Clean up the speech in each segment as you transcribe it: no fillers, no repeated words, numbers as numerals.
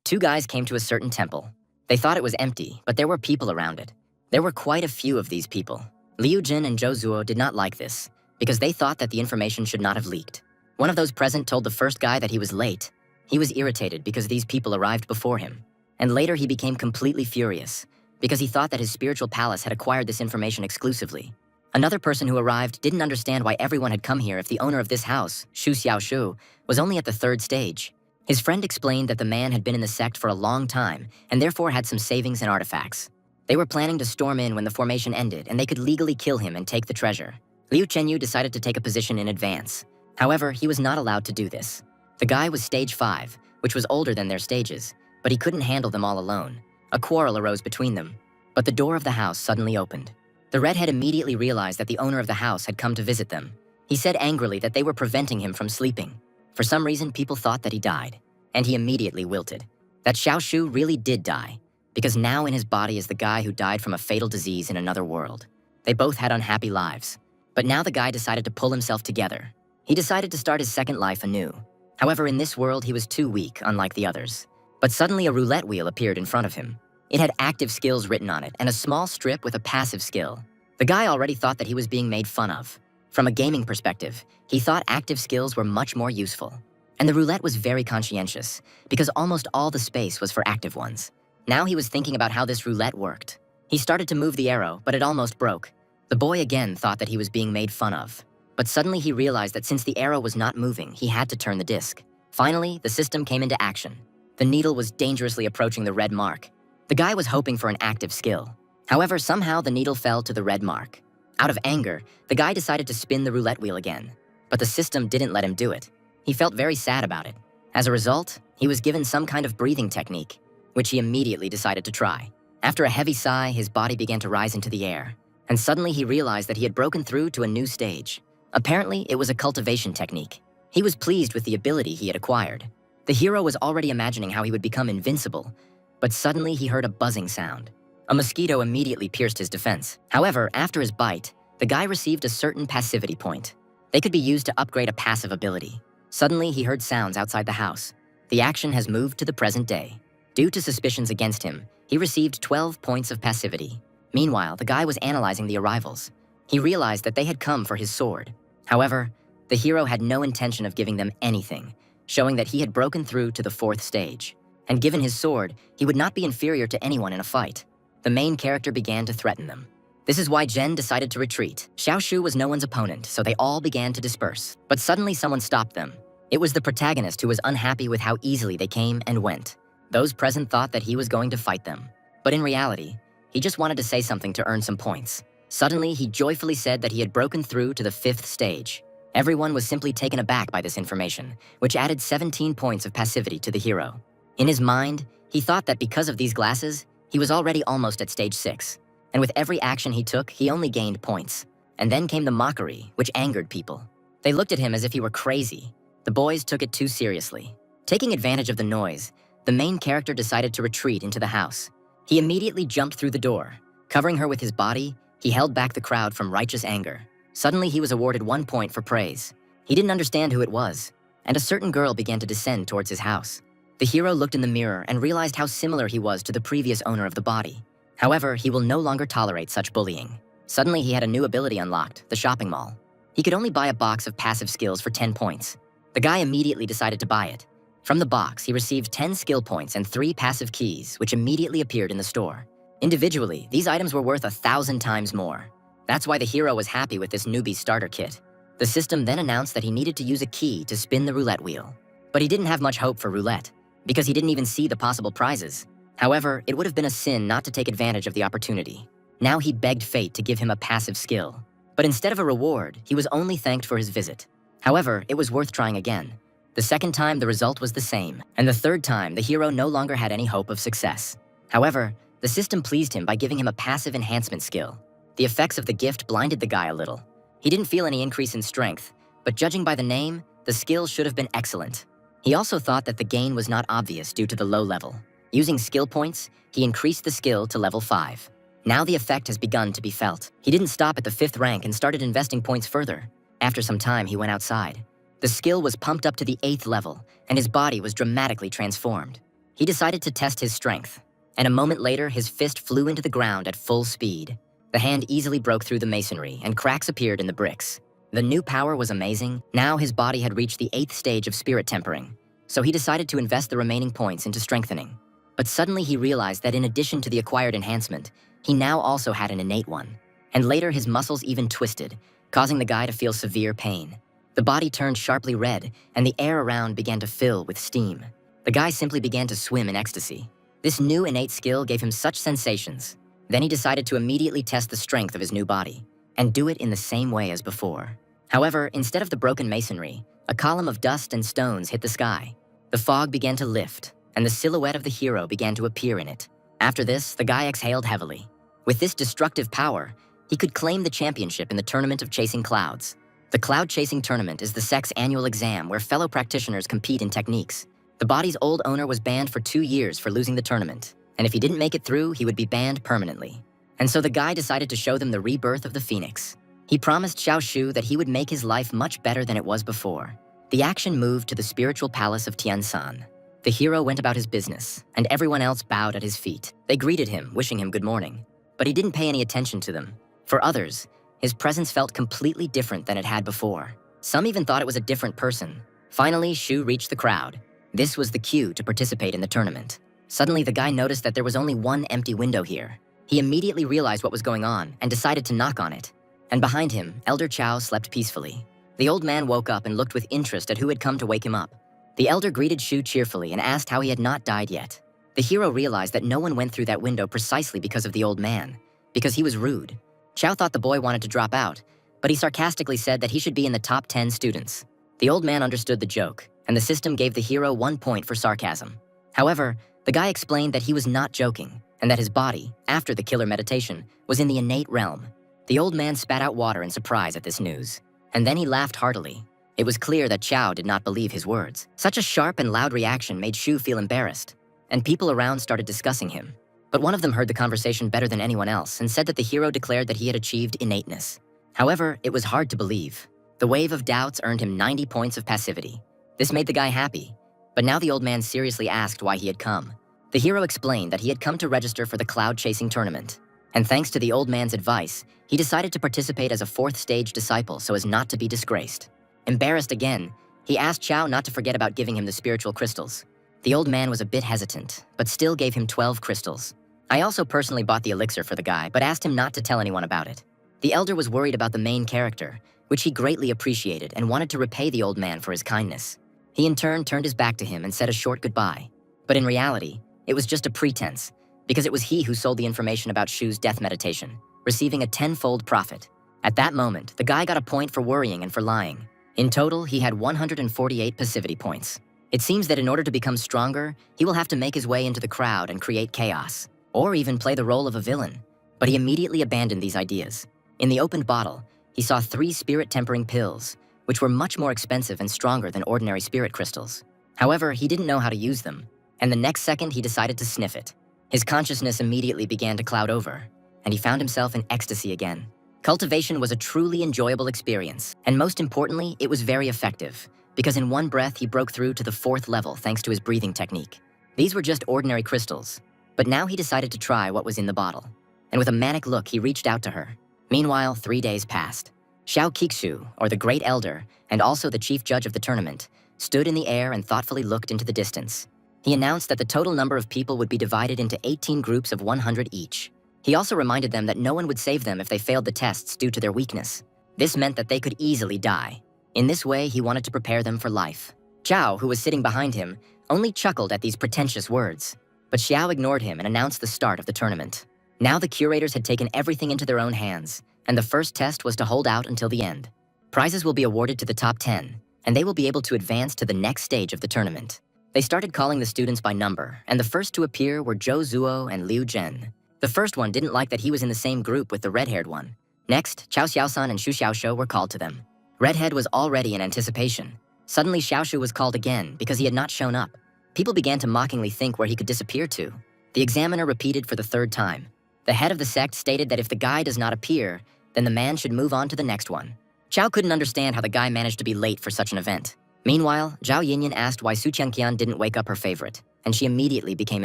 Two guys came to a certain temple. They thought it was empty, but there were people around it. There were quite a few of these people. Liu Jin and Zhou Zuo did not like this, because they thought that the information should not have leaked. One of those present told the first guy that he was late. He was irritated because these people arrived before him. And later he became completely furious, because he thought that his spiritual palace had acquired this information exclusively. Another person who arrived didn't understand why everyone had come here if the owner of this house, Shu Xiaoshu, was only at the 3rd stage. His friend explained that the man had been in the sect for a long time and therefore had some savings and artifacts. They were planning to storm in when the formation ended and they could legally kill him and take the treasure. Liu Chenyu decided to take a position in advance. However, he was not allowed to do this. The guy was stage 5, which was older than their stages, but he couldn't handle them all alone. A quarrel arose between them, but the door of the house suddenly opened. The redhead immediately realized that the owner of the house had come to visit them. He said angrily that they were preventing him from sleeping. For some reason, people thought that he died, and he immediately wilted. That Xiaoshu really did die, because now in his body is the guy who died from a fatal disease in another world. They both had unhappy lives, but now the guy decided to pull himself together. He decided to start his second life anew. However, in this world, he was too weak, unlike the others. But suddenly a roulette wheel appeared in front of him. It had active skills written on it and a small strip with a passive skill. The guy already thought that he was being made fun of. From a gaming perspective, he thought active skills were much more useful. And the roulette was very conscientious, because almost all the space was for active ones. Now he was thinking about how this roulette worked. He started to move the arrow, but it almost broke. The boy again thought that he was being made fun of. But suddenly he realized that since the arrow was not moving, he had to turn the disc. Finally, the system came into action. The needle was dangerously approaching the red mark. The guy was hoping for an active skill. However, somehow the needle fell to the red mark. Out of anger, the guy decided to spin the roulette wheel again. But the system didn't let him do it. He felt very sad about it. As a result, he was given some kind of breathing technique, which he immediately decided to try. After a heavy sigh, his body began to rise into the air. And suddenly he realized that he had broken through to a new stage. Apparently, it was a cultivation technique. He was pleased with the ability he had acquired. The hero was already imagining how he would become invincible, but suddenly he heard a buzzing sound. A mosquito immediately pierced his defense. However, after his bite, the guy received a certain passivity point. They could be used to upgrade a passive ability. Suddenly, he heard sounds outside the house. The action has moved to the present day. Due to suspicions against him, he received 12 points of passivity. Meanwhile, the guy was analyzing the arrivals. He realized that they had come for his sword. However, the hero had no intention of giving them anything, showing that he had broken through to the 4th stage. And given his sword, he would not be inferior to anyone in a fight. The main character began to threaten them. This is why Zhen decided to retreat. Xiaoshu was no one's opponent, so they all began to disperse. But suddenly someone stopped them. It was the protagonist who was unhappy with how easily they came and went. Those present thought that he was going to fight them. But in reality, he just wanted to say something to earn some points. Suddenly, he joyfully said that he had broken through to the 5th stage. Everyone was simply taken aback by this information, which added 17 points of passivity to the hero. In his mind, he thought that because of these glasses, he was already almost at stage 6. And with every action he took, he only gained points. And then came the mockery, which angered people. They looked at him as if he were crazy. The boys took it too seriously. Taking advantage of the noise, the main character decided to retreat into the house. He immediately jumped through the door. Covering her with his body, he held back the crowd from righteous anger. Suddenly, he was awarded 1 point for praise. He didn't understand who it was, and a certain girl began to descend towards his house. The hero looked in the mirror and realized how similar he was to the previous owner of the body. However, he will no longer tolerate such bullying. Suddenly, he had a new ability unlocked, the shopping mall. He could only buy a box of passive skills for 10 points. The guy immediately decided to buy it. From the box, he received 10 skill points and 3 passive keys, which immediately appeared in the store. Individually, these items were worth 1,000 times more. That's why the hero was happy with this newbie starter kit. The system then announced that he needed to use a key to spin the roulette wheel. But he didn't have much hope for roulette, because he didn't even see the possible prizes. However, it would have been a sin not to take advantage of the opportunity. Now he begged fate to give him a passive skill. But instead of a reward, he was only thanked for his visit. However, it was worth trying again. The second time, the result was the same, and the third time, the hero no longer had any hope of success. However, the system pleased him by giving him a passive enhancement skill. The effects of the gift blinded the guy a little. He didn't feel any increase in strength, but judging by the name, the skill should have been excellent. He also thought that the gain was not obvious due to the low level. Using skill points, he increased the skill to level 5. Now the effect has begun to be felt. He didn't stop at the 5th rank and started investing points further. After some time, he went outside. The skill was pumped up to the 8th level, and his body was dramatically transformed. He decided to test his strength, and a moment later, his fist flew into the ground at full speed. The hand easily broke through the masonry, and cracks appeared in the bricks. The new power was amazing. Now his body had reached the 8th stage of spirit tempering, so he decided to invest the remaining points into strengthening. But suddenly he realized that in addition to the acquired enhancement, he now also had an innate one. And later his muscles even twisted, causing the guy to feel severe pain. The body turned sharply red, and the air around began to fill with steam. The guy simply began to swim in ecstasy. This new innate skill gave him such sensations. Then he decided to immediately test the strength of his new body, and do it in the same way as before. However, instead of the broken masonry, a column of dust and stones hit the sky. The fog began to lift, and the silhouette of the hero began to appear in it. After this, the guy exhaled heavily. With this destructive power, he could claim the championship in the Tournament of Chasing Clouds. The Cloud Chasing Tournament is the sect's annual exam where fellow practitioners compete in techniques. The body's old owner was banned for 2 years for losing the tournament, and if he didn't make it through, he would be banned permanently. And so the guy decided to show them the rebirth of the Phoenix. He promised Xiao Shu that he would make his life much better than it was before. The action moved to the spiritual palace of Tiansan. The hero went about his business, and everyone else bowed at his feet. They greeted him, wishing him good morning, but he didn't pay any attention to them. For others, his presence felt completely different than it had before. Some even thought it was a different person. Finally, Shu reached the crowd. This was the cue to participate in the tournament. Suddenly, the guy noticed that there was only one empty window here. He immediately realized what was going on and decided to knock on it. And behind him, Elder Chao slept peacefully. The old man woke up and looked with interest at who had come to wake him up. The elder greeted Shu cheerfully and asked how he had not died yet. The hero realized that no one went through that window precisely because of the old man, because he was rude. Chao thought the boy wanted to drop out, but he sarcastically said that he should be in the top 10 students. The old man understood the joke, and the system gave the hero 1 point for sarcasm. However, the guy explained that he was not joking, and that his body, after the killer meditation, was in the innate realm. The old man spat out water in surprise at this news, and then he laughed heartily. It was clear that Chao did not believe his words. Such a sharp and loud reaction made Shu feel embarrassed, and people around started discussing him. But one of them heard the conversation better than anyone else and said that the hero declared that he had achieved innateness. However, it was hard to believe. The wave of doubts earned him 90 points of passivity. This made the guy happy, but now the old man seriously asked why he had come. The hero explained that he had come to register for the Cloud Chasing Tournament, and thanks to the old man's advice, he decided to participate as a 4th stage disciple so as not to be disgraced. Embarrassed again, he asked Chao not to forget about giving him the spiritual crystals. The old man was a bit hesitant, but still gave him 12 crystals. I also personally bought the elixir for the guy, but asked him not to tell anyone about it. The elder was worried about the main character, which he greatly appreciated and wanted to repay the old man for his kindness. He in turn turned his back to him and said a short goodbye. But in reality, it was just a pretense, because it was he who sold the information about Shu's death meditation, receiving a 10-fold profit. At that moment, the guy got a point for worrying and for lying. In total, he had 148 passivity points. It seems that in order to become stronger, he will have to make his way into the crowd and create chaos, or even play the role of a villain. But he immediately abandoned these ideas. In the opened bottle, he saw 3 spirit-tempering pills, which were much more expensive and stronger than ordinary spirit crystals. However, he didn't know how to use them, and the next second he decided to sniff it. His consciousness immediately began to cloud over, and he found himself in ecstasy again. Cultivation was a truly enjoyable experience, and most importantly, it was very effective, because in one breath he broke through to the 4th level thanks to his breathing technique. These were just ordinary crystals, but now he decided to try what was in the bottle, and with a manic look he reached out to her. Meanwhile, 3 days passed. Xiao Kixu, or the Great Elder, and also the chief judge of the tournament, stood in the air and thoughtfully looked into the distance. He announced that the total number of people would be divided into 18 groups of 100 each. He also reminded them that no one would save them if they failed the tests due to their weakness. This meant that they could easily die. In this way, he wanted to prepare them for life. Chao, who was sitting behind him, only chuckled at these pretentious words. But Xiao ignored him and announced the start of the tournament. Now the curators had taken everything into their own hands, and the first test was to hold out until the end. Prizes will be awarded to the top 10, and they will be able to advance to the next stage of the tournament. They started calling the students by number, and the first to appear were Zhou Zuo and Liu Zhen. The first one didn't like that he was in the same group with the red-haired one. Next, Chao Xiaosan and Xu Xiaoshu were called to them. Redhead was already in anticipation. Suddenly Xiaoshu was called again because he had not shown up. People began to mockingly think where he could disappear to. The examiner repeated for the 3rd time. The head of the sect stated that if the guy does not appear, then the man should move on to the next one. Chao couldn't understand how the guy managed to be late for such an event. Meanwhile, Zhao Yinyan asked why Su Qianqian didn't wake up her favorite. and she immediately became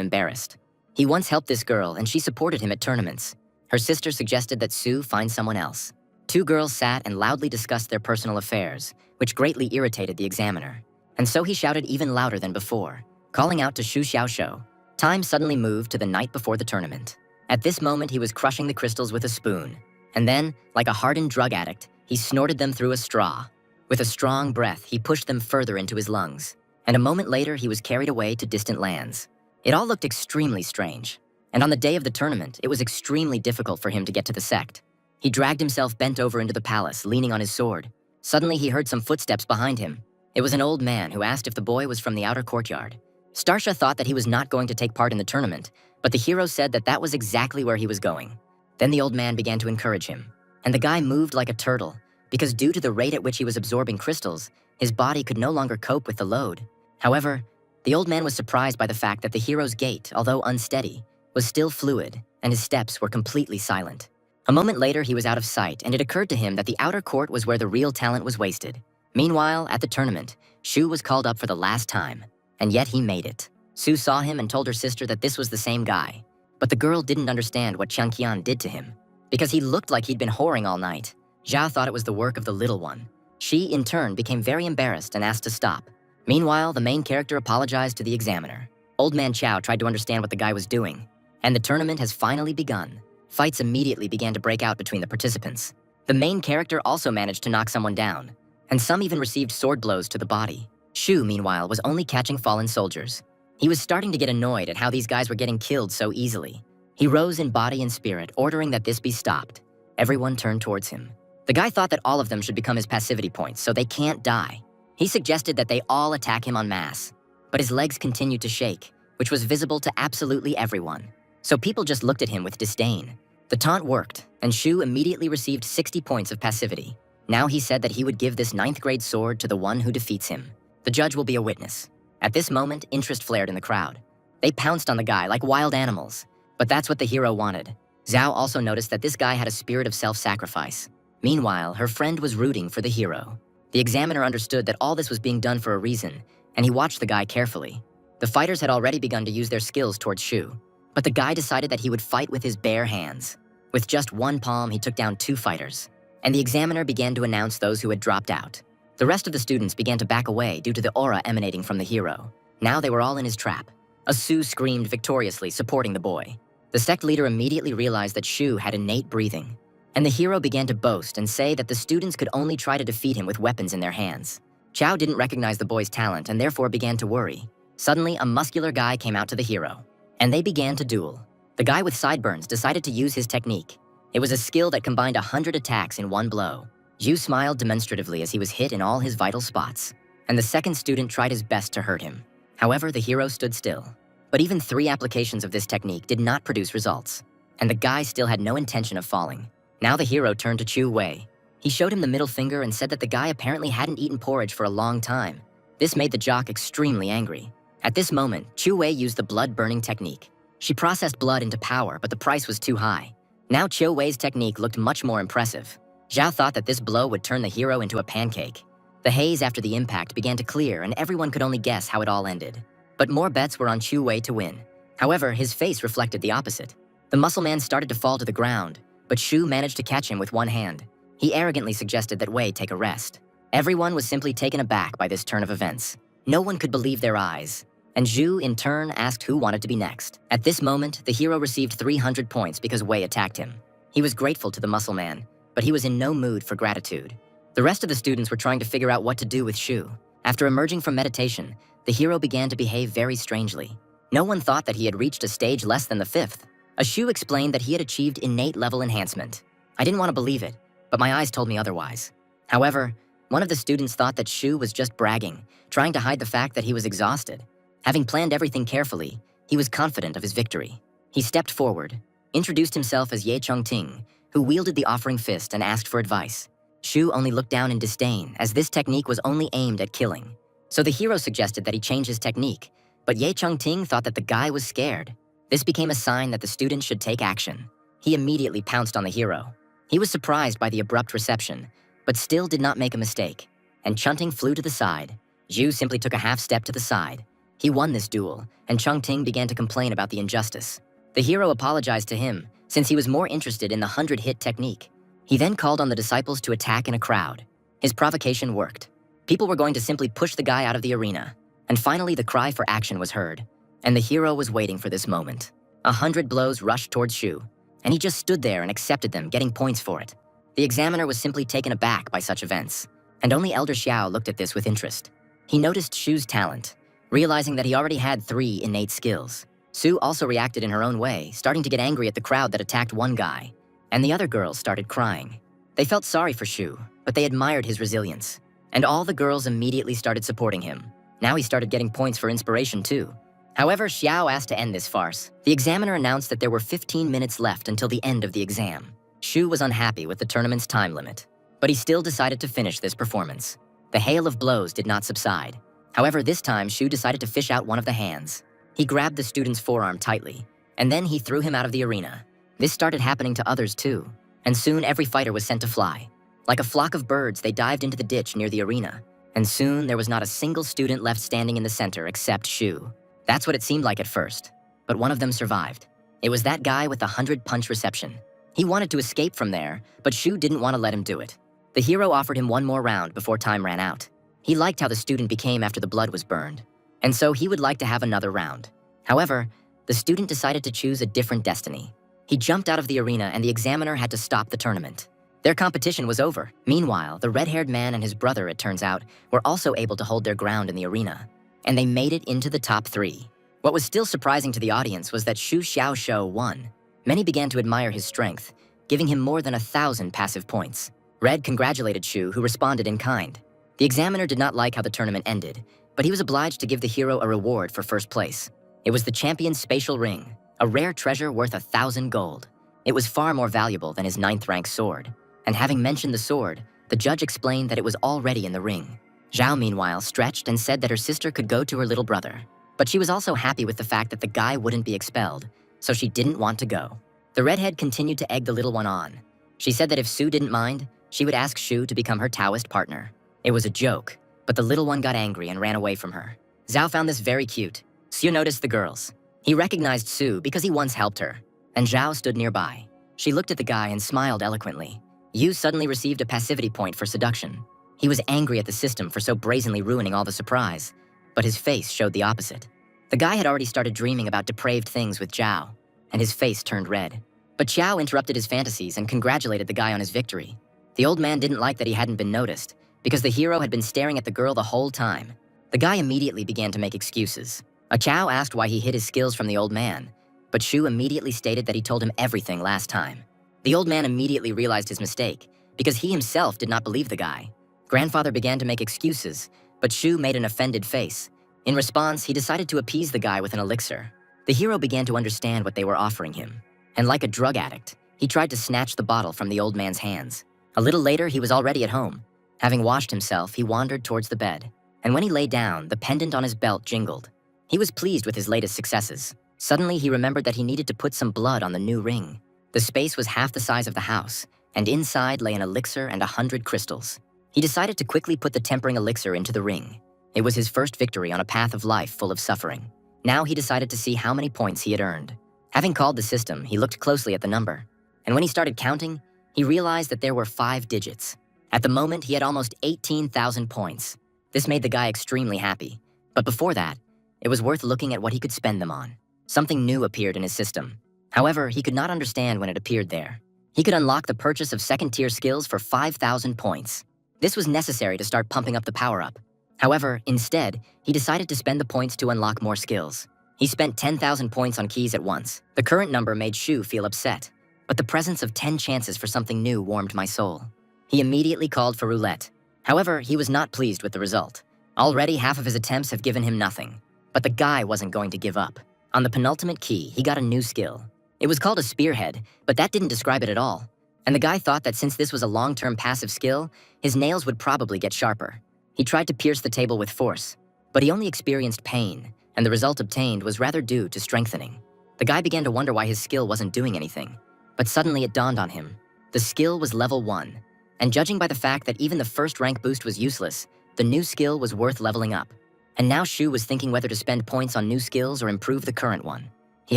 embarrassed. He once helped this girl, and she supported him at tournaments. Her sister suggested that Sue find someone else. Two girls sat and loudly discussed their personal affairs, which greatly irritated the examiner. And so he shouted even louder than before, calling out to Shu Xiaoshou. Time suddenly moved to the night before the tournament. At this moment, he was crushing the crystals with a spoon. And then, like a hardened drug addict, he snorted them through a straw. With a strong breath, he pushed them further into his lungs. And a moment later, he was carried away to distant lands. It all looked extremely strange. And on the day of the tournament, it was extremely difficult for him to get to the sect. He dragged himself bent over into the palace, leaning on his sword. Suddenly, he heard some footsteps behind him. It was an old man who asked if the boy was from the outer courtyard. Starsha thought that he was not going to take part in the tournament, but the hero said that that was exactly where he was going. Then the old man began to encourage him, and the guy moved like a turtle, because due to the rate at which he was absorbing crystals, his body could no longer cope with the load. However, the old man was surprised by the fact that the hero's gait, although unsteady, was still fluid, and his steps were completely silent. A moment later, he was out of sight, and it occurred to him that the outer court was where the real talent was wasted. Meanwhile, at the tournament, Shu was called up for the last time, and yet he made it. Sue saw him and told her sister that this was the same guy. But the girl didn't understand what Qian Qian did to him, because he looked like he'd been whoring all night. Zhao thought it was the work of the little one. She, in turn, became very embarrassed and asked to stop. Meanwhile, the main character apologized to the examiner. Old Man Chow tried to understand what the guy was doing, and the tournament has finally begun. Fights immediately began to break out between the participants. The main character also managed to knock someone down, and some even received sword blows to the body. Shu, meanwhile, was only catching fallen soldiers. He was starting to get annoyed at how these guys were getting killed so easily. He rose in body and spirit, ordering that this be stopped. Everyone turned towards him. The guy thought that all of them should become his passivity points so they can't die. He suggested that they all attack him en masse, but his legs continued to shake, which was visible to absolutely everyone. So people just looked at him with disdain. The taunt worked, and Shu immediately received 60 points of passivity. Now he said that he would give this 9th grade sword to the one who defeats him. The judge will be a witness. At this moment, interest flared in the crowd. They pounced on the guy like wild animals, but that's what the hero wanted. Zhao also noticed that this guy had a spirit of self-sacrifice. Meanwhile, her friend was rooting for the hero. The examiner understood that all this was being done for a reason, and he watched the guy carefully. The fighters had already begun to use their skills towards Shu, but the guy decided that he would fight with his bare hands. With just one palm, he took down 2 fighters, and the examiner began to announce those who had dropped out. The rest of the students began to back away due to the aura emanating from the hero. Now they were all in his trap. Asu screamed victoriously, supporting the boy. The sect leader immediately realized that Shu had innate breathing, and the hero began to boast and say that the students could only try to defeat him with weapons in their hands. Chao didn't recognize the boy's talent and therefore began to worry. Suddenly, a muscular guy came out to the hero, and they began to duel. The guy with sideburns decided to use his technique. It was a skill that combined 100 attacks in one blow. Yu smiled demonstratively as he was hit in all his vital spots, and the second student tried his best to hurt him. However, the hero stood still. But even 3 applications of this technique did not produce results, and the guy still had no intention of falling. Now the hero turned to Chu Wei. He showed him the middle finger and said that the guy apparently hadn't eaten porridge for a long time. This made the jock extremely angry. At this moment, Chu Wei used the blood-burning technique. She processed blood into power, but the price was too high. Now Chu Wei's technique looked much more impressive. Zhao thought that this blow would turn the hero into a pancake. The haze after the impact began to clear, and everyone could only guess how it all ended. But more bets were on Chu Wei to win. However, his face reflected the opposite. The muscle man started to fall to the ground, but Shu managed to catch him with one hand. He arrogantly suggested that Wei take a rest. Everyone was simply taken aback by this turn of events. No one could believe their eyes. And Zhu, in turn, asked who wanted to be next. At this moment, the hero received 300 points because Wei attacked him. He was grateful to the muscle man, but he was in no mood for gratitude. The rest of the students were trying to figure out what to do with Shu. After emerging from meditation, the hero began to behave very strangely. No one thought that he had reached a stage less than the 5th. Shu explained that he had achieved innate level enhancement. I didn't want to believe it, but my eyes told me otherwise. However, one of the students thought that Shu was just bragging, trying to hide the fact that he was exhausted. Having planned everything carefully, he was confident of his victory. He stepped forward, introduced himself as Ye Chongting, who wielded the offering fist and asked for advice. Shu only looked down in disdain, as this technique was only aimed at killing. So the hero suggested that he change his technique, but Ye Chongting thought that the guy was scared. This became a sign that the student should take action. He immediately pounced on the hero. He was surprised by the abrupt reception, but still did not make a mistake, and Chunting flew to the side. Zhu simply took a half step to the side. He won this duel, and Chungting began to complain about the injustice. The hero apologized to him, since he was more interested in the 100-hit technique. He then called on the disciples to attack in a crowd. His provocation worked. People were going to simply push the guy out of the arena. And finally, the cry for action was heard. And the hero was waiting for this moment. 100 blows rushed towards Shu, and he just stood there and accepted them, getting points for it. The examiner was simply taken aback by such events, and only Elder Xiao looked at this with interest. He noticed Shu's talent, realizing that he already had 3 innate skills. Su also reacted in her own way, starting to get angry at the crowd that attacked one guy, and the other girls started crying. They felt sorry for Shu, but they admired his resilience, and all the girls immediately started supporting him. Now he started getting points for inspiration too. However, Xiao asked to end this farce. The examiner announced that there were 15 minutes left until the end of the exam. Shu was unhappy with the tournament's time limit, but he still decided to finish this performance. The hail of blows did not subside. However, this time Shu decided to fish out one of the hands. He grabbed the student's forearm tightly, and then he threw him out of the arena. This started happening to others too, and soon every fighter was sent to fly. Like a flock of birds, they dived into the ditch near the arena, and soon there was not a single student left standing in the center except Shu. That's what it seemed like at first, but one of them survived. It was that guy with the 100-punch reception. He wanted to escape from there, but Shu didn't want to let him do it. The hero offered him one more round before time ran out. He liked how the student became after the blood was burned, and so he would like to have another round. However, the student decided to choose a different destiny. He jumped out of the arena and the examiner had to stop the tournament. Their competition was over. Meanwhile, the red-haired man and his brother, it turns out, were also able to hold their ground in the arena, and they made it into the top 3. What was still surprising to the audience was that Shu Xiaoshou won. Many began to admire his strength, giving him more than 1,000 passive points. Red congratulated Shu, who responded in kind. The examiner did not like how the tournament ended, but he was obliged to give the hero a reward for first place. It was the champion's spatial ring, a rare treasure worth 1,000 gold. It was far more valuable than his 9th-rank sword, and having mentioned the sword, the judge explained that it was already in the ring. Zhao, meanwhile, stretched and said that her sister could go to her little brother. But she was also happy with the fact that the guy wouldn't be expelled, so she didn't want to go. The redhead continued to egg the little one on. She said that if Su didn't mind, she would ask Shu to become her Taoist partner. It was a joke, but the little one got angry and ran away from her. Zhao found this very cute. Su noticed the girls. He recognized Su because he once helped her, and Zhao stood nearby. She looked at the guy and smiled eloquently. Yu suddenly received a passivity point for seduction. He was angry at the system for so brazenly ruining all the surprise, but his face showed the opposite. The guy had already started dreaming about depraved things with Zhao, and his face turned red. But Xiao interrupted his fantasies and congratulated the guy on his victory. The old man didn't like that he hadn't been noticed, because the hero had been staring at the girl the whole time. The guy immediately began to make excuses. Xiao asked why he hid his skills from the old man, but Shu immediately stated that he told him everything last time. The old man immediately realized his mistake, because he himself did not believe the guy. Grandfather began to make excuses, but Shu made an offended face. In response, he decided to appease the guy with an elixir. The hero began to understand what they were offering him, and like a drug addict, he tried to snatch the bottle from the old man's hands. A little later, he was already at home. Having washed himself, he wandered towards the bed, and when he lay down, the pendant on his belt jingled. He was pleased with his latest successes. Suddenly, he remembered that he needed to put some blood on the new ring. The space was half the size of the house, and inside lay an elixir and 100 crystals. He decided to quickly put the tempering elixir into the ring. It was his first victory on a path of life full of suffering. Now he decided to see how many points he had earned. Having called the system, he looked closely at the number, and when he started counting, he realized that there were 5 digits. At the moment, he had almost 18,000 points. This made the guy extremely happy. But before that, it was worth looking at what he could spend them on. Something new appeared in his system. However, he could not understand when it appeared there. He could unlock the purchase of second-tier skills for 5,000 points. This was necessary to start pumping up the power-up. However, instead, he decided to spend the points to unlock more skills. He spent 10,000 points on keys at once. The current number made Shu feel upset, but the presence of 10 chances for something new warmed my soul. He immediately called for roulette. However, he was not pleased with the result. Already, half of his attempts have given him nothing. But the guy wasn't going to give up. On the penultimate key, he got a new skill. It was called a spearhead, but that didn't describe it at all. And the guy thought that since this was a long-term passive skill, his nails would probably get sharper. He tried to pierce the table with force, but he only experienced pain, and the result obtained was rather due to strengthening. The guy began to wonder why his skill wasn't doing anything, but suddenly it dawned on him. The skill was level 1, and judging by the fact that even the first rank boost was useless, the new skill was worth leveling up. And now Shu was thinking whether to spend points on new skills or improve the current one. He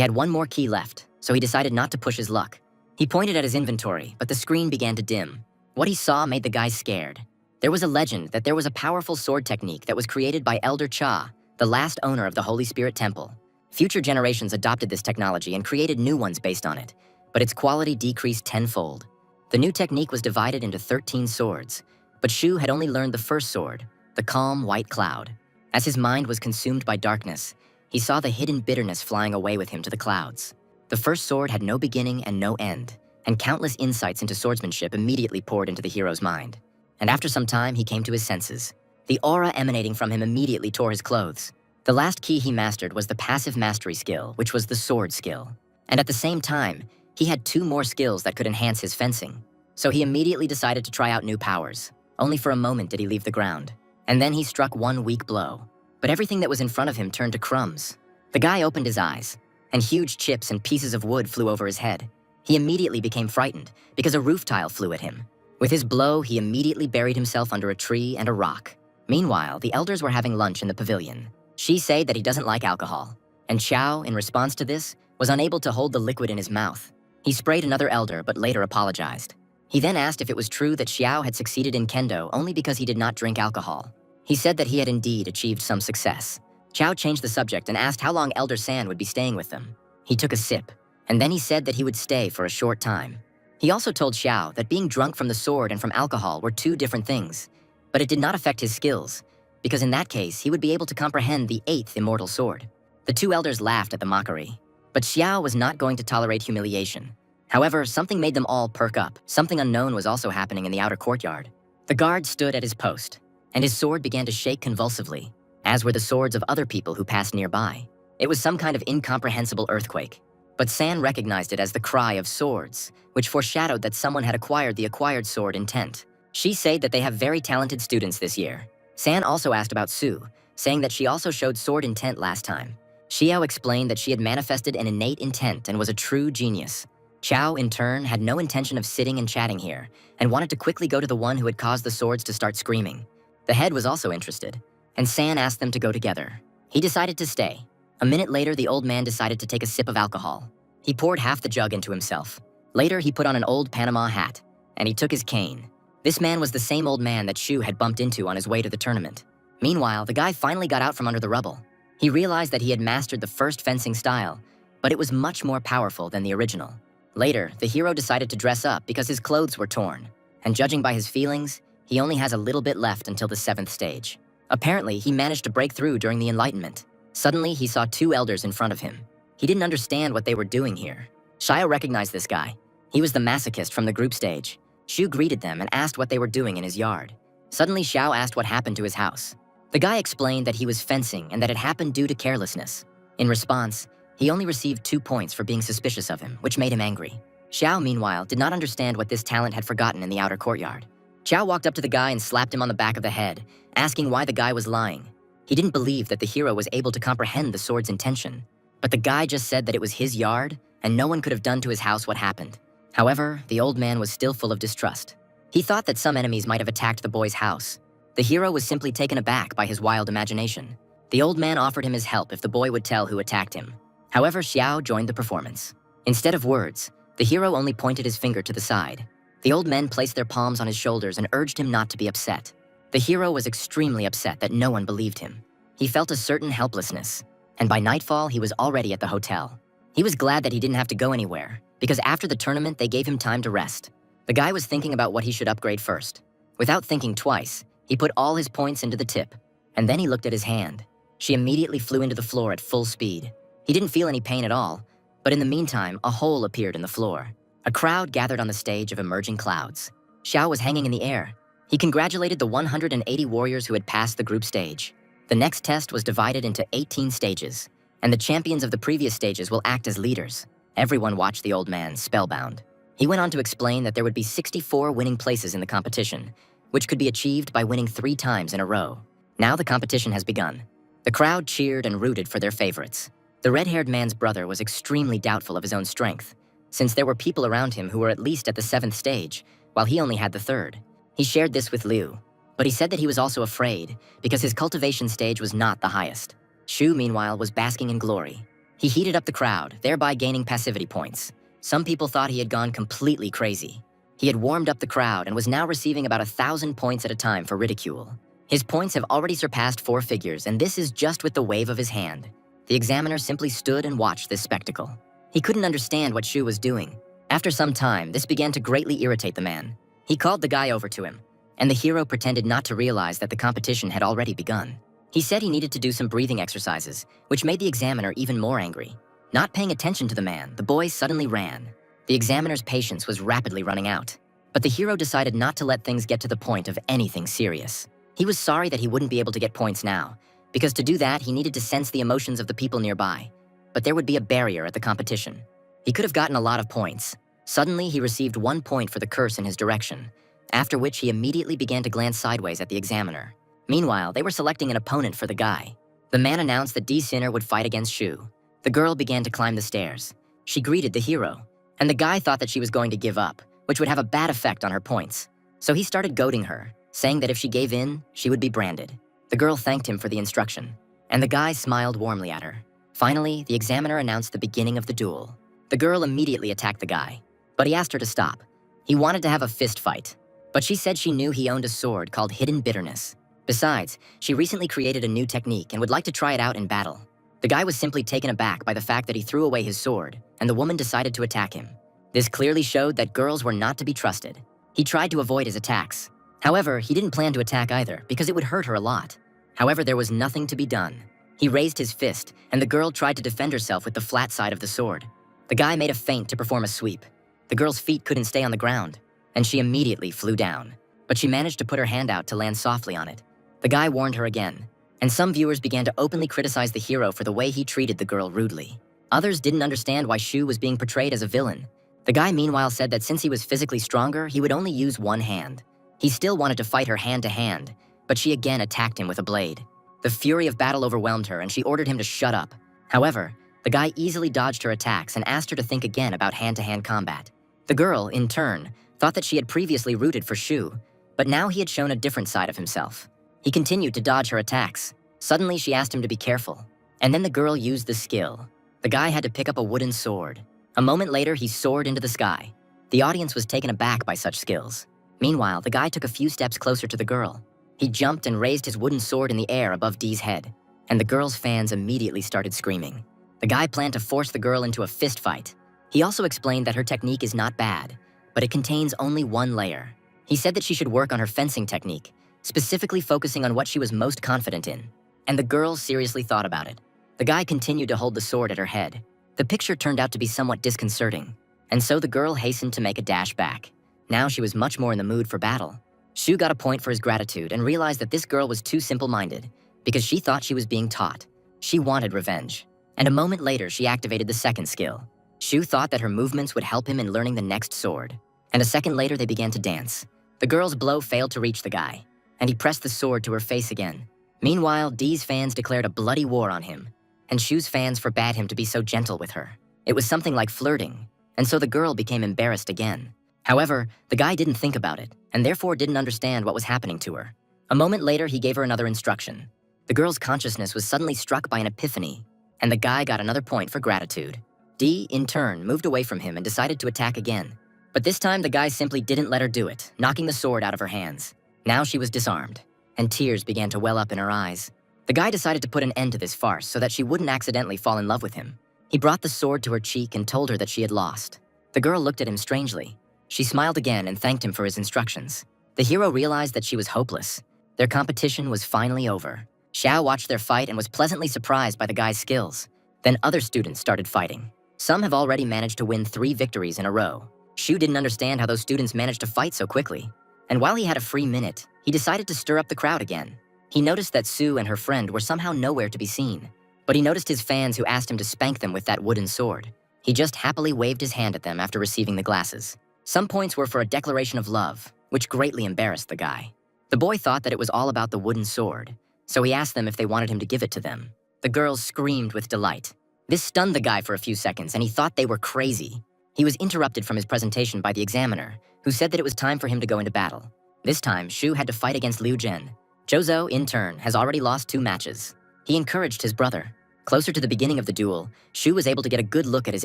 had one more key left, so he decided not to push his luck. He pointed at his inventory, but the screen began to dim. What he saw made the guy scared. There was a legend that there was a powerful sword technique that was created by Elder Cha, the last owner of the Holy Spirit Temple. Future generations adopted this technology and created new ones based on it, but its quality decreased tenfold. The new technique was divided into 13 swords, but Shu had only learned the first sword, the calm white cloud. As his mind was consumed by darkness, he saw the hidden bitterness flying away with him to the clouds. The first sword had no beginning and no end, and countless insights into swordsmanship immediately poured into the hero's mind. And after some time, he came to his senses. The aura emanating from him immediately tore his clothes. The last key he mastered was the passive mastery skill, which was the sword skill. And at the same time, he had 2 more skills that could enhance his fencing. So he immediately decided to try out new powers. Only for a moment did he leave the ground. And then he struck one weak blow. But everything that was in front of him turned to crumbs. The guy opened his eyes, and huge chips and pieces of wood flew over his head. He immediately became frightened because a roof tile flew at him. With his blow, he immediately buried himself under a tree and a rock. Meanwhile, the elders were having lunch in the pavilion. She said that he doesn't like alcohol, and Xiao, in response to this, was unable to hold the liquid in his mouth. He sprayed another elder, but later apologized. He then asked if it was true that Xiao had succeeded in kendo only because he did not drink alcohol. He said that he had indeed achieved some success. Xiao changed the subject and asked how long Elder San would be staying with them. He took a sip, and then he said that he would stay for a short time. He also told Xiao that being drunk from the sword and from alcohol were 2 different things, but it did not affect his skills, because in that case, he would be able to comprehend the 8th immortal sword. The 2 elders laughed at the mockery, but Xiao was not going to tolerate humiliation. However, something made them all perk up. Something unknown was also happening in the outer courtyard. The guard stood at his post, and his sword began to shake convulsively, as were the swords of other people who passed nearby. It was some kind of incomprehensible earthquake, but San recognized it as the cry of swords, which foreshadowed that someone had acquired the acquired sword intent. She said that they have very talented students this year. San also asked about Su, saying that she also showed sword intent last time. Xiao explained that she had manifested an innate intent and was a true genius. Chao, in turn, had no intention of sitting and chatting here, and wanted to quickly go to the one who had caused the swords to start screaming. The head was also interested, and San asked them to go together. He decided to stay. A minute later, the old man decided to take a sip of alcohol. He poured half the jug into himself. Later, he put on an old Panama hat, and he took his cane. This man was the same old man that Shu had bumped into on his way to the tournament. Meanwhile, the guy finally got out from under the rubble. He realized that he had mastered the first fencing style, but it was much more powerful than the original. Later, the hero decided to dress up because his clothes were torn, and judging by his feelings, he only has a little bit left until the 7th stage. Apparently, he managed to break through during the Enlightenment. Suddenly, he saw 2 elders in front of him. He didn't understand what they were doing here. Shio recognized this guy. He was the masochist from the group stage. Shu greeted them and asked what they were doing in his yard. Suddenly, Xiao asked what happened to his house. The guy explained that he was fencing and that it happened due to carelessness. In response, he only received 2 points for being suspicious of him, which made him angry. Xiao, meanwhile, did not understand what this talent had forgotten in the outer courtyard. Xiao walked up to the guy and slapped him on the back of the head, asking why the guy was lying. He didn't believe that the hero was able to comprehend the sword's intention. But the guy just said that it was his yard, and no one could have done to his house what happened. However, the old man was still full of distrust. He thought that some enemies might have attacked the boy's house. The hero was simply taken aback by his wild imagination. The old man offered him his help if the boy would tell who attacked him. However, Xiao joined the performance. Instead of words, the hero only pointed his finger to the side. The old men placed their palms on his shoulders and urged him not to be upset. The hero was extremely upset that no one believed him. He felt a certain helplessness, and by nightfall, he was already at the hotel. He was glad that he didn't have to go anywhere, because after the tournament, they gave him time to rest. The guy was thinking about what he should upgrade first. Without thinking twice, he put all his points into the tip, and then he looked at his hand. She immediately flew into the floor at full speed. He didn't feel any pain at all, but in the meantime, a hole appeared in the floor. A crowd gathered on the stage of emerging clouds. Xiao was hanging in the air. He congratulated the 180 warriors who had passed the group stage. The next test was divided into 18 stages, and the champions of the previous stages will act as leaders. Everyone watched the old man, spellbound. He went on to explain that there would be 64 winning places in the competition, which could be achieved by winning 3 times in a row. Now the competition has begun. The crowd cheered and rooted for their favorites. The red-haired man's brother was extremely doubtful of his own strength, since there were people around him who were at least at the 7th stage, while he only had the 3rd. He shared this with Liu. But he said that he was also afraid because his cultivation stage was not the highest. Shu, meanwhile, was basking in glory. He heated up the crowd, thereby gaining passivity points. Some people thought he had gone completely crazy. He had warmed up the crowd and was now receiving about 1,000 points at a time for ridicule. His points have already surpassed 4 figures, and this is just with the wave of his hand. The examiner simply stood and watched this spectacle. He couldn't understand what Shu was doing. After some time, this began to greatly irritate the man. He called the guy over to him, and the hero pretended not to realize that the competition had already begun. He said he needed to do some breathing exercises, which made the examiner even more angry. Not paying attention to the man, the boy suddenly ran. The examiner's patience was rapidly running out, but the hero decided not to let things get to the point of anything serious. He was sorry that he wouldn't be able to get points now, because to do that, he needed to sense the emotions of the people nearby. But there would be a barrier at the competition. He could have gotten a lot of points. Suddenly, he received 1 point for the curse in his direction, after which he immediately began to glance sideways at the examiner. Meanwhile, they were selecting an opponent for the guy. The man announced that D. Sinner would fight against Shu. The girl began to climb the stairs. She greeted the hero, and the guy thought that she was going to give up, which would have a bad effect on her points. So he started goading her, saying that if she gave in, she would be branded. The girl thanked him for the instruction, and the guy smiled warmly at her. Finally, the examiner announced the beginning of the duel. The girl immediately attacked the guy, but he asked her to stop. He wanted to have a fist fight, but she said she knew he owned a sword called Hidden Bitterness. Besides, she recently created a new technique and would like to try it out in battle. The guy was simply taken aback by the fact that he threw away his sword, and the woman decided to attack him. This clearly showed that girls were not to be trusted. He tried to avoid his attacks. However, he didn't plan to attack either, because it would hurt her a lot. However, there was nothing to be done. He raised his fist, and the girl tried to defend herself with the flat side of the sword. The guy made a feint to perform a sweep. The girl's feet couldn't stay on the ground, and she immediately flew down. But she managed to put her hand out to land softly on it. The guy warned her again, and some viewers began to openly criticize the hero for the way he treated the girl rudely. Others didn't understand why Shu was being portrayed as a villain. The guy meanwhile said that since he was physically stronger, he would only use one hand. He still wanted to fight her hand to hand, but she again attacked him with a blade. The fury of battle overwhelmed her, and she ordered him to shut up. However, the guy easily dodged her attacks and asked her to think again about hand-to-hand combat. The girl, in turn, thought that she had previously rooted for Shu, but now he had shown a different side of himself. He continued to dodge her attacks. Suddenly, she asked him to be careful, and then the girl used the skill. The guy had to pick up a wooden sword. A moment later, he soared into the sky. The audience was taken aback by such skills. Meanwhile, the guy took a few steps closer to the girl. He jumped and raised his wooden sword in the air above Dee's head, and the girl's fans immediately started screaming. The guy planned to force the girl into a fist fight. He also explained that her technique is not bad, but it contains only one layer. He said that she should work on her fencing technique, specifically focusing on what she was most confident in. And the girl seriously thought about it. The guy continued to hold the sword at her head. The picture turned out to be somewhat disconcerting, and so the girl hastened to make a dash back. Now she was much more in the mood for battle. Shu got a point for his gratitude and realized that this girl was too simple-minded because she thought she was being taught. She wanted revenge. And a moment later, she activated the second skill. Shu thought that her movements would help him in learning the next sword. And a second later, they began to dance. The girl's blow failed to reach the guy, and he pressed the sword to her face again. Meanwhile, Dee's fans declared a bloody war on him, and Shu's fans forbade him to be so gentle with her. It was something like flirting, and so the girl became embarrassed again. However, the guy didn't think about it, and therefore didn't understand what was happening to her. A moment later, he gave her another instruction. The girl's consciousness was suddenly struck by an epiphany, and the guy got another point for gratitude. Dee, in turn, moved away from him and decided to attack again. But this time, the guy simply didn't let her do it, knocking the sword out of her hands. Now she was disarmed, and tears began to well up in her eyes. The guy decided to put an end to this farce so that she wouldn't accidentally fall in love with him. He brought the sword to her cheek and told her that she had lost. The girl looked at him strangely. She smiled again and thanked him for his instructions. The hero realized that she was hopeless. Their competition was finally over. Xiao watched their fight and was pleasantly surprised by the guy's skills. Then other students started fighting. Some have already managed to win 3 victories in a row. Shu didn't understand how those students managed to fight so quickly. And while he had a free minute, he decided to stir up the crowd again. He noticed that Sue and her friend were somehow nowhere to be seen. But he noticed his fans who asked him to spank them with that wooden sword. He just happily waved his hand at them after receiving the glasses. Some points were for a declaration of love, which greatly embarrassed the guy. The boy thought that it was all about the wooden sword, so he asked them if they wanted him to give it to them. The girls screamed with delight. This stunned the guy for a few seconds, and he thought they were crazy. He was interrupted from his presentation by the examiner, who said that it was time for him to go into battle. This time, Shu had to fight against Liu Jin. Zhou, in turn, has already lost 2 matches. He encouraged his brother. Closer to the beginning of the duel, Shu was able to get a good look at his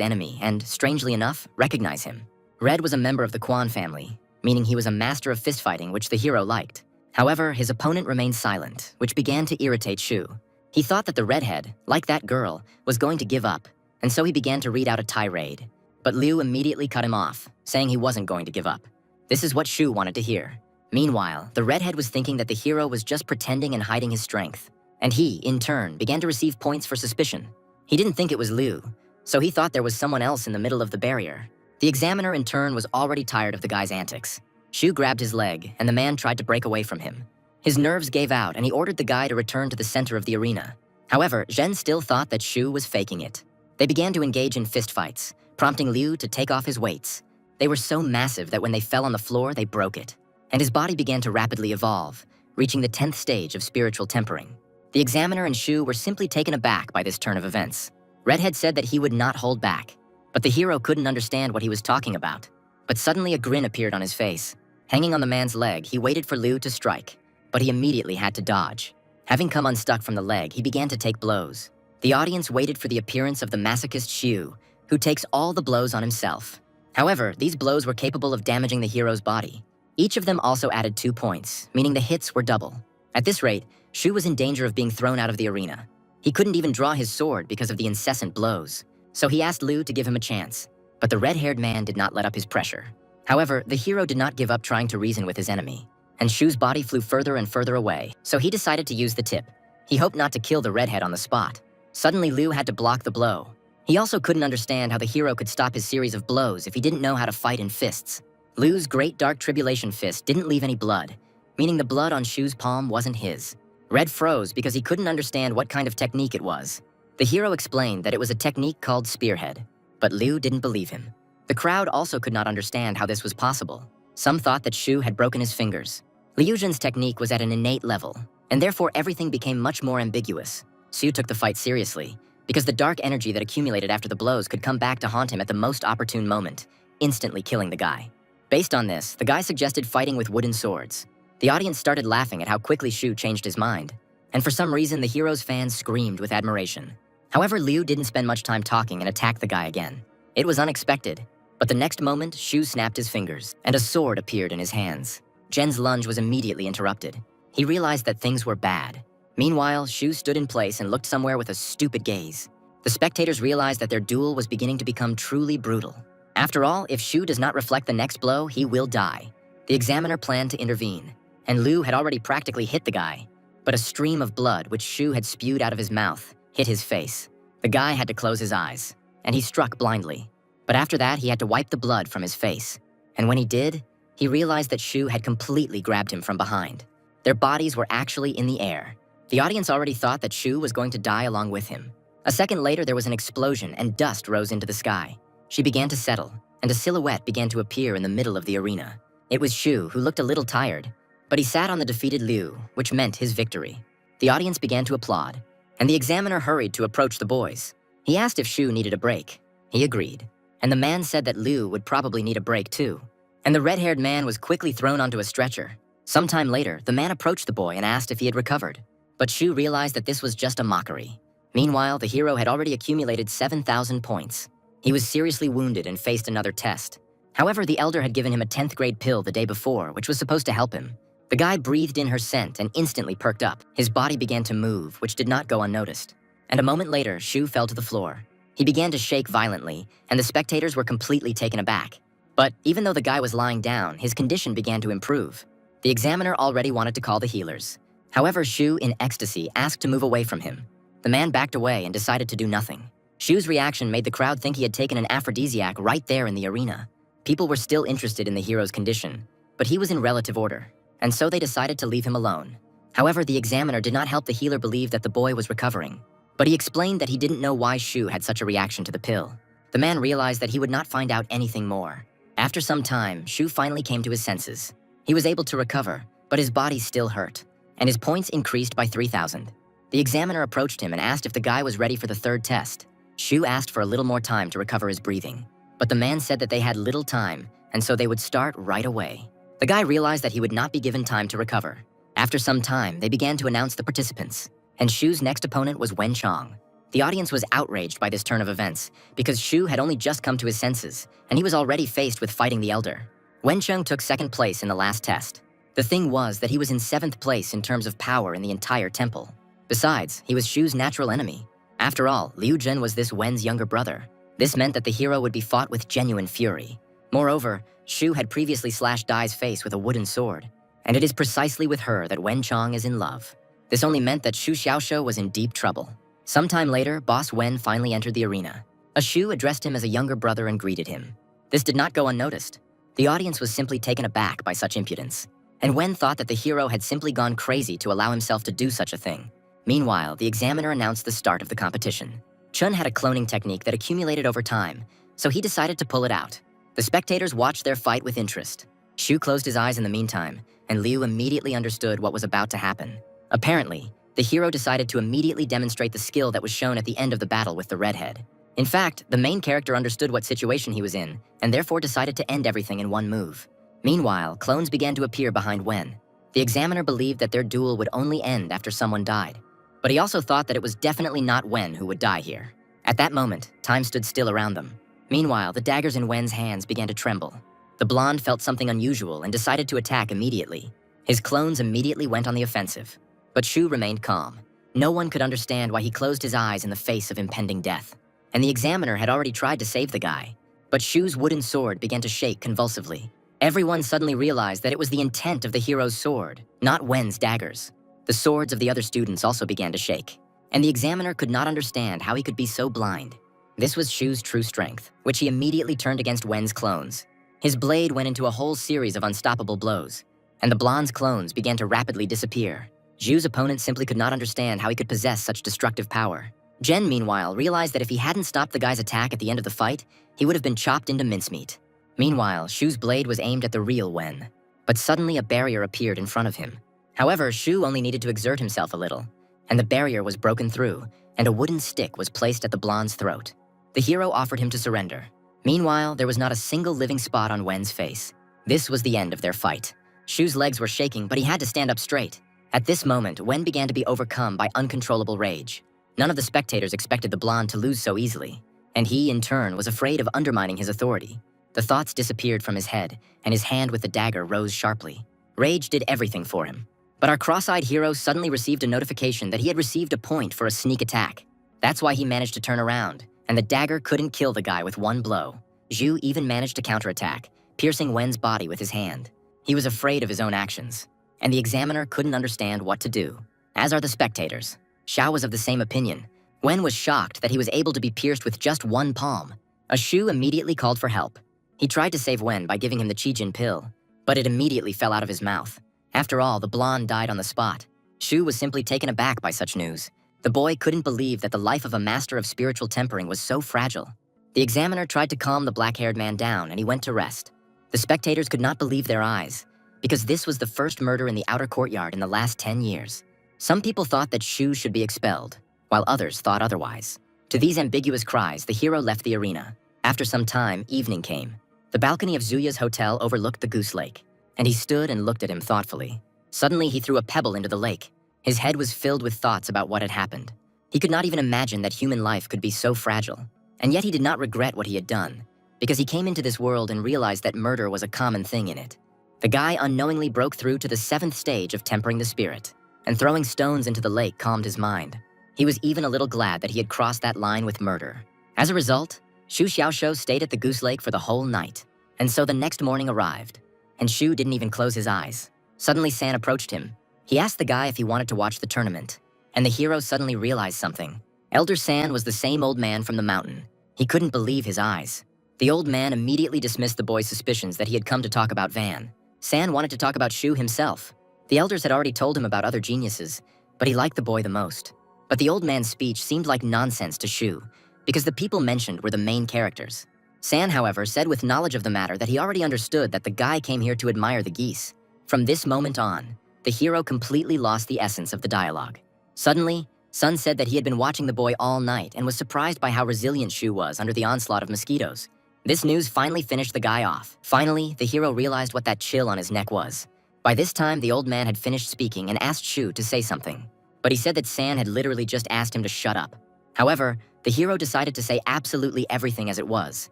enemy and, strangely enough, recognize him. Red was a member of the Quan family, meaning he was a master of fistfighting, which the hero liked. However, his opponent remained silent, which began to irritate Shu. He thought that the redhead, like that girl, was going to give up, and so he began to read out a tirade. But Liu immediately cut him off, saying he wasn't going to give up. This is what Shu wanted to hear. Meanwhile, the redhead was thinking that the hero was just pretending and hiding his strength, and he, in turn, began to receive points for suspicion. He didn't think it was Liu, so he thought there was someone else in the middle of the barrier. The examiner, in turn, was already tired of the guy's antics. Shu grabbed his leg, and the man tried to break away from him. His nerves gave out, and he ordered the guy to return to the center of the arena. However, Zhen still thought that Shu was faking it. They began to engage in fistfights, prompting Liu to take off his weights. They were so massive that when they fell on the floor, they broke it. And his body began to rapidly evolve, reaching the 10th stage of spiritual tempering. The examiner and Shu were simply taken aback by this turn of events. Redhead said that he would not hold back, but the hero couldn't understand what he was talking about. But suddenly a grin appeared on his face. Hanging on the man's leg, he waited for Liu to strike, but he immediately had to dodge. Having come unstuck from the leg, he began to take blows. The audience waited for the appearance of the masochist Shu, who takes all the blows on himself. However, these blows were capable of damaging the hero's body. Each of them also added 2 points, meaning the hits were double. At this rate, Shu was in danger of being thrown out of the arena. He couldn't even draw his sword because of the incessant blows, so he asked Liu to give him a chance. But the red-haired man did not let up his pressure. However, the hero did not give up trying to reason with his enemy, and Shu's body flew further and further away, so he decided to use the tip. He hoped not to kill the redhead on the spot. Suddenly, Liu had to block the blow. He also couldn't understand how the hero could stop his series of blows if he didn't know how to fight in fists. Liu's Great Dark Tribulation fist didn't leave any blood, meaning the blood on Shu's palm wasn't his. Red froze because he couldn't understand what kind of technique it was. The hero explained that it was a technique called spearhead, but Liu didn't believe him. The crowd also could not understand how this was possible. Some thought that Shu had broken his fingers. Liu Jin's technique was at an innate level, and therefore everything became much more ambiguous. Shu took the fight seriously, because the dark energy that accumulated after the blows could come back to haunt him at the most opportune moment, instantly killing the guy. Based on this, the guy suggested fighting with wooden swords. The audience started laughing at how quickly Shu changed his mind, and for some reason the hero's fans screamed with admiration. However, Liu didn't spend much time talking and attacked the guy again. It was unexpected, but the next moment, Shu snapped his fingers, and a sword appeared in his hands. Zhen's lunge was immediately interrupted. He realized that things were bad. Meanwhile, Shu stood in place and looked somewhere with a stupid gaze. The spectators realized that their duel was beginning to become truly brutal. After all, if Shu does not reflect the next blow, he will die. The examiner planned to intervene, and Liu had already practically hit the guy. But a stream of blood, which Shu had spewed out of his mouth, hit his face. The guy had to close his eyes, and he struck blindly. But after that, he had to wipe the blood from his face. And when he did, he realized that Shu had completely grabbed him from behind. Their bodies were actually in the air. The audience already thought that Shu was going to die along with him. A second later, there was an explosion and dust rose into the sky. She began to settle, and a silhouette began to appear in the middle of the arena. It was Shu, who looked a little tired, but he sat on the defeated Liu, which meant his victory. The audience began to applaud, and the examiner hurried to approach the boys. He asked if Shu needed a break. He agreed, and the man said that Liu would probably need a break too. And the red-haired man was quickly thrown onto a stretcher. Sometime later, the man approached the boy and asked if he had recovered. But Shu realized that this was just a mockery. Meanwhile, the hero had already accumulated 7,000 points. He was seriously wounded and faced another test. However, the elder had given him a 10th grade pill the day before, which was supposed to help him. The guy breathed in her scent and instantly perked up. His body began to move, which did not go unnoticed. And a moment later, Shu fell to the floor. He began to shake violently, and the spectators were completely taken aback. But even though the guy was lying down, his condition began to improve. The examiner already wanted to call the healers. However, Shu, in ecstasy, asked to move away from him. The man backed away and decided to do nothing. Shu's reaction made the crowd think he had taken an aphrodisiac right there in the arena. People were still interested in the hero's condition, but he was in relative order, and so they decided to leave him alone. However, the examiner did not help the healer believe that the boy was recovering, but he explained that he didn't know why Shu had such a reaction to the pill. The man realized that he would not find out anything more. After some time, Shu finally came to his senses. He was able to recover, but his body still hurt, and his points increased by 3,000. The examiner approached him and asked if the guy was ready for the third test. Shu asked for a little more time to recover his breathing, but the man said that they had little time, and so they would start right away. The guy realized that he would not be given time to recover. After some time, they began to announce the participants, and Shu's next opponent was Wen Chong. The audience was outraged by this turn of events because Shu had only just come to his senses, and he was already faced with fighting the Elder. Wen Chong took second place in the last test. The thing was that he was in 7th place in terms of power in the entire temple. Besides, he was Shu's natural enemy. After all, Liu Jin was this Wen's younger brother. This meant that the hero would be fought with genuine fury. Moreover, Shu had previously slashed Dai's face with a wooden sword, and it is precisely with her that Wen Chong is in love. This only meant that Shu Xiaoshu was in deep trouble. Sometime later, Boss Wen finally entered the arena. A Shu addressed him as a younger brother and greeted him. This did not go unnoticed. The audience was simply taken aback by such impudence, and Wen thought that the hero had simply gone crazy to allow himself to do such a thing. Meanwhile, the examiner announced the start of the competition. Chun had a cloning technique that accumulated over time, so he decided to pull it out. The spectators watched their fight with interest. Shu closed his eyes in the meantime, and Liu immediately understood what was about to happen. Apparently, the hero decided to immediately demonstrate the skill that was shown at the end of the battle with the redhead. In fact, the main character understood what situation he was in, and therefore decided to end everything in one move. Meanwhile, clones began to appear behind Wen. The examiner believed that their duel would only end after someone died. But he also thought that it was definitely not Wen who would die here. At that moment, time stood still around them. Meanwhile, the daggers in Wen's hands began to tremble. The blonde felt something unusual and decided to attack immediately. His clones immediately went on the offensive. But Shu remained calm. No one could understand why he closed his eyes in the face of impending death. And the examiner had already tried to save the guy. But Shu's wooden sword began to shake convulsively. Everyone suddenly realized that it was the intent of the hero's sword, not Wen's daggers. The swords of the other students also began to shake, and the examiner could not understand how he could be so blind. This was Shu's true strength, which he immediately turned against Wen's clones. His blade went into a whole series of unstoppable blows, and the blonde's clones began to rapidly disappear. Zhu's opponent simply could not understand how he could possess such destructive power. Jen, meanwhile, realized that if he hadn't stopped the guy's attack at the end of the fight, he would have been chopped into mincemeat. Meanwhile, Shu's blade was aimed at the real Wen, but suddenly a barrier appeared in front of him. However, Shu only needed to exert himself a little, and the barrier was broken through, and a wooden stick was placed at the blonde's throat. The hero offered him to surrender. Meanwhile, there was not a single living spot on Wen's face. This was the end of their fight. Shu's legs were shaking, but he had to stand up straight. At this moment, Wen began to be overcome by uncontrollable rage. None of the spectators expected the blonde to lose so easily, and he, in turn, was afraid of undermining his authority. The thoughts disappeared from his head, and his hand with the dagger rose sharply. Rage did everything for him. But our cross-eyed hero suddenly received a notification that he had received a point for a sneak attack. That's why he managed to turn around, and the dagger couldn't kill the guy with one blow. Zhu even managed to counterattack, piercing Wen's body with his hand. He was afraid of his own actions, and the examiner couldn't understand what to do, as are the spectators. Xiao was of the same opinion. Wen was shocked that he was able to be pierced with just one palm. A Shu immediately called for help. He tried to save Wen by giving him the Qijin pill, but it immediately fell out of his mouth. After all, the blonde died on the spot. Shu was simply taken aback by such news. The boy couldn't believe that the life of a master of spiritual tempering was so fragile. The examiner tried to calm the black-haired man down, and he went to rest. The spectators could not believe their eyes, because this was the first murder in the outer courtyard in the last 10 years. Some people thought that Shu should be expelled, while others thought otherwise. To these ambiguous cries, the hero left the arena. After some time, evening came. The balcony of Zuya's hotel overlooked the Goose Lake, and he stood and looked at him thoughtfully. Suddenly, he threw a pebble into the lake. His head was filled with thoughts about what had happened. He could not even imagine that human life could be so fragile, and yet he did not regret what he had done, because he came into this world and realized that murder was a common thing in it. The guy unknowingly broke through to the 7th stage of tempering the spirit, and throwing stones into the lake calmed his mind. He was even a little glad that he had crossed that line with murder. As a result, Shu Xiaoshu stayed at the Goose Lake for the whole night, and so the next morning arrived, and Shu didn't even close his eyes. Suddenly, San approached him. He asked the guy if he wanted to watch the tournament, and the hero suddenly realized something. Elder San was the same old man from the mountain. He couldn't believe his eyes. The old man immediately dismissed the boy's suspicions that he had come to talk about Van. San wanted to talk about Shu himself. The elders had already told him about other geniuses, but he liked the boy the most. But the old man's speech seemed like nonsense to Shu, because the people mentioned were the main characters. San, however, said with knowledge of the matter that he already understood that the guy came here to admire the geese. From this moment on, the hero completely lost the essence of the dialogue. Suddenly, Sun said that he had been watching the boy all night and was surprised by how resilient Shu was under the onslaught of mosquitoes. This news finally finished the guy off. Finally, the hero realized what that chill on his neck was. By this time, the old man had finished speaking and asked Shu to say something. But he said that San had literally just asked him to shut up. However, the hero decided to say absolutely everything as it was,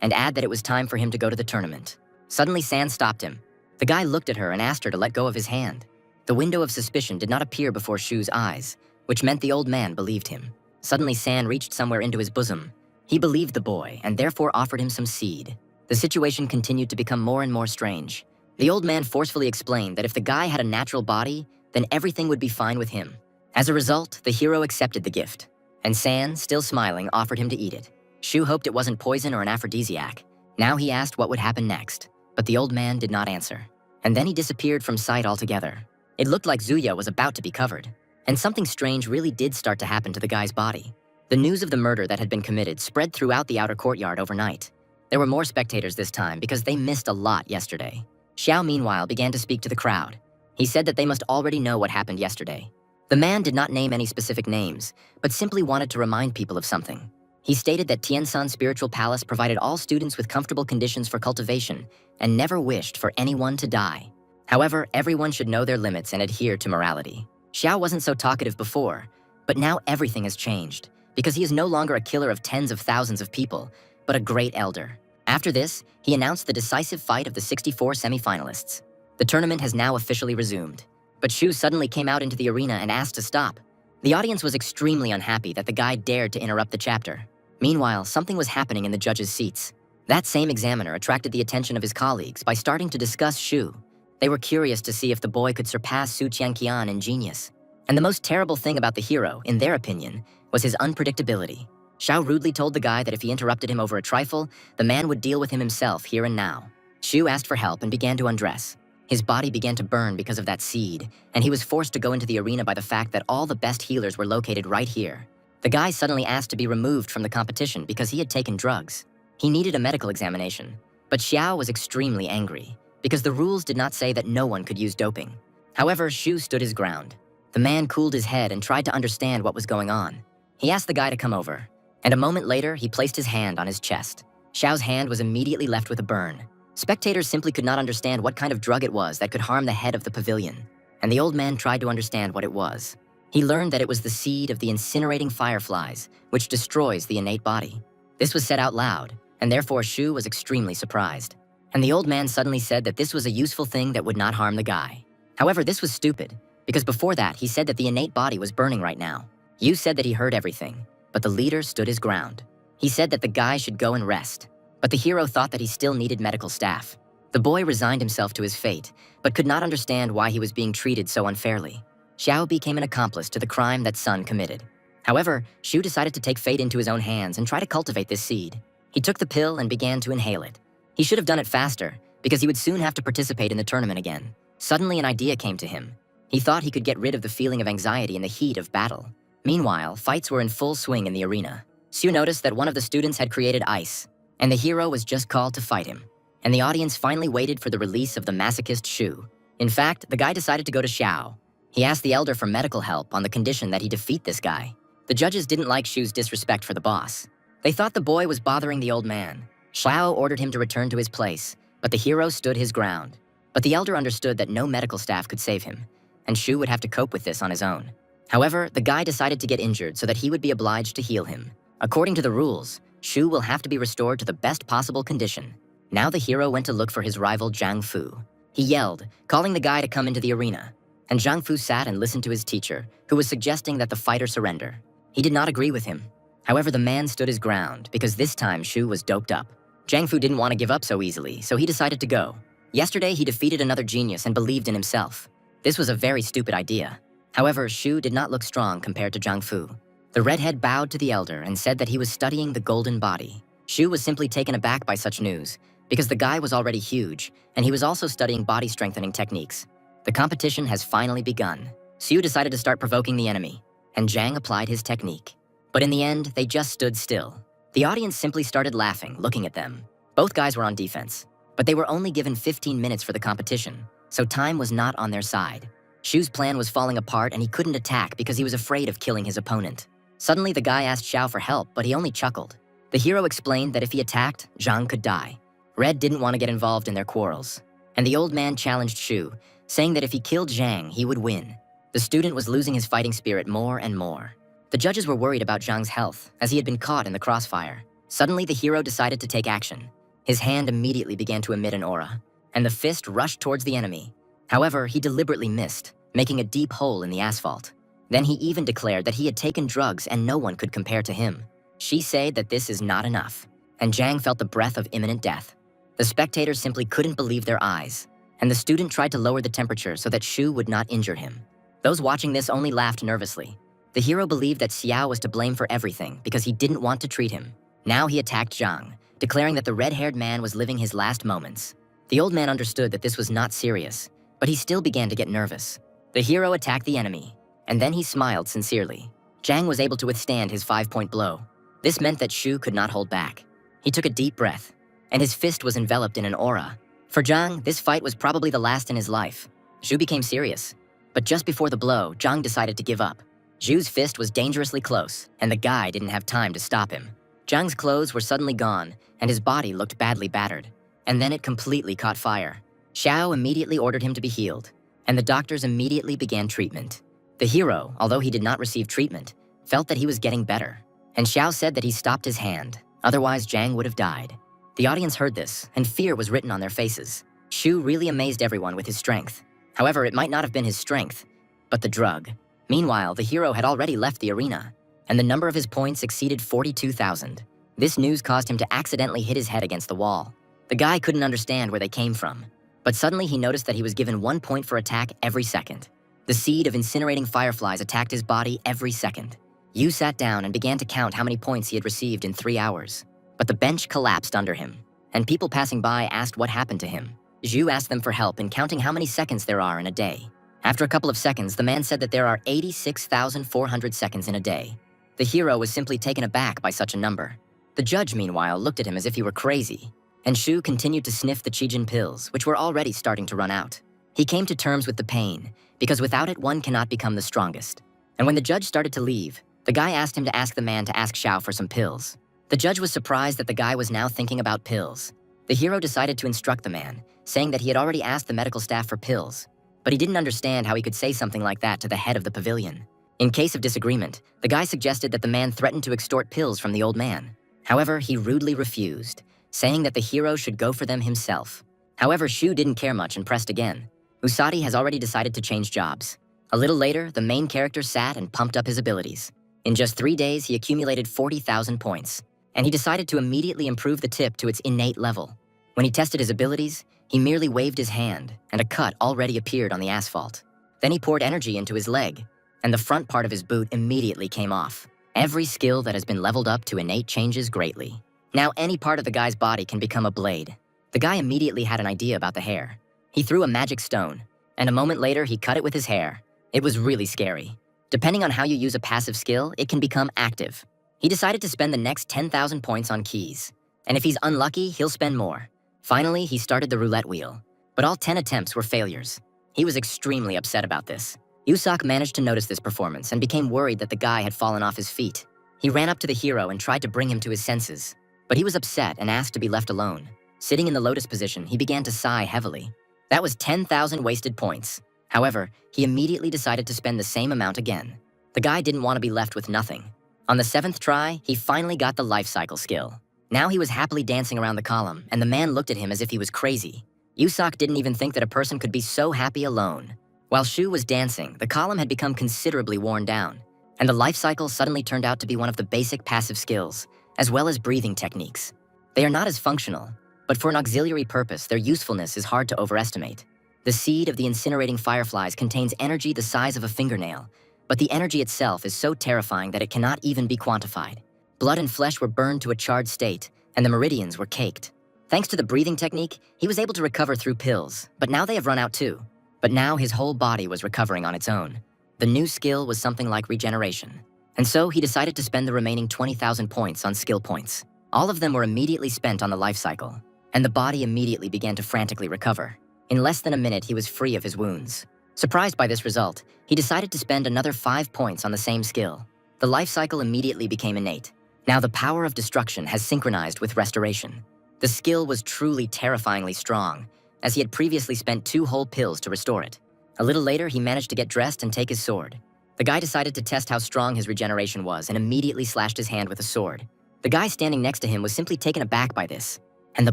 and add that it was time for him to go to the tournament. Suddenly, San stopped him. The guy looked at her and asked her to let go of his hand. The window of suspicion did not appear before Shu's eyes, which meant the old man believed him. Suddenly, San reached somewhere into his bosom. He believed the boy and therefore offered him some seed. The situation continued to become more and more strange. The old man forcefully explained that if the guy had a natural body, then everything would be fine with him. As a result, the hero accepted the gift, and San, still smiling, offered him to eat it. Shu hoped it wasn't poison or an aphrodisiac. Now he asked what would happen next, but the old man did not answer. And then he disappeared from sight altogether. It looked like Zuya was about to be covered, and something strange really did start to happen to the guy's body. The news of the murder that had been committed spread throughout the outer courtyard overnight. There were more spectators this time because they missed a lot yesterday. Xiao, meanwhile, began to speak to the crowd. He said that they must already know what happened yesterday. The man did not name any specific names, but simply wanted to remind people of something. He stated that Tiansan Spiritual Palace provided all students with comfortable conditions for cultivation and never wished for anyone to die. However, everyone should know their limits and adhere to morality. Xiao wasn't so talkative before, but now everything has changed, because he is no longer a killer of tens of thousands of people, but a great elder. After this, he announced the decisive fight of the 64 semi-finalists. The tournament has now officially resumed, but Shu suddenly came out into the arena and asked to stop. The audience was extremely unhappy that the guy dared to interrupt the chapter. Meanwhile, something was happening in the judges' seats. That same examiner attracted the attention of his colleagues by starting to discuss Shu. They were curious to see if the boy could surpass Su Qianqian in genius. And the most terrible thing about the hero, in their opinion, was his unpredictability. Xiao rudely told the guy that if he interrupted him over a trifle, the man would deal with him himself here and now. Shu asked for help and began to undress. His body began to burn because of that seed, and he was forced to go into the arena by the fact that all the best healers were located right here. The guy suddenly asked to be removed from the competition because he had taken drugs. He needed a medical examination, but Xiao was extremely angry because the rules did not say that no one could use doping. However, Shu stood his ground. The man cooled his head and tried to understand what was going on. He asked the guy to come over, and a moment later, he placed his hand on his chest. Xiao's hand was immediately left with a burn. Spectators simply could not understand what kind of drug it was that could harm the head of the pavilion, and the old man tried to understand what it was. He learned that it was the seed of the incinerating fireflies, which destroys the innate body. This was said out loud, and therefore Shu was extremely surprised. And the old man suddenly said that this was a useful thing that would not harm the guy. However, this was stupid, because before that, he said that the innate body was burning right now. Yu said that he heard everything, but the leader stood his ground. He said that the guy should go and rest, but the hero thought that he still needed medical staff. The boy resigned himself to his fate, but could not understand why he was being treated so unfairly. Xiao became an accomplice to the crime that Sun committed. However, Shu decided to take fate into his own hands and try to cultivate this seed. He took the pill and began to inhale it. He should have done it faster, because he would soon have to participate in the tournament again. Suddenly, an idea came to him. He thought he could get rid of the feeling of anxiety in the heat of battle. Meanwhile, fights were in full swing in the arena. Shu noticed that one of the students had created ice, and the hero was just called to fight him. And the audience finally waited for the release of the masochist Shu. In fact, the guy decided to go to Xiao. He asked the elder for medical help on the condition that he defeat this guy. The judges didn't like Shu's disrespect for the boss. They thought the boy was bothering the old man. Xiao ordered him to return to his place, but the hero stood his ground. But the elder understood that no medical staff could save him, and Shu would have to cope with this on his own. However, the guy decided to get injured so that he would be obliged to heal him. According to the rules, Shu will have to be restored to the best possible condition. Now the hero went to look for his rival Zhang Fu. He yelled, calling the guy to come into the arena. And Zhang Fu sat and listened to his teacher, who was suggesting that the fighter surrender. He did not agree with him. However, the man stood his ground because this time Shu was doped up. Zhang Fu didn't want to give up so easily, so he decided to go. Yesterday, he defeated another genius and believed in himself. This was a very stupid idea. However, Shu did not look strong compared to Zhang Fu. The redhead bowed to the elder and said that he was studying the golden body. Shu was simply taken aback by such news, because the guy was already huge, and he was also studying body strengthening techniques. The competition has finally begun. Shu decided to start provoking the enemy, and Zhang applied his technique. But in the end, they just stood still. The audience simply started laughing, looking at them. Both guys were on defense, but they were only given 15 minutes for the competition, so time was not on their side. Shu's plan was falling apart and he couldn't attack because he was afraid of killing his opponent. Suddenly, the guy asked Xiao for help, but he only chuckled. The hero explained that if he attacked, Zhang could die. Red didn't want to get involved in their quarrels, and the old man challenged Shu, saying that if he killed Zhang, he would win. The student was losing his fighting spirit more and more. The judges were worried about Zhang's health, as he had been caught in the crossfire. Suddenly, the hero decided to take action. His hand immediately began to emit an aura, and the fist rushed towards the enemy. However, he deliberately missed, making a deep hole in the asphalt. Then he even declared that he had taken drugs and no one could compare to him. She said that this is not enough, and Zhang felt the breath of imminent death. The spectators simply couldn't believe their eyes, and the student tried to lower the temperature so that Shu would not injure him. Those watching this only laughed nervously. The hero believed that Xiao was to blame for everything because he didn't want to treat him. Now he attacked Zhang, declaring that the red-haired man was living his last moments. The old man understood that this was not serious, but he still began to get nervous. The hero attacked the enemy, and then he smiled sincerely. Zhang was able to withstand his 5-point blow. This meant that Shu could not hold back. He took a deep breath, and his fist was enveloped in an aura. For Zhang, this fight was probably the last in his life. Shu became serious, but just before the blow, Zhang decided to give up. Zhu's fist was dangerously close, and the guy didn't have time to stop him. Zhang's clothes were suddenly gone, and his body looked badly battered. And then it completely caught fire. Xiao immediately ordered him to be healed, and the doctors immediately began treatment. The hero, although he did not receive treatment, felt that he was getting better. And Xiao said that he stopped his hand, otherwise Zhang would have died. The audience heard this, and fear was written on their faces. Shu really amazed everyone with his strength. However, it might not have been his strength, but the drug. Meanwhile, the hero had already left the arena, and the number of his points exceeded 42,000. This news caused him to accidentally hit his head against the wall. The guy couldn't understand where they came from, but suddenly he noticed that he was given 1 point for attack every second. The seed of incinerating fireflies attacked his body every second. Yu sat down and began to count how many points he had received in 3 hours. But the bench collapsed under him, and people passing by asked what happened to him. Zhu asked them for help in counting how many seconds there are in a day. After a couple of seconds, the man said that there are 86,400 seconds in a day. The hero was simply taken aback by such a number. The judge, meanwhile, looked at him as if he were crazy, and Shu continued to sniff the Qijin pills, which were already starting to run out. He came to terms with the pain, because without it, one cannot become the strongest. And when the judge started to leave, the guy asked him to ask the man to ask Xiao for some pills. The judge was surprised that the guy was now thinking about pills. The hero decided to instruct the man, saying that he had already asked the medical staff for pills, but he didn't understand how he could say something like that to the head of the pavilion. In case of disagreement, the guy suggested that the man threatened to extort pills from the old man. However, he rudely refused, saying that the hero should go for them himself. However, Shu didn't care much and pressed again. Usagi has already decided to change jobs. A little later, the main character sat and pumped up his abilities. In just 3 days, he accumulated 40,000 points, and he decided to immediately improve the tip to its innate level. When he tested his abilities, he merely waved his hand, and a cut already appeared on the asphalt. Then he poured energy into his leg, and the front part of his boot immediately came off. Every skill that has been leveled up to innate changes greatly. Now any part of the guy's body can become a blade. The guy immediately had an idea about the hair. He threw a magic stone, and a moment later he cut it with his hair. It was really scary. Depending on how you use a passive skill, it can become active. He decided to spend the next 10,000 points on keys, and if he's unlucky, he'll spend more. Finally, he started the roulette wheel, but all 10 attempts were failures. He was extremely upset about this. Yusak managed to notice this performance and became worried that the guy had fallen off his feet. He ran up to the hero and tried to bring him to his senses, but he was upset and asked to be left alone. Sitting in the lotus position, he began to sigh heavily. That was 10,000 wasted points. However, he immediately decided to spend the same amount again. The guy didn't want to be left with nothing. On the 7th try, he finally got the life cycle skill. Now he was happily dancing around the column, and the man looked at him as if he was crazy. Yusak didn't even think that a person could be so happy alone. While Shu was dancing, the column had become considerably worn down, and the life cycle suddenly turned out to be one of the basic passive skills, as well as breathing techniques. They are not as functional, but for an auxiliary purpose, their usefulness is hard to overestimate. The seed of the incinerating fireflies contains energy the size of a fingernail, but the energy itself is so terrifying that it cannot even be quantified. Blood and flesh were burned to a charred state, and the meridians were caked. Thanks to the breathing technique, he was able to recover through pills, but now they have run out too. But now his whole body was recovering on its own. The new skill was something like regeneration. And so he decided to spend the remaining 20,000 points on skill points. All of them were immediately spent on the life cycle, and the body immediately began to frantically recover. In less than a minute, he was free of his wounds. Surprised by this result, he decided to spend another 5 points on the same skill. The life cycle immediately became innate. Now the power of destruction has synchronized with restoration. The skill was truly terrifyingly strong, as he had previously spent 2 whole pills to restore it. A little later, he managed to get dressed and take his sword. The guy decided to test how strong his regeneration was and immediately slashed his hand with a sword. The guy standing next to him was simply taken aback by this, and the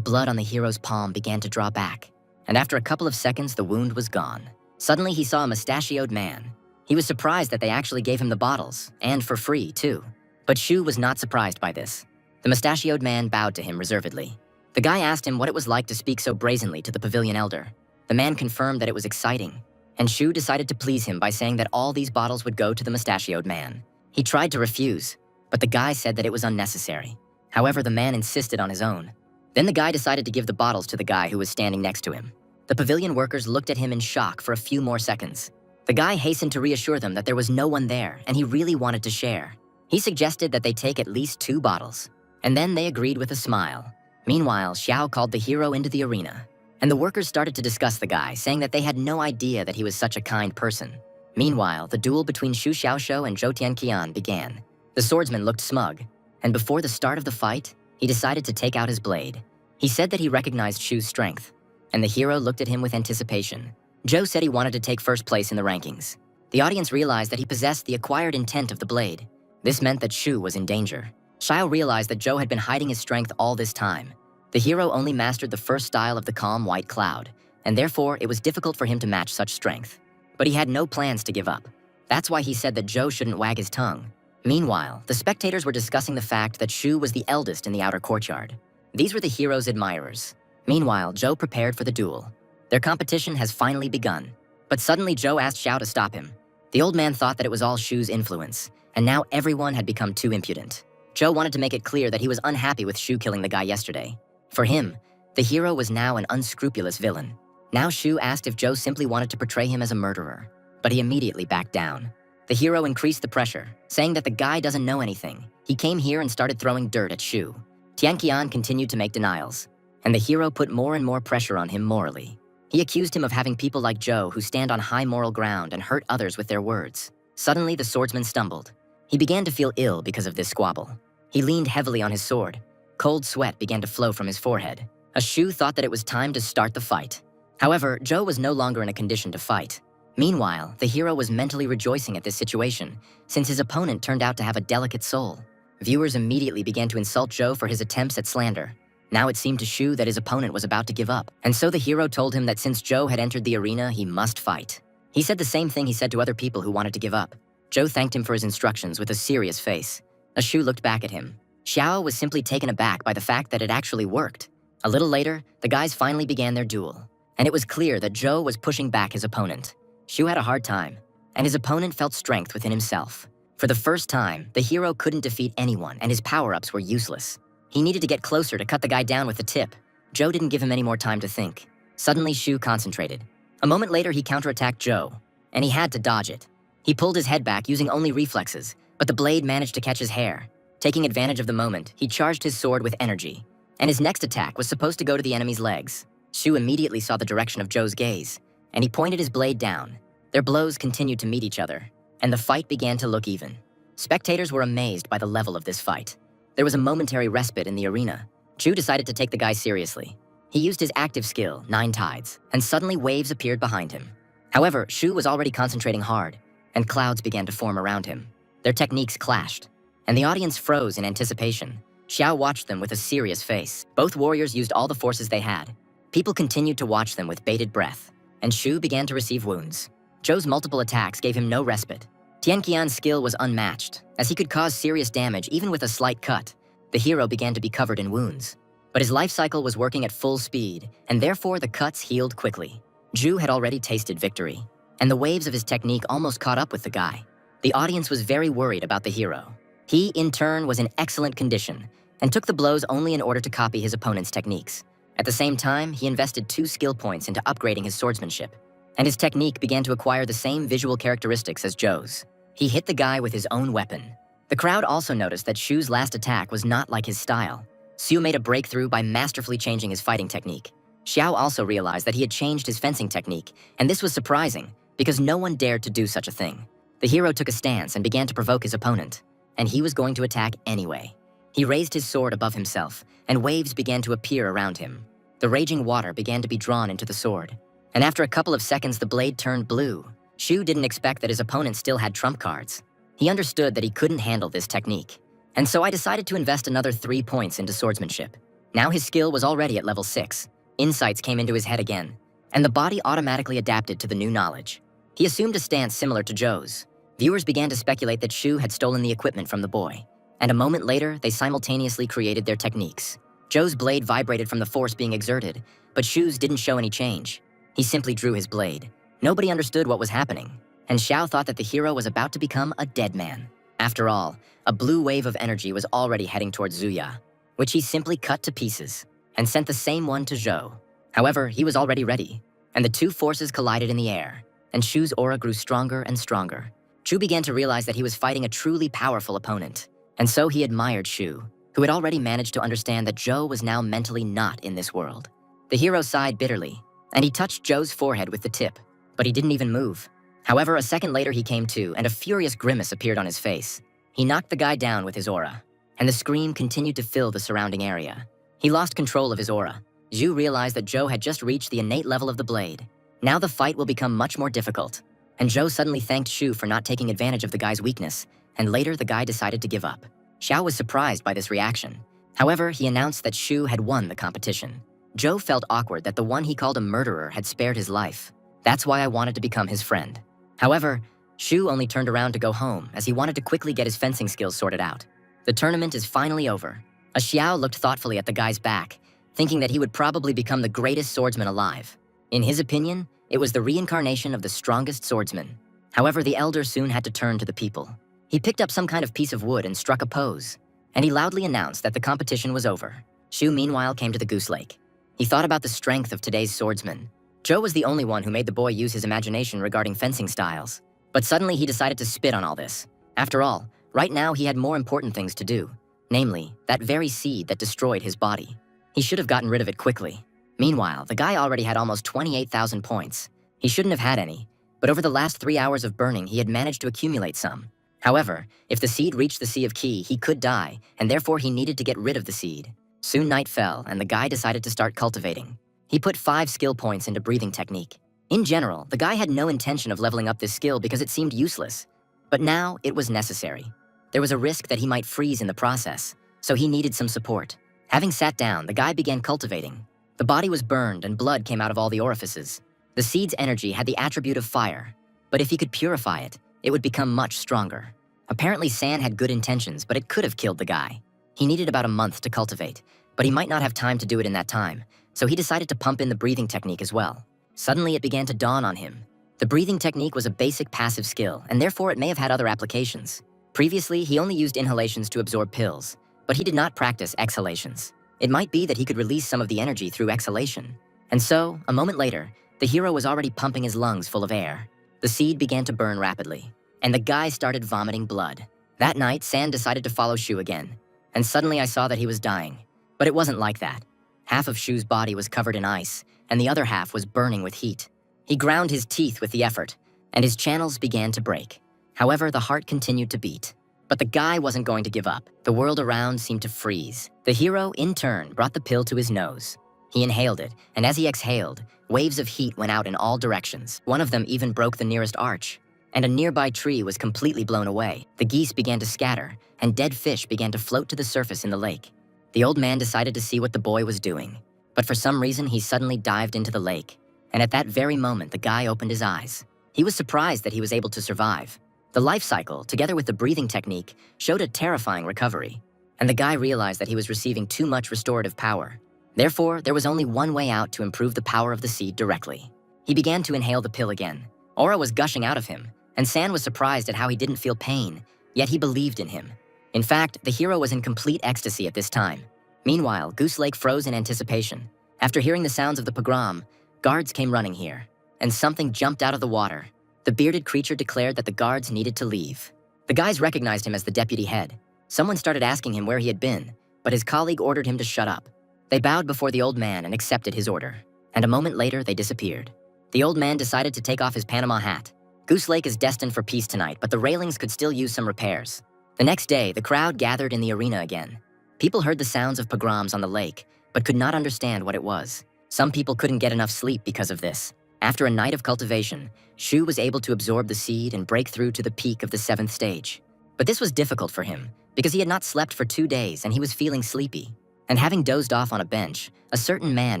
blood on the hero's palm began to draw back. And after a couple of seconds, the wound was gone. Suddenly, he saw a mustachioed man. He was surprised that they actually gave him the bottles, and for free, too. But Shu was not surprised by this. The mustachioed man bowed to him reservedly. The guy asked him what it was like to speak so brazenly to the pavilion elder. The man confirmed that it was exciting, and Shu decided to please him by saying that all these bottles would go to the mustachioed man. He tried to refuse, but the guy said that it was unnecessary. However, the man insisted on his own. Then the guy decided to give the bottles to the guy who was standing next to him. The pavilion workers looked at him in shock for a few more seconds. The guy hastened to reassure them that there was no one there and he really wanted to share. He suggested that they take at least 2 bottles, and then they agreed with a smile. Meanwhile, Xiao called the hero into the arena, and the workers started to discuss the guy, saying that they had no idea that he was such a kind person. Meanwhile, the duel between Xu Xiaoshou and Zhou Tianqian began. The swordsman looked smug, and before the start of the fight, he decided to take out his blade. He said that he recognized Xu's strength, and the hero looked at him with anticipation. Zhou said he wanted to take first place in the rankings. The audience realized that he possessed the acquired intent of the blade. This meant that Xu was in danger. Xiao realized that Zhou had been hiding his strength all this time. The hero only mastered the first style of the calm white cloud, and therefore it was difficult for him to match such strength. But he had no plans to give up. That's why he said that Zhou shouldn't wag his tongue. Meanwhile, the spectators were discussing the fact that Xu was the eldest in the outer courtyard. These were the hero's admirers. Meanwhile, Zhou prepared for the duel. Their competition has finally begun. But suddenly Zhou asked Xiao to stop him. The old man thought that it was all Xu's influence, and now everyone had become too impudent. Zhou wanted to make it clear that he was unhappy with Xu killing the guy yesterday. For him, the hero was now an unscrupulous villain. Now Xu asked if Zhou simply wanted to portray him as a murderer, but he immediately backed down. The hero increased the pressure, saying that the guy doesn't know anything. He came here and started throwing dirt at Xu. Tianqian continued to make denials, and the hero put more and more pressure on him morally. He accused him of having people like Zhou who stand on high moral ground and hurt others with their words. Suddenly, the swordsman stumbled. He began to feel ill because of this squabble. He leaned heavily on his sword. Cold sweat began to flow from his forehead. Xu thought that it was time to start the fight. However, Zhou was no longer in a condition to fight. Meanwhile, the hero was mentally rejoicing at this situation, since his opponent turned out to have a delicate soul. Viewers immediately began to insult Zhou for his attempts at slander. Now it seemed to Xu that his opponent was about to give up, and so the hero told him that since Zhou had entered the arena, he must fight. He said the same thing he said to other people who wanted to give up. Zhou thanked him for his instructions with a serious face. Xu looked back at him. Xiao was simply taken aback by the fact that it actually worked. A little later, the guys finally began their duel, and it was clear that Zhou was pushing back his opponent. Xu had a hard time, and his opponent felt strength within himself. For the first time, the hero couldn't defeat anyone, and his power-ups were useless. He needed to get closer to cut the guy down with the tip. Zhou didn't give him any more time to think. Suddenly, Xu concentrated. A moment later, he counterattacked Zhou, and he had to dodge it. He pulled his head back using only reflexes, but the blade managed to catch his hair. Taking advantage of the moment, he charged his sword with energy, and his next attack was supposed to go to the enemy's legs. Xu immediately saw the direction of Zhou's gaze, and he pointed his blade down. Their blows continued to meet each other, and the fight began to look even. Spectators were amazed by the level of this fight. There was a momentary respite in the arena. Xu decided to take the guy seriously. He used his active skill, Nine Tides, and suddenly waves appeared behind him. However, Xu was already concentrating hard, and clouds began to form around him. Their techniques clashed, and the audience froze in anticipation. Xiao watched them with a serious face. Both warriors used all the forces they had. People continued to watch them with bated breath, and Xu began to receive wounds. Zhou's multiple attacks gave him no respite. Tianqian's skill was unmatched, as he could cause serious damage even with a slight cut. The hero began to be covered in wounds. But his life cycle was working at full speed, and therefore the cuts healed quickly. Zhu had already tasted victory, and the waves of his technique almost caught up with the guy. The audience was very worried about the hero. He, in turn, was in excellent condition, and took the blows only in order to copy his opponent's techniques. At the same time, he invested 2 skill points into upgrading his swordsmanship, and his technique began to acquire the same visual characteristics as Zhou's. He hit the guy with his own weapon. The crowd also noticed that Xu's last attack was not like his style. Xu made a breakthrough by masterfully changing his fighting technique. Xiao also realized that he had changed his fencing technique, and this was surprising, because no one dared to do such a thing. The hero took a stance and began to provoke his opponent, and he was going to attack anyway. He raised his sword above himself, and waves began to appear around him. The raging water began to be drawn into the sword, and after a couple of seconds the blade turned blue. Shu didn't expect that his opponent still had trump cards. He understood that he couldn't handle this technique, and so I decided to invest another 3 points into swordsmanship. Now his skill was already at level 6. Insights came into his head again, and the body automatically adapted to the new knowledge. He assumed a stance similar to Zhou's. Viewers began to speculate that Shu had stolen the equipment from the boy, and a moment later, they simultaneously created their techniques. Zhou's blade vibrated from the force being exerted, but Shu's didn't show any change. He simply drew his blade. Nobody understood what was happening, and Xiao thought that the hero was about to become a dead man. After all, a blue wave of energy was already heading towards Zuya, which he simply cut to pieces and sent the same one to Zhou. However, he was already ready, and the two forces collided in the air, and Shu's aura grew stronger and stronger. Shu began to realize that he was fighting a truly powerful opponent, and so he admired Shu, who had already managed to understand that Zhou was now mentally not in this world. The hero sighed bitterly, and he touched Zhou's forehead with the tip, but he didn't even move. However, a second later he came to, and a furious grimace appeared on his face. He knocked the guy down with his aura, and the scream continued to fill the surrounding area. He lost control of his aura. Zhu realized that Zhou had just reached the innate level of the blade. Now the fight will become much more difficult. And Zhou suddenly thanked Shu for not taking advantage of the guy's weakness, and later the guy decided to give up. Xiao was surprised by this reaction. However, he announced that Shu had won the competition. Zhou felt awkward that the one he called a murderer had spared his life. That's why I wanted to become his friend. However, Shu only turned around to go home as he wanted to quickly get his fencing skills sorted out. The tournament is finally over. A Xiao looked thoughtfully at the guy's back, thinking that he would probably become the greatest swordsman alive. In his opinion, it was the reincarnation of the strongest swordsman. However, the elder soon had to turn to the people. He picked up some kind of piece of wood and struck a pose, and he loudly announced that the competition was over. Shu meanwhile came to the Goose Lake. He thought about the strength of today's swordsman. Zhou was the only one who made the boy use his imagination regarding fencing styles. But suddenly he decided to spit on all this. After all, right now he had more important things to do, namely, that very seed that destroyed his body. He should have gotten rid of it quickly. Meanwhile, the guy already had almost 28,000 points. He shouldn't have had any, but over the last 3 hours of burning, he had managed to accumulate some. However, if the seed reached the Sea of Qi, he could die, and therefore he needed to get rid of the seed. Soon night fell, and the guy decided to start cultivating. He put 5 skill points into breathing technique. In general, the guy had no intention of leveling up this skill because it seemed useless. But now, it was necessary. There was a risk that he might freeze in the process, so he needed some support. Having sat down, the guy began cultivating. The body was burned and blood came out of all the orifices. The seed's energy had the attribute of fire, but if he could purify it, it would become much stronger. Apparently San had good intentions, but it could have killed the guy. He needed about a month to cultivate, but he might not have time to do it in that time, so he decided to pump in the breathing technique as well. Suddenly it began to dawn on him. The breathing technique was a basic passive skill, and therefore it may have had other applications. Previously, he only used inhalations to absorb pills, but he did not practice exhalations. It might be that he could release some of the energy through exhalation. And so, a moment later, the hero was already pumping his lungs full of air. The seed began to burn rapidly, and the guy started vomiting blood. That night, San decided to follow Shu again, and suddenly I saw that he was dying. But it wasn't like that. Half of Shu's body was covered in ice, and the other half was burning with heat. He ground his teeth with the effort, and his channels began to break. However, the heart continued to beat. But the guy wasn't going to give up. The world around seemed to freeze. The hero, in turn, brought the pill to his nose. He inhaled it, and as he exhaled, waves of heat went out in all directions. One of them even broke the nearest arch, and a nearby tree was completely blown away. The geese began to scatter, and dead fish began to float to the surface in the lake. The old man decided to see what the boy was doing, but for some reason he suddenly dived into the lake, and at that very moment the guy opened his eyes. He was surprised that he was able to survive. The life cycle, together with the breathing technique, showed a terrifying recovery, and the guy realized that he was receiving too much restorative power. Therefore, there was only one way out to improve the power of the seed directly. He began to inhale the pill again. Aura was gushing out of him, and San was surprised at how he didn't feel pain, yet he believed in him. In fact, the hero was in complete ecstasy at this time. Meanwhile, Goose Lake froze in anticipation. After hearing the sounds of the pogrom, guards came running here, and something jumped out of the water. The bearded creature declared that the guards needed to leave. The guys recognized him as the deputy head. Someone started asking him where he had been, but his colleague ordered him to shut up. They bowed before the old man and accepted his order, and a moment later they disappeared. The old man decided to take off his Panama hat. Goose Lake is destined for peace tonight, but the railings could still use some repairs. The next day, the crowd gathered in the arena again. People heard the sounds of pogroms on the lake, but could not understand what it was. Some people couldn't get enough sleep because of this. After a night of cultivation, Shu was able to absorb the seed and break through to the peak of the 7th stage. But this was difficult for him, because he had not slept for 2 days and he was feeling sleepy. And having dozed off on a bench, a certain man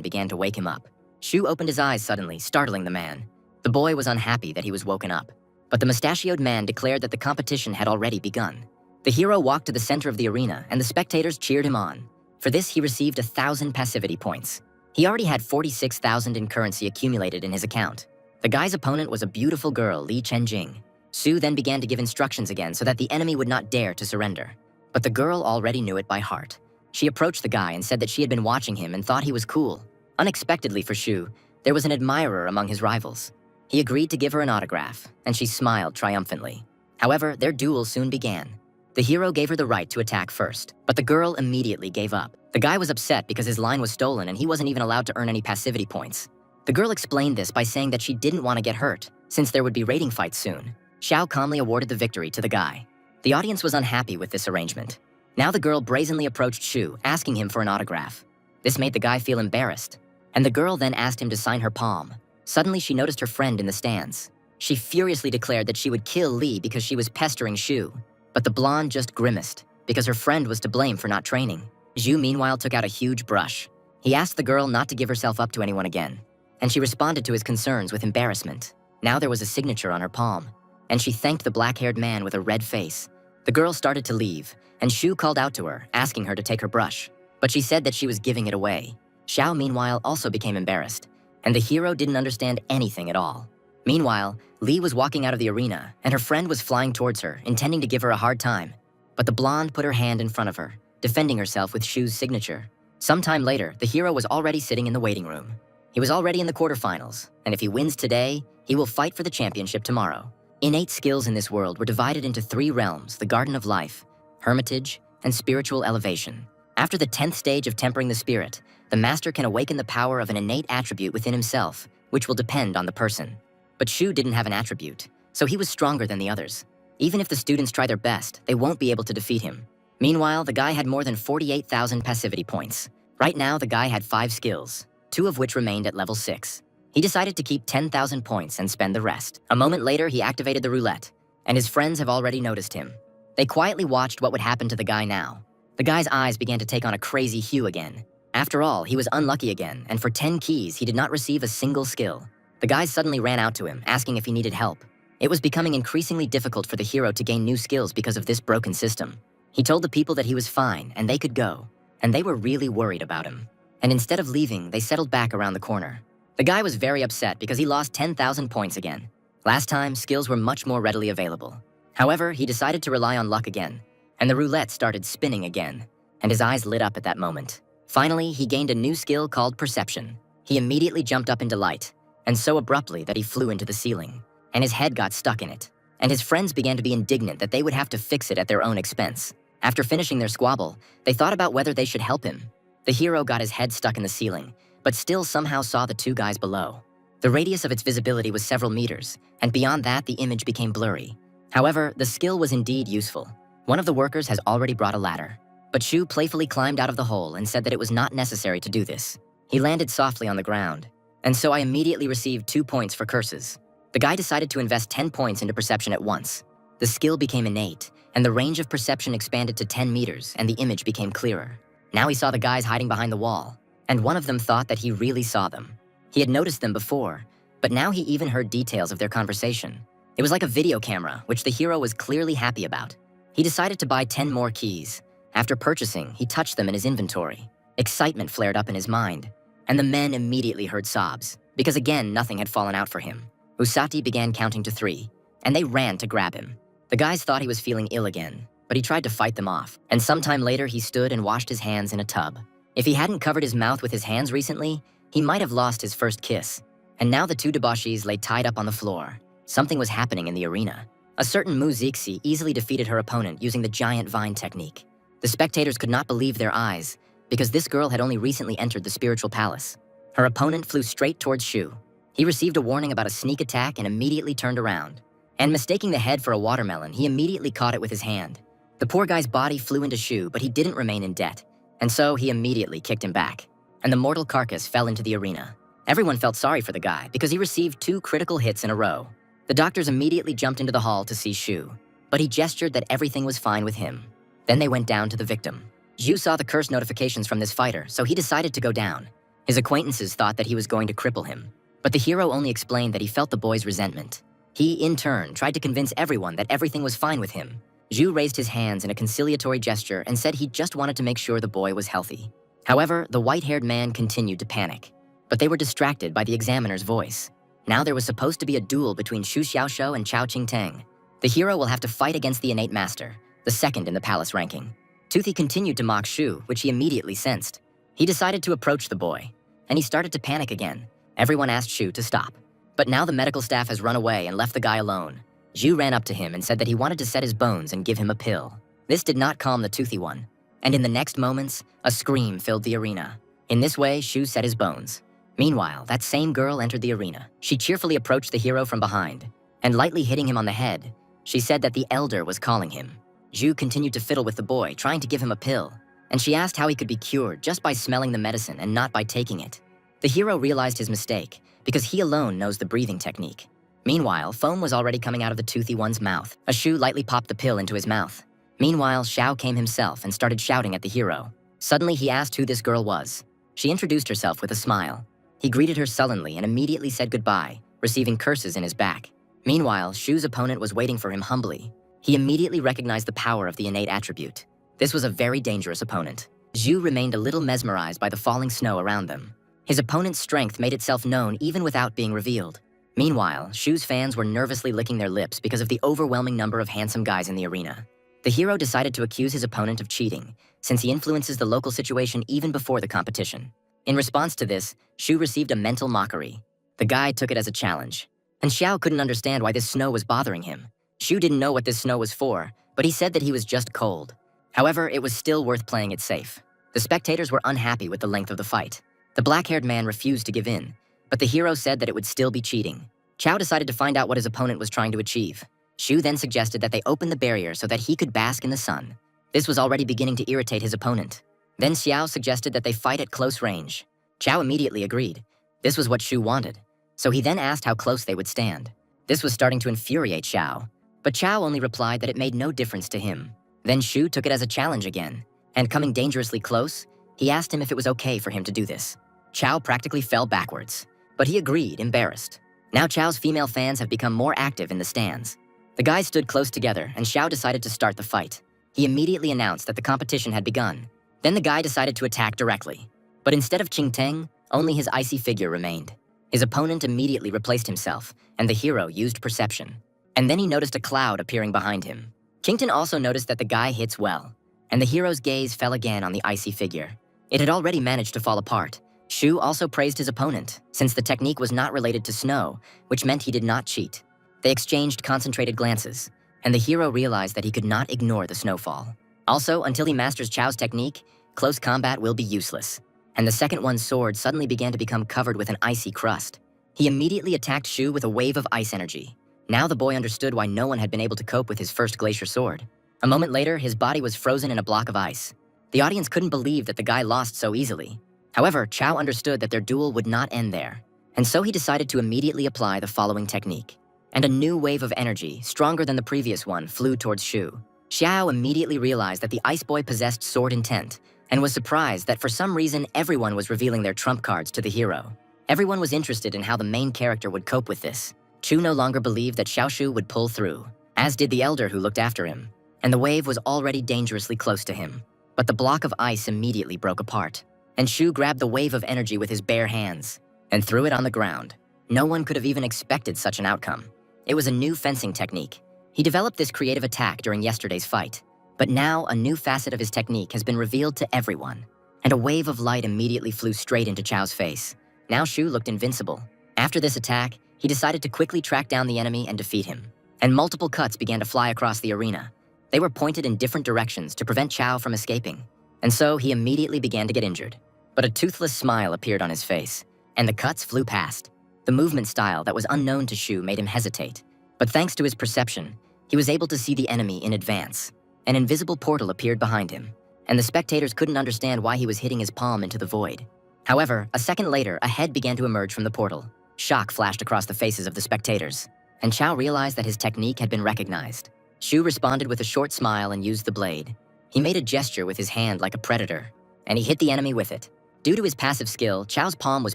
began to wake him up. Shu opened his eyes suddenly, startling the man. The boy was unhappy that he was woken up, but the mustachioed man declared that the competition had already begun. The hero walked to the center of the arena and the spectators cheered him on. For this, he received 1,000 passivity points. He already had 46,000 in currency accumulated in his account. The guy's opponent was a beautiful girl, Li Chenjing. Su then began to give instructions again so that the enemy would not dare to surrender. But the girl already knew it by heart. She approached the guy and said that she had been watching him and thought he was cool. Unexpectedly for Shu, there was an admirer among his rivals. He agreed to give her an autograph, and she smiled triumphantly. However, their duel soon began. The hero gave her the right to attack first, but the girl immediately gave up. The guy was upset because his line was stolen and he wasn't even allowed to earn any passivity points. The girl explained this by saying that she didn't want to get hurt, since there would be rating fights soon. Xiao calmly awarded the victory to the guy. The audience was unhappy with this arrangement. Now the girl brazenly approached Shu, asking him for an autograph. This made the guy feel embarrassed, and the girl then asked him to sign her palm. Suddenly she noticed her friend in the stands. She furiously declared that she would kill Li because she was pestering Shu. But the blonde just grimaced, because her friend was to blame for not training. Zhu meanwhile took out a huge brush. He asked the girl not to give herself up to anyone again, and she responded to his concerns with embarrassment. Now there was a signature on her palm, and she thanked the black-haired man with a red face. The girl started to leave, and Shu called out to her, asking her to take her brush, but she said that she was giving it away. Xiao meanwhile also became embarrassed, and the hero didn't understand anything at all. Meanwhile, Li was walking out of the arena, and her friend was flying towards her, intending to give her a hard time. But the blonde put her hand in front of her, defending herself with Shu's signature. Sometime later, the hero was already sitting in the waiting room. He was already in the quarterfinals, and if he wins today, he will fight for the championship tomorrow. Innate skills in this world were divided into 3 realms: the Garden of Life, Hermitage, and Spiritual Elevation. After the 10th stage of Tempering the Spirit, the master can awaken the power of an innate attribute within himself, which will depend on the person. But Shu didn't have an attribute, so he was stronger than the others. Even if the students try their best, they won't be able to defeat him. Meanwhile, the guy had more than 48,000 passivity points. Right now, the guy had 5 skills, 2 of which remained at level 6. He decided to keep 10,000 points and spend the rest. A moment later, he activated the roulette, and his friends have already noticed him. They quietly watched what would happen to the guy now. The guy's eyes began to take on a crazy hue again. After all, he was unlucky again, and for 10 keys, he did not receive a single skill. The guys suddenly ran out to him, asking if he needed help. It was becoming increasingly difficult for the hero to gain new skills because of this broken system. He told the people that he was fine and they could go, and they were really worried about him. And instead of leaving, they settled back around the corner. The guy was very upset because he lost 10,000 points again. Last time, skills were much more readily available. However, he decided to rely on luck again, and the roulette started spinning again, and his eyes lit up at that moment. Finally, he gained a new skill called Perception. He immediately jumped up into light, and so abruptly that he flew into the ceiling, and his head got stuck in it. And his friends began to be indignant that they would have to fix it at their own expense. After finishing their squabble, they thought about whether they should help him. The hero got his head stuck in the ceiling, but still somehow saw the 2 guys below. The radius of its visibility was several meters, and beyond that, the image became blurry. However, the skill was indeed useful. One of the workers has already brought a ladder, but Shu playfully climbed out of the hole and said that it was not necessary to do this. He landed softly on the ground, and so I immediately received 2 points for curses. The guy decided to invest 10 points into perception at once. The skill became innate, and the range of perception expanded to 10 meters, and the image became clearer. Now he saw the guys hiding behind the wall, and one of them thought that he really saw them. He had noticed them before, but now he even heard details of their conversation. It was like a video camera, which the hero was clearly happy about. He decided to buy 10 more keys. After purchasing, he touched them in his inventory. Excitement flared up in his mind, and the men immediately heard sobs, because again nothing had fallen out for him. Usati began counting to 3, and they ran to grab him. The guys thought he was feeling ill again, but he tried to fight them off, and sometime later he stood and washed his hands in a tub. If he hadn't covered his mouth with his hands recently, he might have lost his first kiss. And now the 2 debauchees lay tied up on the floor. Something was happening in the arena. A certain Mu Zixi easily defeated her opponent using the giant vine technique. The spectators could not believe their eyes, because this girl had only recently entered the spiritual palace. Her opponent flew straight towards Shu. He received a warning about a sneak attack and immediately turned around. And mistaking the head for a watermelon, he immediately caught it with his hand. The poor guy's body flew into Shu, but he didn't remain in debt, and so he immediately kicked him back, and the mortal carcass fell into the arena. Everyone felt sorry for the guy because he received 2 critical hits in a row. The doctors immediately jumped into the hall to see Shu, but he gestured that everything was fine with him. Then they went down to the victim. Zhu saw the curse notifications from this fighter, so he decided to go down. His acquaintances thought that he was going to cripple him, but the hero only explained that he felt the boy's resentment. He, in turn, tried to convince everyone that everything was fine with him. Zhu raised his hands in a conciliatory gesture and said he just wanted to make sure the boy was healthy. However, the white-haired man continued to panic, but they were distracted by the examiner's voice. Now there was supposed to be a duel between Shu Xiaoshou and Chao Qingteng. The hero will have to fight against the innate master, the second in the palace ranking. Toothy continued to mock Shu, which he immediately sensed. He decided to approach the boy, and he started to panic again. Everyone asked Shu to stop. But now the medical staff has run away and left the guy alone. Zhu ran up to him and said that he wanted to set his bones and give him a pill. This did not calm the toothy one, and in the next moments, a scream filled the arena. In this way, Shu set his bones. Meanwhile, that same girl entered the arena. She cheerfully approached the hero from behind, and lightly hitting him on the head, she said that the elder was calling him. Zhu continued to fiddle with the boy, trying to give him a pill, and she asked how he could be cured just by smelling the medicine and not by taking it. The hero realized his mistake, because he alone knows the breathing technique. Meanwhile, foam was already coming out of the toothy one's mouth. A Shu lightly popped the pill into his mouth. Meanwhile, Xiao came himself and started shouting at the hero. Suddenly, he asked who this girl was. She introduced herself with a smile. He greeted her sullenly and immediately said goodbye, receiving curses in his back. Meanwhile, Shu's opponent was waiting for him humbly. He immediately recognized the power of the innate attribute. This was a very dangerous opponent. Zhu remained a little mesmerized by the falling snow around them. His opponent's strength made itself known even without being revealed. Meanwhile, Shu's fans were nervously licking their lips because of the overwhelming number of handsome guys in the arena. The hero decided to accuse his opponent of cheating, since he influences the local situation even before the competition. In response to this, Shu received a mental mockery. The guy took it as a challenge, and Xiao couldn't understand why this snow was bothering him. Shu didn't know what this snow was for, but he said that he was just cold. However, it was still worth playing it safe. The spectators were unhappy with the length of the fight. The black-haired man refused to give in, but the hero said that it would still be cheating. Chao decided to find out what his opponent was trying to achieve. Shu then suggested that they open the barrier so that he could bask in the sun. This was already beginning to irritate his opponent. Then Xiao suggested that they fight at close range. Chao immediately agreed. This was what Shu wanted, so he then asked how close they would stand. This was starting to infuriate Xiao, but Chao only replied that it made no difference to him. Then Shu took it as a challenge again, and coming dangerously close, he asked him if it was okay for him to do this. Chao practically fell backwards, but he agreed, embarrassed. Now Chao's female fans have become more active in the stands. The guys stood close together, and Xiao decided to start the fight. He immediately announced that the competition had begun. Then the guy decided to attack directly. But instead of Qingteng, only his icy figure remained. His opponent immediately replaced himself, and the hero used perception. And then he noticed a cloud appearing behind him. Qingteng also noticed that the guy hits well, and the hero's gaze fell again on the icy figure. It had already managed to fall apart. Shu also praised his opponent, since the technique was not related to snow, which meant he did not cheat. They exchanged concentrated glances, and the hero realized that he could not ignore the snowfall. Also, until he masters Chao's technique, close combat will be useless. And the second one's sword suddenly began to become covered with an icy crust. He immediately attacked Shu with a wave of ice energy. Now the boy understood why no one had been able to cope with his first glacier sword. A moment later, his body was frozen in a block of ice. The audience couldn't believe that the guy lost so easily. However, Chao understood that their duel would not end there, and so he decided to immediately apply the following technique. And a new wave of energy, stronger than the previous one, flew towards Shu. Xiao immediately realized that the ice boy possessed sword intent, and was surprised that for some reason everyone was revealing their trump cards to the hero. Everyone was interested in how the main character would cope with this. Chu no longer believed that Xiaoshu would pull through, as did the elder who looked after him, and the wave was already dangerously close to him. But the block of ice immediately broke apart, and Shu grabbed the wave of energy with his bare hands and threw it on the ground. No one could have even expected such an outcome. It was a new fencing technique. He developed this creative attack during yesterday's fight, but now a new facet of his technique has been revealed to everyone, and a wave of light immediately flew straight into Chao's face. Now Shu looked invincible. After this attack, he decided to quickly track down the enemy and defeat him, and multiple cuts began to fly across the arena. They were pointed in different directions to prevent Chao from escaping, and so he immediately began to get injured. But a toothless smile appeared on his face, and the cuts flew past. The movement style that was unknown to Shu made him hesitate, but thanks to his perception, he was able to see the enemy in advance. an invisible portal appeared behind him, and the spectators couldn't understand why he was hitting his palm into the void. However, a second later, a head began to emerge from the portal. Shock flashed across the faces of the spectators, and Chao realized that his technique had been recognized. Shu responded with a short smile and used the blade. He made a gesture with his hand like a predator, and he hit the enemy with it. Due to his passive skill, Chao's palm was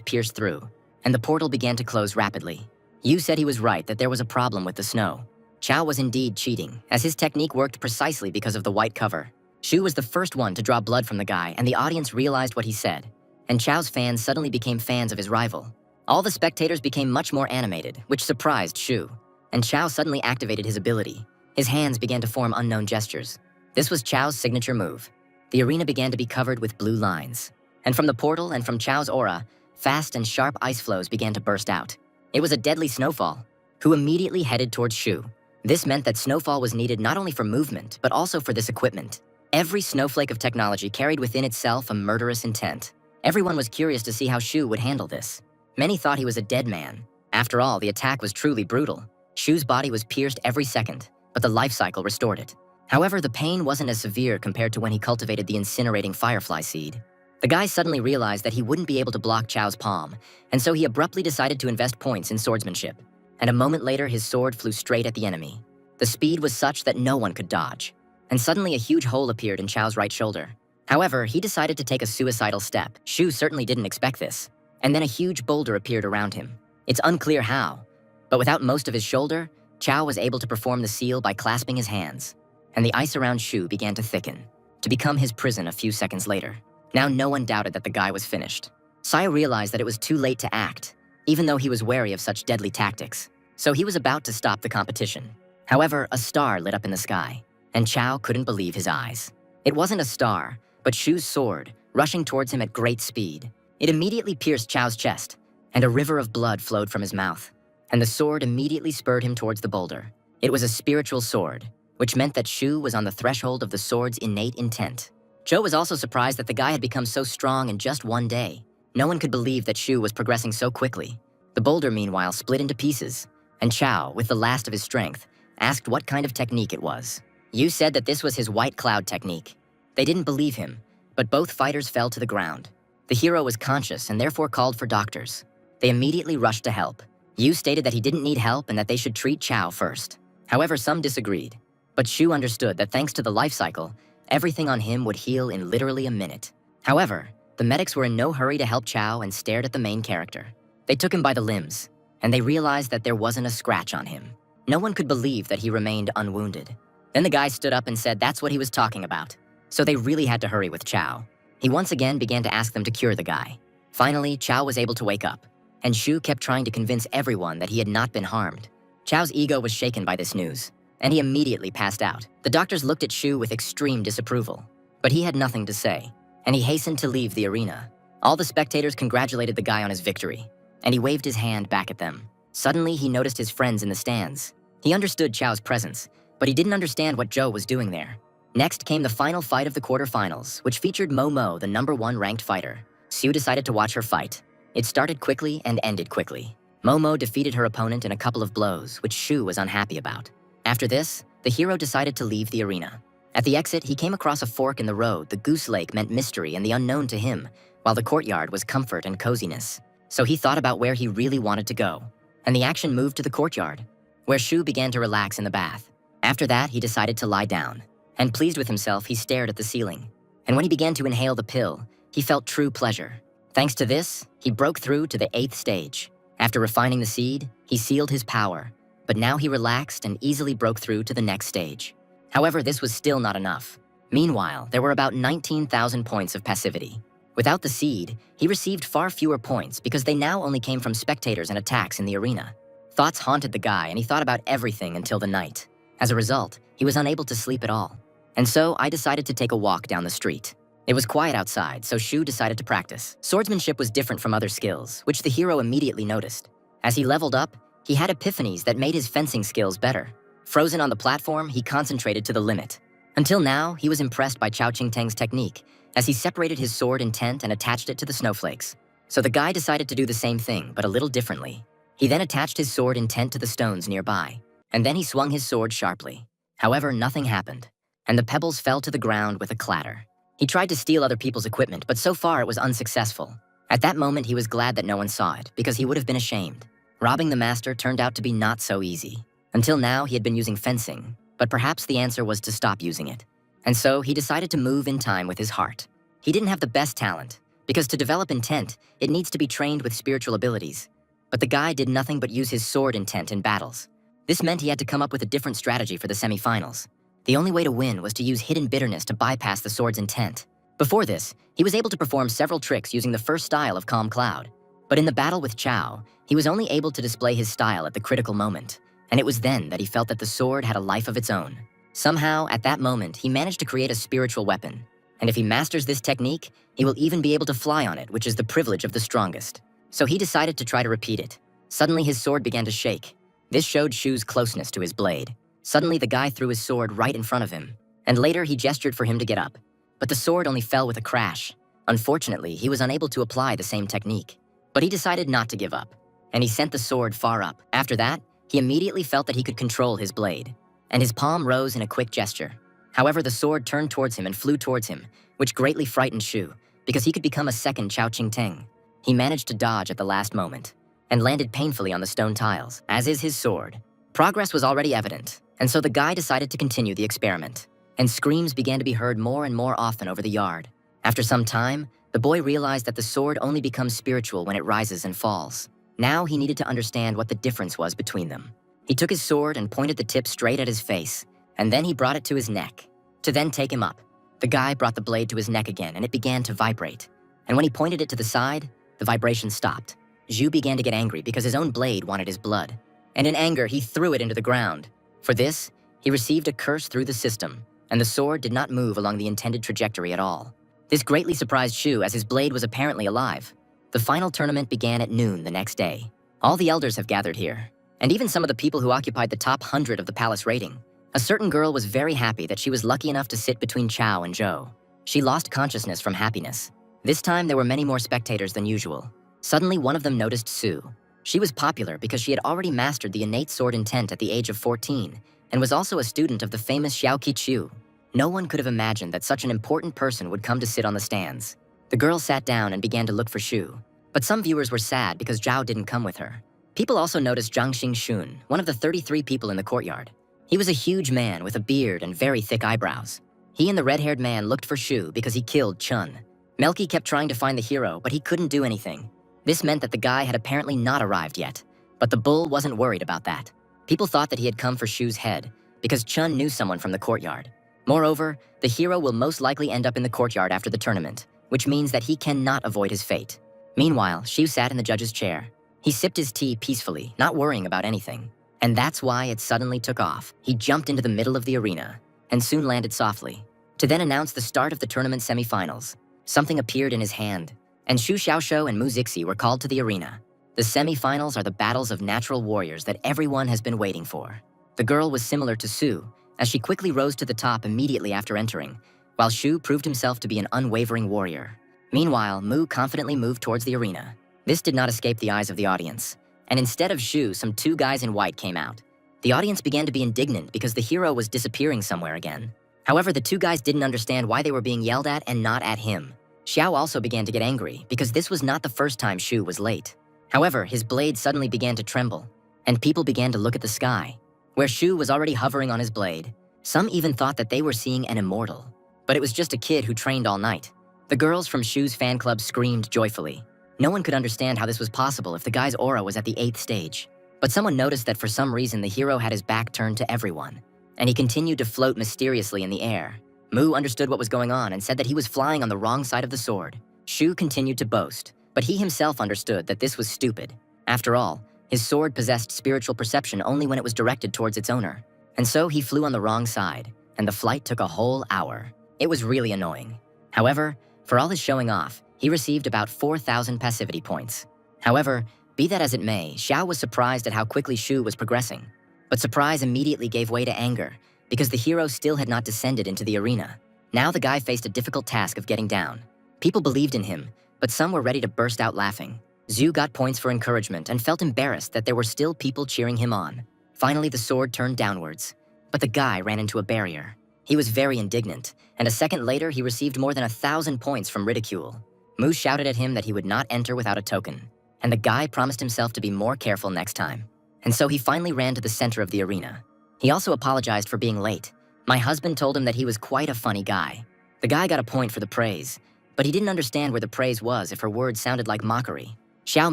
pierced through, and the portal began to close rapidly. Yu said he was right that there was a problem with the snow. Chao was indeed cheating, as his technique worked precisely because of the white cover. Shu was the first one to draw blood from the guy, and the audience realized what he said, and Chao's fans suddenly became fans of his rival. All the spectators became much more animated, which surprised Shu, and Chao suddenly activated his ability. His hands began to form unknown gestures. This was Chao's signature move. The arena began to be covered with blue lines, and from the portal and from Chao's aura, fast and sharp ice flows began to burst out. It was a deadly snowfall, who immediately headed towards Shu. This meant that snowfall was needed not only for movement, but also for this equipment. Every snowflake of technology carried within itself a murderous intent. Everyone was curious to see how Shu would handle this. Many thought he was a dead man. After all, the attack was truly brutal. Shu's body was pierced every second, but the life cycle restored it. However, the pain wasn't as severe compared to when he cultivated the incinerating firefly seed. The guy suddenly realized that he wouldn't be able to block Chao's palm, and so he abruptly decided to invest points in swordsmanship. And a moment later, his sword flew straight at the enemy. The speed was such that no one could dodge, and suddenly a huge hole appeared in Chao's right shoulder. However, he decided to take a suicidal step. Shu certainly didn't expect this. And then a huge boulder appeared around him. It's unclear how, but without most of his shoulder, Chao was able to perform the seal by clasping his hands, and the ice around Shu began to thicken, to become his prison a few seconds later. Now no one doubted that the guy was finished. Saya realized that it was too late to act, even though he was wary of such deadly tactics, so he was about to stop the competition. However, a star lit up in the sky, and Chao couldn't believe his eyes. It wasn't a star, but Shu's sword, rushing towards him at great speed. It immediately pierced Chao's chest, and a river of blood flowed from his mouth, and the sword immediately spurred him towards the boulder. It was a spiritual sword, which meant that Shu was on the threshold of the sword's innate intent. Zhou was also surprised that the guy had become so strong in just one day. No one could believe that Shu was progressing so quickly. The boulder, meanwhile, split into pieces, and Chao, with the last of his strength, asked what kind of technique it was. Yu said that this was his white cloud technique. They didn't believe him, but both fighters fell to the ground. The hero was conscious and therefore called for doctors. They immediately rushed to help. Yu stated that he didn't need help and that they should treat Chao first. However, some disagreed. But Shu understood that thanks to the life cycle, everything on him would heal in literally a minute. However, the medics were in no hurry to help Chao and stared at the main character. They took him by the limbs, and they realized that there wasn't a scratch on him. No one could believe that he remained unwounded. Then the guy stood up and said that's what he was talking about. So they really had to hurry with Chao. He once again began to ask them to cure the guy. Finally, Chao was able to wake up, and Shu kept trying to convince everyone that he had not been harmed. Chao's ego was shaken by this news, and he immediately passed out. The doctors looked at Shu with extreme disapproval, but he had nothing to say, and he hastened to leave the arena. All the spectators congratulated the guy on his victory, and he waved his hand back at them. Suddenly, he noticed his friends in the stands. He understood Chao's presence, but he didn't understand what Zhou was doing there. Next came the final fight of the quarterfinals, which featured Momo, the #1 ranked fighter. Sue decided to watch her fight. It started quickly and ended quickly. Momo defeated her opponent in a couple of blows, which Shu was unhappy about. After this, the hero decided to leave the arena. At the exit, he came across a fork in the road. The goose lake meant mystery and the unknown to him, while the courtyard was comfort and coziness. So he thought about where he really wanted to go, and the action moved to the courtyard, where Shu began to relax in the bath. After that, he decided to lie down, and pleased with himself, he stared at the ceiling. And when he began to inhale the pill, he felt true pleasure. Thanks to this, he broke through to the 8th stage. After refining the seed, he sealed his power, but now he relaxed and easily broke through to the next stage. However, this was still not enough. Meanwhile, there were about 19,000 points of passivity. Without the seed, he received far fewer points because they now only came from spectators and attacks in the arena. Thoughts haunted the guy, and he thought about everything until the night. As a result, he was unable to sleep at all. And so I decided to take a walk down the street. It was quiet outside, so Shu decided to practice. Swordsmanship was different from other skills, which the hero immediately noticed. As he leveled up, he had epiphanies that made his fencing skills better. Frozen on the platform, he concentrated to the limit. Until now, he was impressed by Chao Qingteng's technique, as he separated his sword in tent and attached it to the snowflakes. So the guy decided to do the same thing, but a little differently. He then attached his sword in tent to the stones nearby, and then he swung his sword sharply. However, nothing happened. and the pebbles fell to the ground with a clatter. He tried to steal other people's equipment, but so far it was unsuccessful. At that moment, he was glad that no one saw it, because he would have been ashamed. Robbing the master turned out to be not so easy. Until now, he had been using fencing, but perhaps the answer was to stop using it. And so he decided to move in time with his heart. He didn't have the best talent, because to develop intent, it needs to be trained with spiritual abilities. But the guy did nothing but use his sword intent in battles. This meant he had to come up with a different strategy for the semifinals. The only way to win was to use hidden bitterness to bypass the sword's intent. Before this, he was able to perform several tricks using the first style of Calm Cloud. But in the battle with Chao, he was only able to display his style at the critical moment, and it was then that he felt that the sword had a life of its own. Somehow, at that moment, he managed to create a spiritual weapon. And if he masters this technique, he will even be able to fly on it, which is the privilege of the strongest. So he decided to try to repeat it. Suddenly, his sword began to shake. This showed Shu's closeness to his blade. Suddenly, the guy threw his sword right in front of him, and later he gestured for him to get up. But the sword only fell with a crash. Unfortunately, he was unable to apply the same technique. But he decided not to give up, and he sent the sword far up. After that, he immediately felt that he could control his blade, and his palm rose in a quick gesture. However, the sword turned towards him and flew towards him, which greatly frightened Shu, because he could become a second Chao Ching Teng. He managed to dodge at the last moment, and landed painfully on the stone tiles, as is his sword. Progress was already evident, and so the guy decided to continue the experiment, and screams began to be heard more and more often over the yard. After some time, the boy realized that the sword only becomes spiritual when it rises and falls. Now he needed to understand what the difference was between them. He took his sword and pointed the tip straight at his face, and then he brought it to his neck, to then take him up. The guy brought the blade to his neck again, and it began to vibrate. And when he pointed it to the side, the vibration stopped. Zhu began to get angry because his own blade wanted his blood. And in anger, he threw it into the ground. For this, he received a curse through the system, and the sword did not move along the intended trajectory at all. This greatly surprised Shu, as his blade was apparently alive. The final tournament began at noon the next day. All the elders have gathered here, and even some of the people who occupied the top 100 of the palace rating. A certain girl was very happy that she was lucky enough to sit between Chao and Zhou. She lost consciousness from happiness. This time, there were many more spectators than usual. Suddenly, one of them noticed Su. She was popular because she had already mastered the innate sword intent at the age of 14, and was also a student of the famous Xiao Qiqiu. No one could have imagined that such an important person would come to sit on the stands. The girl sat down and began to look for Shu, but some viewers were sad because Zhao didn't come with her. People also noticed Zhang Xingxun, one of the 33 people in the courtyard. He was a huge man with a beard and very thick eyebrows. He and the red-haired man looked for Shu because he killed Chun. Melky kept trying to find the hero, but he couldn't do anything. This meant that the guy had apparently not arrived yet, but the bull wasn't worried about that. People thought that he had come for Shu's head because Chun knew someone from the courtyard. Moreover, the hero will most likely end up in the courtyard after the tournament, which means that he cannot avoid his fate. Meanwhile, Shu sat in the judge's chair. He sipped his tea peacefully, not worrying about anything. And that's why it suddenly took off. He jumped into the middle of the arena and soon landed softly, to then announce the start of the tournament semifinals. Something appeared in his hand, and Shu Xiaoshou and Mu Zixi were called to the arena. The semifinals are the battles of natural warriors that everyone has been waiting for. The girl was similar to Su, as she quickly rose to the top immediately after entering, while Shu proved himself to be an unwavering warrior. Meanwhile, Mu confidently moved towards the arena. This did not escape the eyes of the audience, and instead of Shu, some two guys in white came out. The audience began to be indignant because the hero was disappearing somewhere again. However, the two guys didn't understand why they were being yelled at and not at him. Xiao also began to get angry because this was not the first time Shu was late. However, his blade suddenly began to tremble, and people began to look at the sky, where Shu was already hovering on his blade. Some even thought that they were seeing an immortal, but it was just a kid who trained all night. The girls from Shu's fan club screamed joyfully. No one could understand how this was possible if the guy's aura was at the 8th stage. But someone noticed that for some reason the hero had his back turned to everyone, and he continued to float mysteriously in the air. Mu understood what was going on and said that he was flying on the wrong side of the sword. Shu continued to boast, but he himself understood that this was stupid. After all, his sword possessed spiritual perception only when it was directed towards its owner. And so he flew on the wrong side, and the flight took a whole hour. It was really annoying. However, for all his showing off, he received about 4,000 passivity points. However, be that as it may, Xiao was surprised at how quickly Shu was progressing. But surprise immediately gave way to anger, because the hero still had not descended into the arena. Now the guy faced a difficult task of getting down. People believed in him, but some were ready to burst out laughing. Zhu got points for encouragement and felt embarrassed that there were still people cheering him on. Finally, the sword turned downwards, but the guy ran into a barrier. He was very indignant, and a second later he received more than 1,000 points from ridicule. Mu shouted at him that he would not enter without a token, and the guy promised himself to be more careful next time. And so he finally ran to the center of the arena. He also apologized for being late. My husband told him that he was quite a funny guy. The guy got a point for the praise, but he didn't understand where the praise was if her words sounded like mockery. Xiao,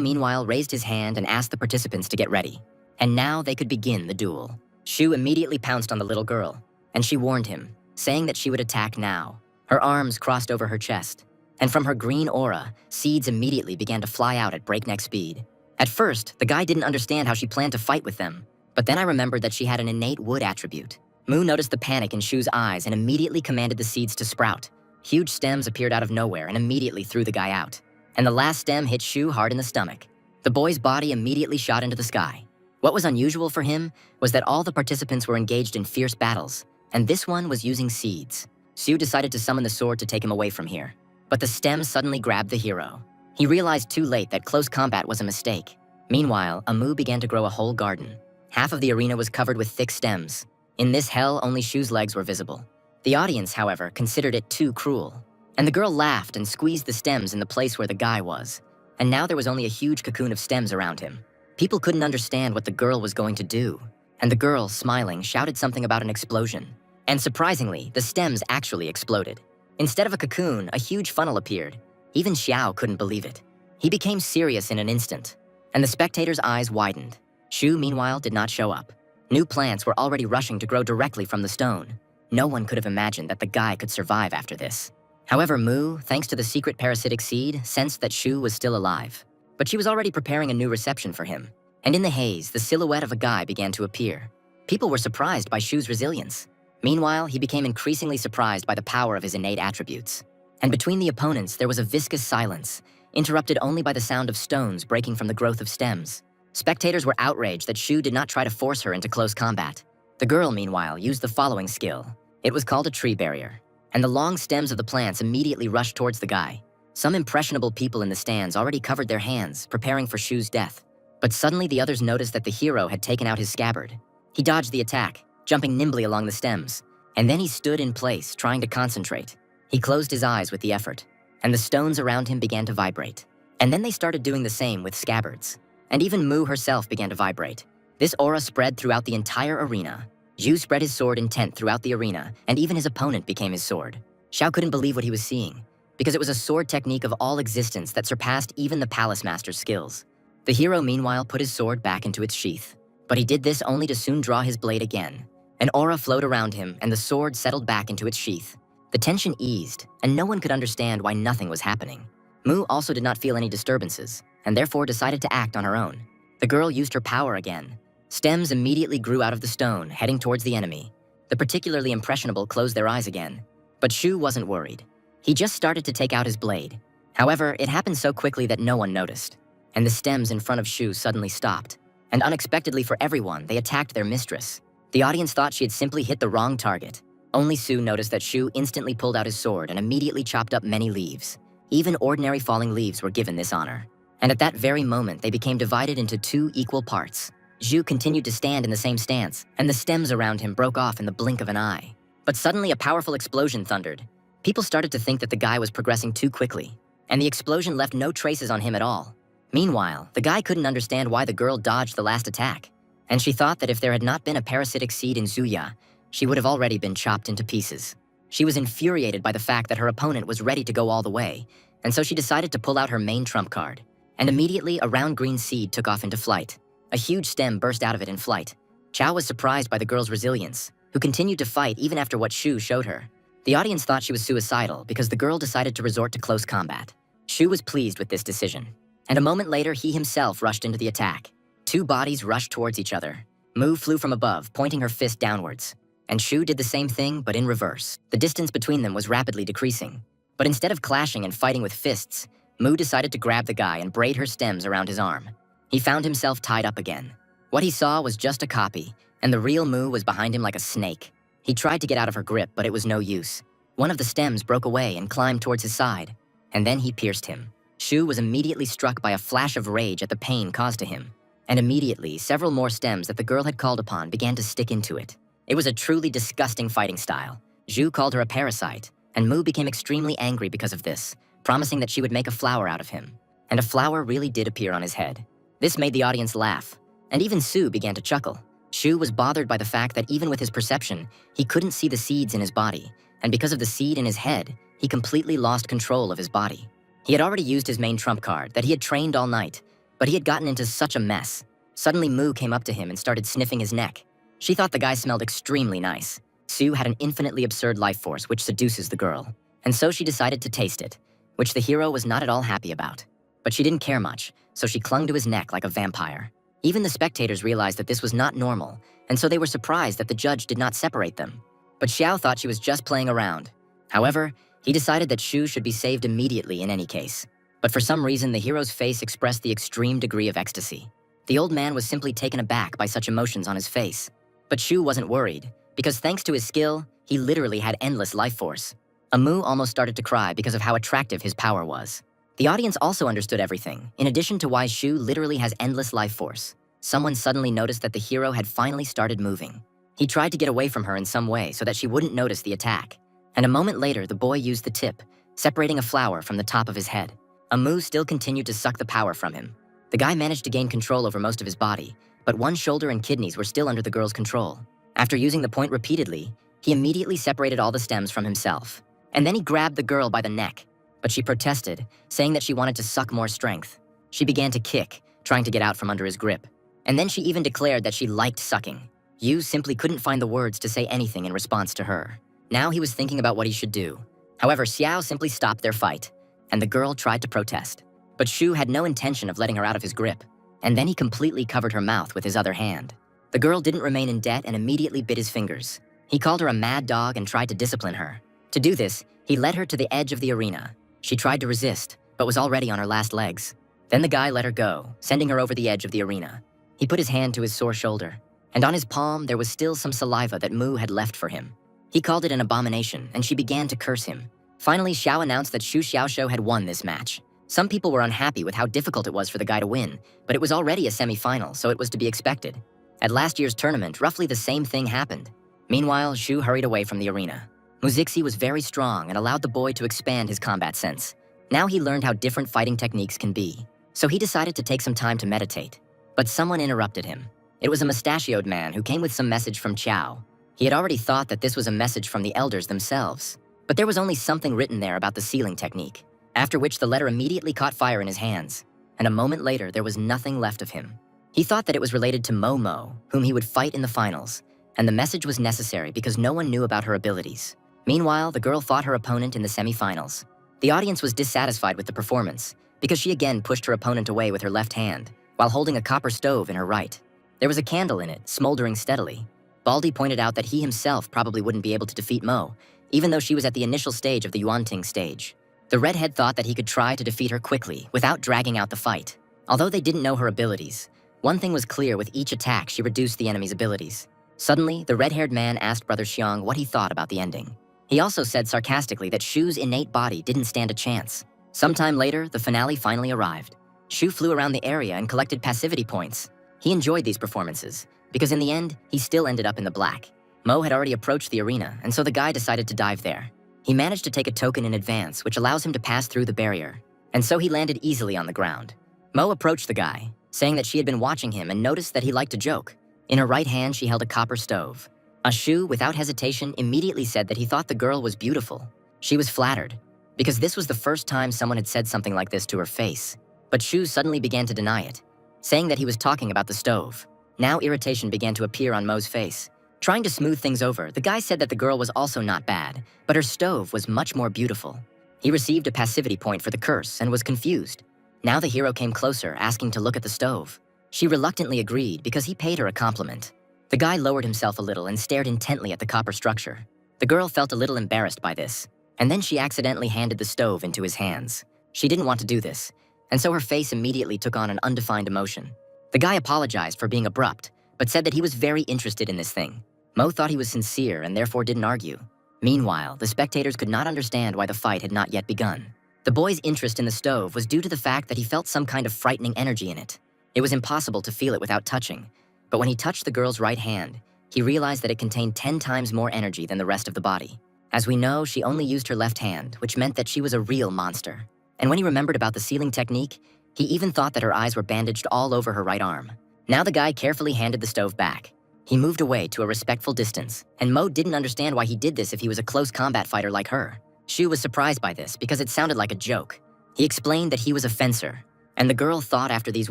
meanwhile, raised his hand and asked the participants to get ready. And now they could begin the duel. Shu immediately pounced on the little girl, and she warned him, saying that she would attack now. Her arms crossed over her chest, and from her green aura, seeds immediately began to fly out at breakneck speed. At first, the guy didn't understand how she planned to fight with them, but then I remembered that she had an innate wood attribute. Mu noticed the panic in Shu's eyes and immediately commanded the seeds to sprout. Huge stems appeared out of nowhere and immediately threw the guy out. And the last stem hit Shu hard in the stomach. The boy's body immediately shot into the sky. What was unusual for him was that all the participants were engaged in fierce battles, and this one was using seeds. Shu decided to summon the sword to take him away from here. But the stem suddenly grabbed the hero. He realized too late that close combat was a mistake. Meanwhile, Mu began to grow a whole garden. Half of the arena was covered with thick stems. In this hell, only Shu's legs were visible. The audience, however, considered it too cruel. And the girl laughed and squeezed the stems in the place where the guy was. And now there was only a huge cocoon of stems around him. People couldn't understand what the girl was going to do. And the girl, smiling, shouted something about an explosion. And surprisingly, the stems actually exploded. Instead of a cocoon, a huge funnel appeared. Even Xiao couldn't believe it. He became serious in an instant, and the spectators' eyes widened. Shu, meanwhile, did not show up. New plants were already rushing to grow directly from the stone. No one could have imagined that the guy could survive after this. However, Mu, thanks to the secret parasitic seed, sensed that Shu was still alive. But she was already preparing a new reception for him. And in the haze, the silhouette of a guy began to appear. People were surprised by Shu's resilience. Meanwhile, he became increasingly surprised by the power of his innate attributes. And between the opponents, there was a viscous silence, interrupted only by the sound of stones breaking from the growth of stems. Spectators were outraged that Shu did not try to force her into close combat. The girl, meanwhile, used the following skill. It was called a tree barrier, and the long stems of the plants immediately rushed towards the guy. Some impressionable people in the stands already covered their hands, preparing for Shu's death. But suddenly the others noticed that the hero had taken out his scabbard. He dodged the attack, jumping nimbly along the stems, and then he stood in place, trying to concentrate. He closed his eyes with the effort, and the stones around him began to vibrate. And then they started doing the same with scabbards. And even Mu herself began to vibrate. This aura spread throughout the entire arena. Zhu spread his sword intent throughout the arena, and even his opponent became his sword. Xiao couldn't believe what he was seeing, because it was a sword technique of all existence that surpassed even the Palace Master's skills. The hero, meanwhile, put his sword back into its sheath, but he did this only to soon draw his blade again. An aura flowed around him, and the sword settled back into its sheath. The tension eased, and no one could understand why nothing was happening. Mu also did not feel any disturbances, and therefore decided to act on her own. The girl used her power again. Stems immediately grew out of the stone, heading towards the enemy. The particularly impressionable closed their eyes again. But Shu wasn't worried. He just started to take out his blade. However, it happened so quickly that no one noticed. And the stems in front of Shu suddenly stopped. And unexpectedly for everyone, they attacked their mistress. The audience thought she had simply hit the wrong target. Only Su noticed that Shu instantly pulled out his sword and immediately chopped up many leaves. Even ordinary falling leaves were given this honor. And at that very moment, they became divided into two equal parts. Zhu continued to stand in the same stance, and the stems around him broke off in the blink of an eye. But suddenly a powerful explosion thundered. People started to think that the guy was progressing too quickly, and the explosion left no traces on him at all. Meanwhile, the guy couldn't understand why the girl dodged the last attack, and she thought that if there had not been a parasitic seed in Zuya, she would have already been chopped into pieces. She was infuriated by the fact that her opponent was ready to go all the way, and so she decided to pull out her main trump card. And immediately, a round green seed took off into flight. A huge stem burst out of it in flight. Chao was surprised by the girl's resilience, who continued to fight even after what Shu showed her. The audience thought she was suicidal because the girl decided to resort to close combat. Shu was pleased with this decision, and a moment later he himself rushed into the attack. Two bodies rushed towards each other. Mu flew from above, pointing her fist downwards, and Shu did the same thing but in reverse. The distance between them was rapidly decreasing, but instead of clashing and fighting with fists, Mu decided to grab the guy and braid her stems around his arm. He found himself tied up again. What he saw was just a copy, and the real Mu was behind him like a snake. He tried to get out of her grip, but it was no use. One of the stems broke away and climbed towards his side, and then he pierced him. Shu was immediately struck by a flash of rage at the pain caused to him, and immediately several more stems that the girl had called upon began to stick into it. It was a truly disgusting fighting style. Zhu called her a parasite, and Mu became extremely angry because of this, promising that she would make a flower out of him. And a flower really did appear on his head. This made the audience laugh, and even Su began to chuckle. Shu was bothered by the fact that even with his perception, he couldn't see the seeds in his body, and because of the seed in his head, he completely lost control of his body. He had already used his main trump card that he had trained all night, but he had gotten into such a mess. Suddenly Mu came up to him and started sniffing his neck. She thought the guy smelled extremely nice. Su had an infinitely absurd life force which seduces the girl, and so she decided to taste it, which the hero was not at all happy about. But she didn't care much, so she clung to his neck like a vampire. Even the spectators realized that this was not normal, and so they were surprised that the judge did not separate them. But Xiao thought she was just playing around. However, he decided that Shu should be saved immediately in any case. But for some reason, the hero's face expressed the extreme degree of ecstasy. The old man was simply taken aback by such emotions on his face. But Shu wasn't worried, because thanks to his skill, he literally had endless life force. Amu almost started to cry because of how attractive his power was. The audience also understood everything, in addition to why Shu literally has endless life force. Someone suddenly noticed that the hero had finally started moving. He tried to get away from her in some way so that she wouldn't notice the attack. And a moment later, the boy used the tip, separating a flower from the top of his head. Amu still continued to suck the power from him. The guy managed to gain control over most of his body, but one shoulder and kidneys were still under the girl's control. After using the point repeatedly, he immediately separated all the stems from himself. And then he grabbed the girl by the neck, but she protested, saying that she wanted to suck more strength. She began to kick, trying to get out from under his grip. And then she even declared that she liked sucking. Yu simply couldn't find the words to say anything in response to her. Now he was thinking about what he should do. However, Xiao simply stopped their fight, and the girl tried to protest. But Shu had no intention of letting her out of his grip, and then he completely covered her mouth with his other hand. The girl didn't remain in debt and immediately bit his fingers. He called her a mad dog and tried to discipline her. To do this, he led her to the edge of the arena. She tried to resist, but was already on her last legs. Then the guy let her go, sending her over the edge of the arena. He put his hand to his sore shoulder, and on his palm there was still some saliva that Mu had left for him. He called it an abomination, and she began to curse him. Finally, Xiao announced that Xu Xiaoshu had won this match. Some people were unhappy with how difficult it was for the guy to win, but it was already a semi-final, so it was to be expected. At last year's tournament, roughly the same thing happened. Meanwhile, Xu hurried away from the arena. Muzixi was very strong and allowed the boy to expand his combat sense. Now he learned how different fighting techniques can be, so he decided to take some time to meditate. But someone interrupted him. It was a mustachioed man who came with some message from Chao. He had already thought that this was a message from the elders themselves, but there was only something written there about the sealing technique, after which the letter immediately caught fire in his hands, and a moment later there was nothing left of him. He thought that it was related to Momo, whom he would fight in the finals, and the message was necessary because no one knew about her abilities. Meanwhile, the girl fought her opponent in the semi-finals. The audience was dissatisfied with the performance, because she again pushed her opponent away with her left hand, while holding a copper stove in her right. There was a candle in it, smoldering steadily. Baldy pointed out that he himself probably wouldn't be able to defeat Mo, even though she was at the initial stage of the Yuanting stage. The redhead thought that he could try to defeat her quickly, without dragging out the fight. Although they didn't know her abilities, one thing was clear: with each attack, she reduced the enemy's abilities. Suddenly, the red-haired man asked Brother Xiang what he thought about the ending. He also said sarcastically that Shu's innate body didn't stand a chance. Sometime later, the finale finally arrived. Shu flew around the area and collected passivity points. He enjoyed these performances, because in the end, he still ended up in the black. Mo had already approached the arena, and so the guy decided to dive there. He managed to take a token in advance, which allows him to pass through the barrier, and so he landed easily on the ground. Mo approached the guy, saying that she had been watching him and noticed that he liked to joke. In her right hand, she held a copper stove. Shu, without hesitation, immediately said that he thought the girl was beautiful. She was flattered, because this was the first time someone had said something like this to her face. But Shu suddenly began to deny it, saying that he was talking about the stove. Now irritation began to appear on Mo's face. Trying to smooth things over, the guy said that the girl was also not bad, but her stove was much more beautiful. He received a passivity point for the curse and was confused. Now the hero came closer, asking to look at the stove. She reluctantly agreed because he paid her a compliment. The guy lowered himself a little and stared intently at the copper structure. The girl felt a little embarrassed by this, and then she accidentally handed the stove into his hands. She didn't want to do this, and so her face immediately took on an undefined emotion. The guy apologized for being abrupt, but said that he was very interested in this thing. Mo thought he was sincere and therefore didn't argue. Meanwhile, the spectators could not understand why the fight had not yet begun. The boy's interest in the stove was due to the fact that he felt some kind of frightening energy in it. It was impossible to feel it without touching, but when he touched the girl's right hand, he realized that it contained 10 times more energy than the rest of the body. As we know, she only used her left hand, which meant that she was a real monster. And when he remembered about the sealing technique, he even thought that her eyes were bandaged all over her right arm. Now the guy carefully handed the stove back. He moved away to a respectful distance, and Mo didn't understand why he did this if he was a close combat fighter like her. Shu was surprised by this because it sounded like a joke. He explained that he was a fencer, and the girl thought after these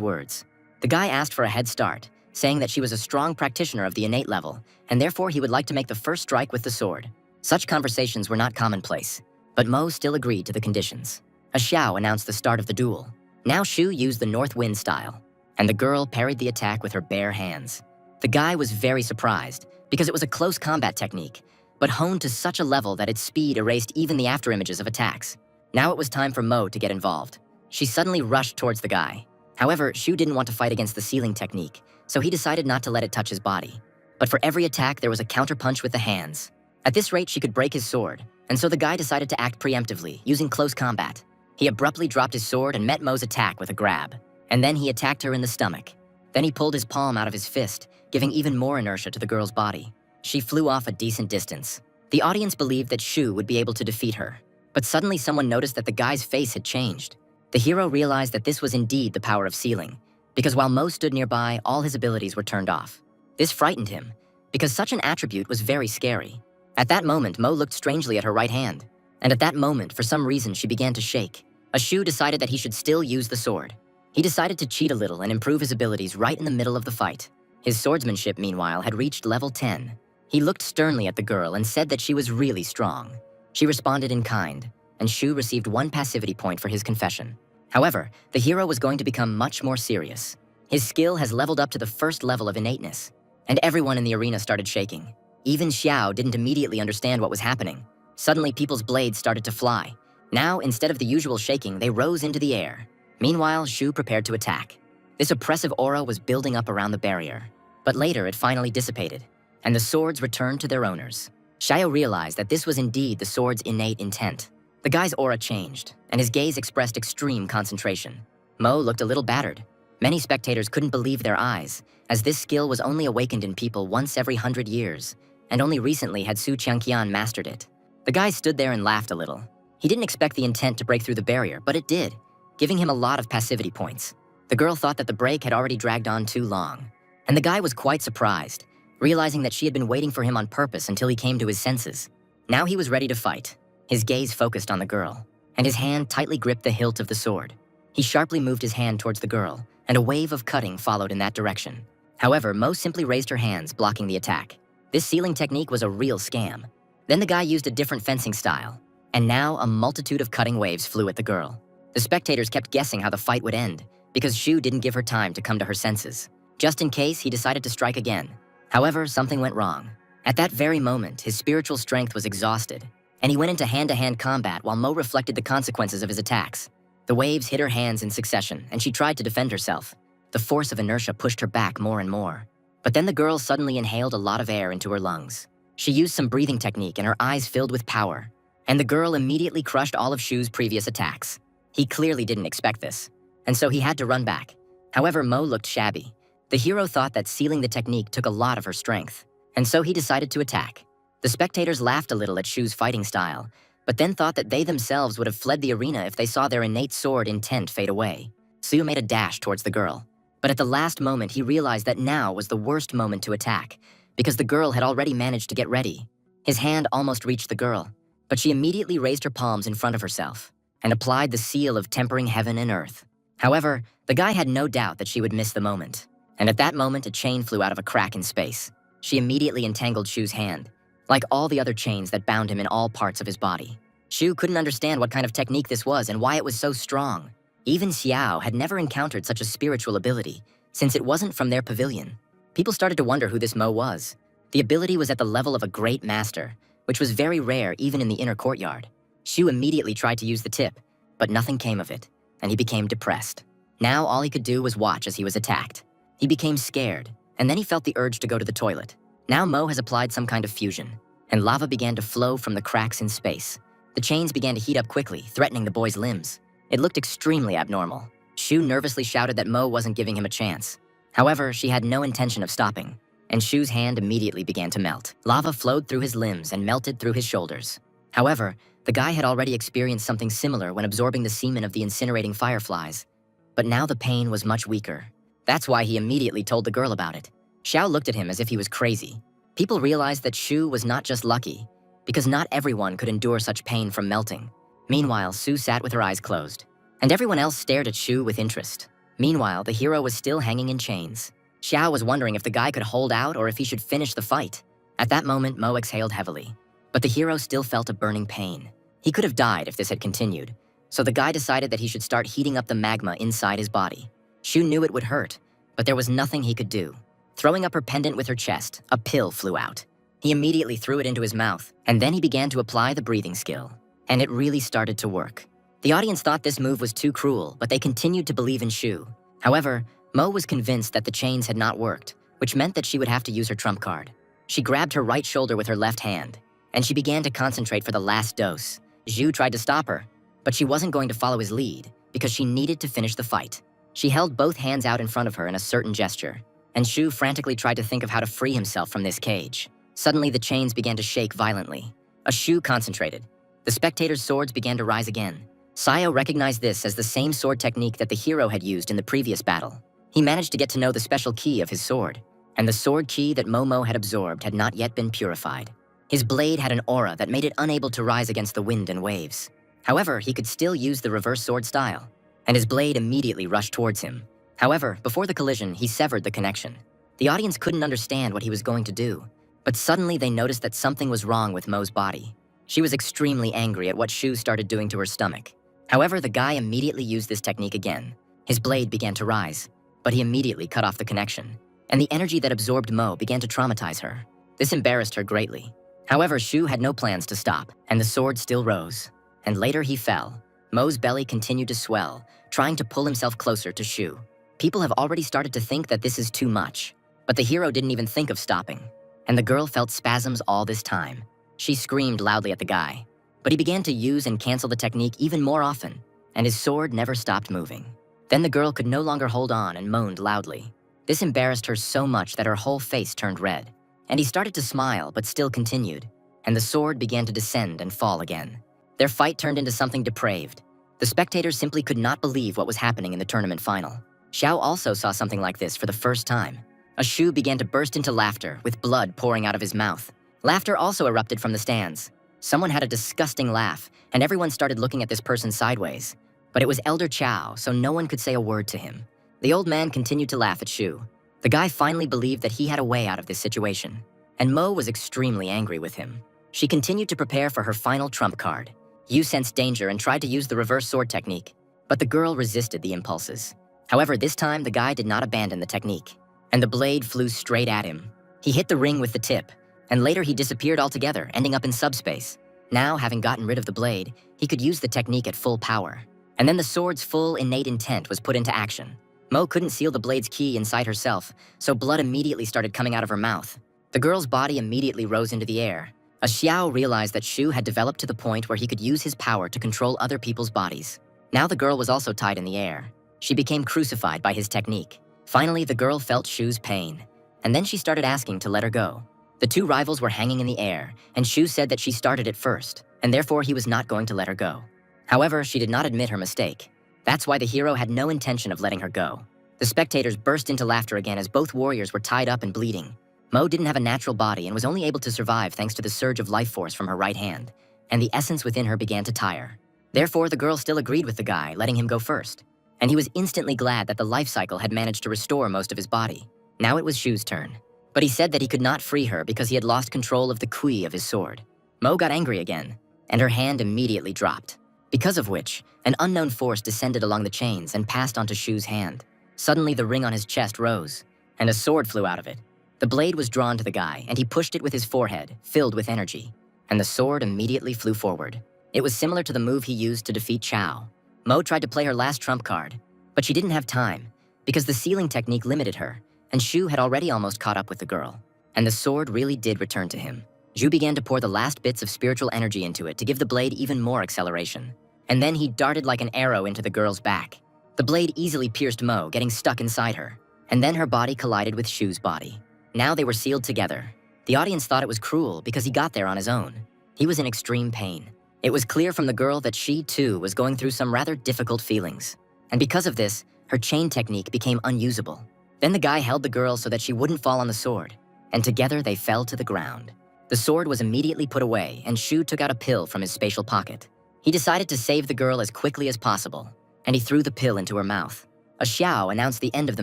words. The guy asked for a head start, saying that she was a strong practitioner of the innate level, and therefore he would like to make the first strike with the sword. Such conversations were not commonplace, but Mo still agreed to the conditions. A xiao announced the start of the duel. Now Shu used the north wind style, and the girl parried the attack with her bare hands. The guy was very surprised, because it was a close combat technique, but honed to such a level that its speed erased even the afterimages of attacks. Now it was time for Mo to get involved. She suddenly rushed towards the guy. However, Shu didn't want to fight against the sealing technique, so he decided not to let it touch his body. But for every attack, there was a counterpunch with the hands. At this rate, she could break his sword, and so the guy decided to act preemptively, using close combat. He abruptly dropped his sword and met Mo's attack with a grab, and then he attacked her in the stomach. Then he pulled his palm out of his fist, giving even more inertia to the girl's body. She flew off a decent distance. The audience believed that Shu would be able to defeat her, but suddenly someone noticed that the guy's face had changed. The hero realized that this was indeed the power of sealing, because while Mo stood nearby, all his abilities were turned off. This frightened him, because such an attribute was very scary. At that moment, Mo looked strangely at her right hand, and at that moment, for some reason, she began to shake. Shu decided that he should still use the sword. He decided to cheat a little and improve his abilities right in the middle of the fight. His swordsmanship, meanwhile, had reached level 10. He looked sternly at the girl and said that she was really strong. She responded in kind, and Shu received 1 passivity point for his confession. However, the hero was going to become much more serious. His skill has leveled up to the first level of innateness, and everyone in the arena started shaking. Even Xiao didn't immediately understand what was happening. Suddenly, people's blades started to fly. Now, instead of the usual shaking, they rose into the air. Meanwhile, Shu prepared to attack. This oppressive aura was building up around the barrier, but later it finally dissipated, and the swords returned to their owners. Xiao realized that this was indeed the sword's innate intent. The guy's aura changed, and his gaze expressed extreme concentration. Mo looked a little battered. Many spectators couldn't believe their eyes, as this skill was only awakened in people once every 100 years, and only recently had Su Qiangqian mastered it. The guy stood there and laughed a little. He didn't expect the intent to break through the barrier, but it did, giving him a lot of passivity points. The girl thought that the break had already dragged on too long, and the guy was quite surprised, realizing that she had been waiting for him on purpose until he came to his senses. Now he was ready to fight. His gaze focused on the girl, and his hand tightly gripped the hilt of the sword. He sharply moved his hand towards the girl, and a wave of cutting followed in that direction. However, Mo simply raised her hands, blocking the attack. This sealing technique was a real scam. Then the guy used a different fencing style, and now a multitude of cutting waves flew at the girl. The spectators kept guessing how the fight would end, because Shu didn't give her time to come to her senses. Just in case, he decided to strike again. However, something went wrong. At that very moment, his spiritual strength was exhausted, and he went into hand-to-hand combat while Mo reflected the consequences of his attacks. The waves hit her hands in succession, and she tried to defend herself. The force of inertia pushed her back more and more. But then the girl suddenly inhaled a lot of air into her lungs. She used some breathing technique, and her eyes filled with power. And the girl immediately crushed all of Shu's previous attacks. He clearly didn't expect this, and so he had to run back. However, Mo looked shabby. The hero thought that sealing the technique took a lot of her strength, and so he decided to attack. The spectators laughed a little at Shu's fighting style, but then thought that they themselves would have fled the arena if they saw their innate sword intent fade away. Su made a dash towards the girl, but at the last moment he realized that now was the worst moment to attack, because the girl had already managed to get ready. His hand almost reached the girl, but she immediately raised her palms in front of herself and applied the seal of tempering heaven and earth. However, the guy had no doubt that she would miss the moment, and at that moment a chain flew out of a crack in space. She immediately entangled Shu's hand, like all the other chains that bound him in all parts of his body. Shu couldn't understand what kind of technique this was and why it was so strong. Even Xiao had never encountered such a spiritual ability, since it wasn't from their pavilion. People started to wonder who this Mo was. The ability was at the level of a great master, which was very rare even in the inner courtyard. Shu immediately tried to use the tip, but nothing came of it, and he became depressed. Now all he could do was watch as he was attacked. He became scared, and then he felt the urge to go to the toilet. Now Mo has applied some kind of fusion, and lava began to flow from the cracks in space. The chains began to heat up quickly, threatening the boy's limbs. It looked extremely abnormal. Shu nervously shouted that Mo wasn't giving him a chance. However, she had no intention of stopping, and Shu's hand immediately began to melt. Lava flowed through his limbs and melted through his shoulders. However, the guy had already experienced something similar when absorbing the semen of the incinerating fireflies. But now the pain was much weaker. That's why he immediately told the girl about it. Xiao looked at him as if he was crazy. People realized that Shu was not just lucky, because not everyone could endure such pain from melting. Meanwhile, Su sat with her eyes closed, and everyone else stared at Shu with interest. Meanwhile, the hero was still hanging in chains. Xiao was wondering if the guy could hold out or if he should finish the fight. At that moment, Mo exhaled heavily, but the hero still felt a burning pain. He could have died if this had continued, so the guy decided that he should start heating up the magma inside his body. Shu knew it would hurt, but there was nothing he could do. Throwing up her pendant with her chest, a pill flew out. He immediately threw it into his mouth, and then he began to apply the breathing skill. And it really started to work. The audience thought this move was too cruel, but they continued to believe in Shu. However, Mo was convinced that the chains had not worked, which meant that she would have to use her trump card. She grabbed her right shoulder with her left hand, and she began to concentrate for the last dose. Zhu tried to stop her, but she wasn't going to follow his lead because she needed to finish the fight. She held both hands out in front of her in a certain gesture, and Shu frantically tried to think of how to free himself from this cage. Suddenly, the chains began to shake violently. As Shu concentrated, the spectators' swords began to rise again. Sayo recognized this as the same sword technique that the hero had used in the previous battle. He managed to get to know the special key of his sword, and the sword key that Momo had absorbed had not yet been purified. His blade had an aura that made it unable to rise against the wind and waves. However, he could still use the reverse sword style, and his blade immediately rushed towards him. However, before the collision, he severed the connection. The audience couldn't understand what he was going to do, but suddenly they noticed that something was wrong with Mo's body. She was extremely angry at what Shu started doing to her stomach. However, the guy immediately used this technique again. His blade began to rise, but he immediately cut off the connection, and the energy that absorbed Mo began to traumatize her. This embarrassed her greatly. However, Shu had no plans to stop, and the sword still rose. And later he fell. Mo's belly continued to swell, trying to pull himself closer to Shu. People have already started to think that this is too much, but the hero didn't even think of stopping. And the girl felt spasms all this time. She screamed loudly at the guy, but he began to use and cancel the technique even more often, and his sword never stopped moving. Then the girl could no longer hold on and moaned loudly. This embarrassed her so much that her whole face turned red, and he started to smile but still continued, and the sword began to descend and fall again. Their fight turned into something depraved. The spectators simply could not believe what was happening in the tournament final. Xiao also saw something like this for the first time. Shu began to burst into laughter, with blood pouring out of his mouth. Laughter also erupted from the stands. Someone had a disgusting laugh, and everyone started looking at this person sideways. But it was Elder Chow, so no one could say a word to him. The old man continued to laugh at Shu. The guy finally believed that he had a way out of this situation, and Mo was extremely angry with him. She continued to prepare for her final trump card. Yu sensed danger and tried to use the reverse sword technique, but the girl resisted the impulses. However, this time the guy did not abandon the technique, and the blade flew straight at him. He hit the ring with the tip, and later he disappeared altogether, ending up in subspace. Now, having gotten rid of the blade, he could use the technique at full power. And then the sword's full innate intent was put into action. Mo couldn't seal the blade's key inside herself, so blood immediately started coming out of her mouth. The girl's body immediately rose into the air. Xiao realized that Shu had developed to the point where he could use his power to control other people's bodies. Now the girl was also tied in the air. She became crucified by his technique. Finally, the girl felt Shu's pain, and then she started asking to let her go. The two rivals were hanging in the air, and Shu said that she started it first, and therefore he was not going to let her go. However, she did not admit her mistake. That's why the hero had no intention of letting her go. The spectators burst into laughter again as both warriors were tied up and bleeding. Mo didn't have a natural body and was only able to survive thanks to the surge of life force from her right hand, and the essence within her began to tire. Therefore, the girl still agreed with the guy, letting him go first. And he was instantly glad that the life cycle had managed to restore most of his body. Now it was Shu's turn. But he said that he could not free her because he had lost control of the kui of his sword. Mo got angry again, and her hand immediately dropped. Because of which, an unknown force descended along the chains and passed onto Shu's hand. Suddenly, the ring on his chest rose, and a sword flew out of it. The blade was drawn to the guy, and he pushed it with his forehead, filled with energy, and the sword immediately flew forward. It was similar to the move he used to defeat Chao. Mo tried to play her last trump card, but she didn't have time, because the sealing technique limited her, and Shu had already almost caught up with the girl. And the sword really did return to him. Zhu began to pour the last bits of spiritual energy into it to give the blade even more acceleration. And then he darted like an arrow into the girl's back. The blade easily pierced Mo, getting stuck inside her, and then her body collided with Shu's body. Now they were sealed together. The audience thought it was cruel because he got there on his own. He was in extreme pain. It was clear from the girl that she, too, was going through some rather difficult feelings. And because of this, her chain technique became unusable. Then the guy held the girl so that she wouldn't fall on the sword, and together they fell to the ground. The sword was immediately put away, and Shu took out a pill from his spatial pocket. He decided to save the girl as quickly as possible, and he threw the pill into her mouth. A xiao announced the end of the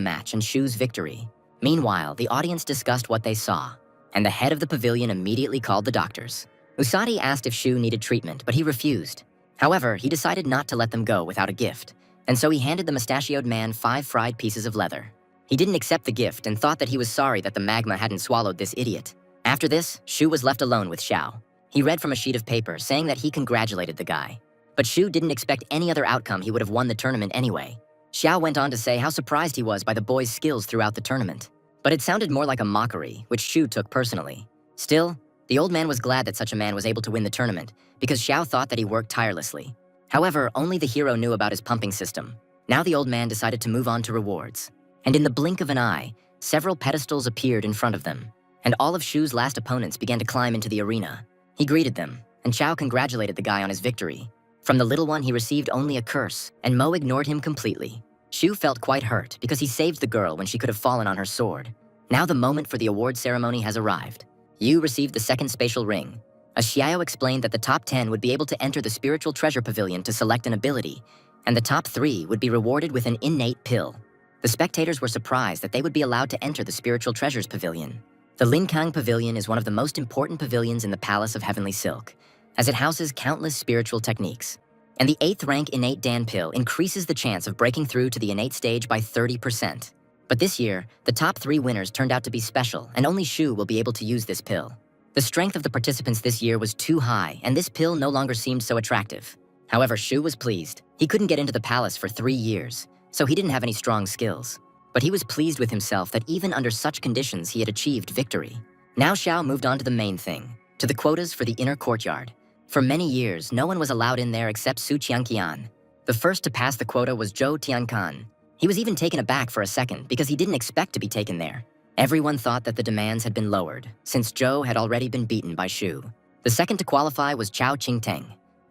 match and Shu's victory. Meanwhile, the audience discussed what they saw, and the head of the pavilion immediately called the doctors. Usagi asked if Shu needed treatment, but he refused. However, he decided not to let them go without a gift, and so he handed the mustachioed man 5 fried pieces of leather. He didn't accept the gift and thought that he was sorry that the magma hadn't swallowed this idiot. After this, Shu was left alone with Xiao. He read from a sheet of paper saying that he congratulated the guy. But Shu didn't expect any other outcome. He would have won the tournament anyway. Xiao went on to say how surprised he was by the boy's skills throughout the tournament. But it sounded more like a mockery, which Shu took personally. Still, the old man was glad that such a man was able to win the tournament, because Xiao thought that he worked tirelessly. However, only the hero knew about his pumping system. Now the old man decided to move on to rewards. And in the blink of an eye, several pedestals appeared in front of them, and all of Shu's last opponents began to climb into the arena. He greeted them, and Xiao congratulated the guy on his victory. From the little one, he received only a curse, and Mo ignored him completely. Shu felt quite hurt because he saved the girl when she could have fallen on her sword. Now the moment for the award ceremony has arrived. Yu received the second spatial ring. A xiao explained that the top 10 would be able to enter the spiritual treasure pavilion to select an ability, and the top 3 would be rewarded with an innate pill. The spectators were surprised that they would be allowed to enter the spiritual treasures pavilion. The Linkang Pavilion is one of the most important pavilions in the Palace of Heavenly Silk, as it houses countless spiritual techniques. And the 8th rank innate Dan pill increases the chance of breaking through to the innate stage by 30%. But this year, the top 3 winners turned out to be special, and only Shu will be able to use this pill. The strength of the participants this year was too high, and this pill no longer seemed so attractive. However, Shu was pleased. He couldn't get into the palace for 3 years, so he didn't have any strong skills. But he was pleased with himself that even under such conditions he had achieved victory. Now Xiao moved on to the main thing, to the quotas for the inner courtyard. For many years, no one was allowed in there except Su Qianqian. The first to pass the quota was Zhou Tiankan. He was even taken aback for a second because he didn't expect to be taken there. Everyone thought that the demands had been lowered, since Zhou had already been beaten by Shu. The second to qualify was Chao Qingteng.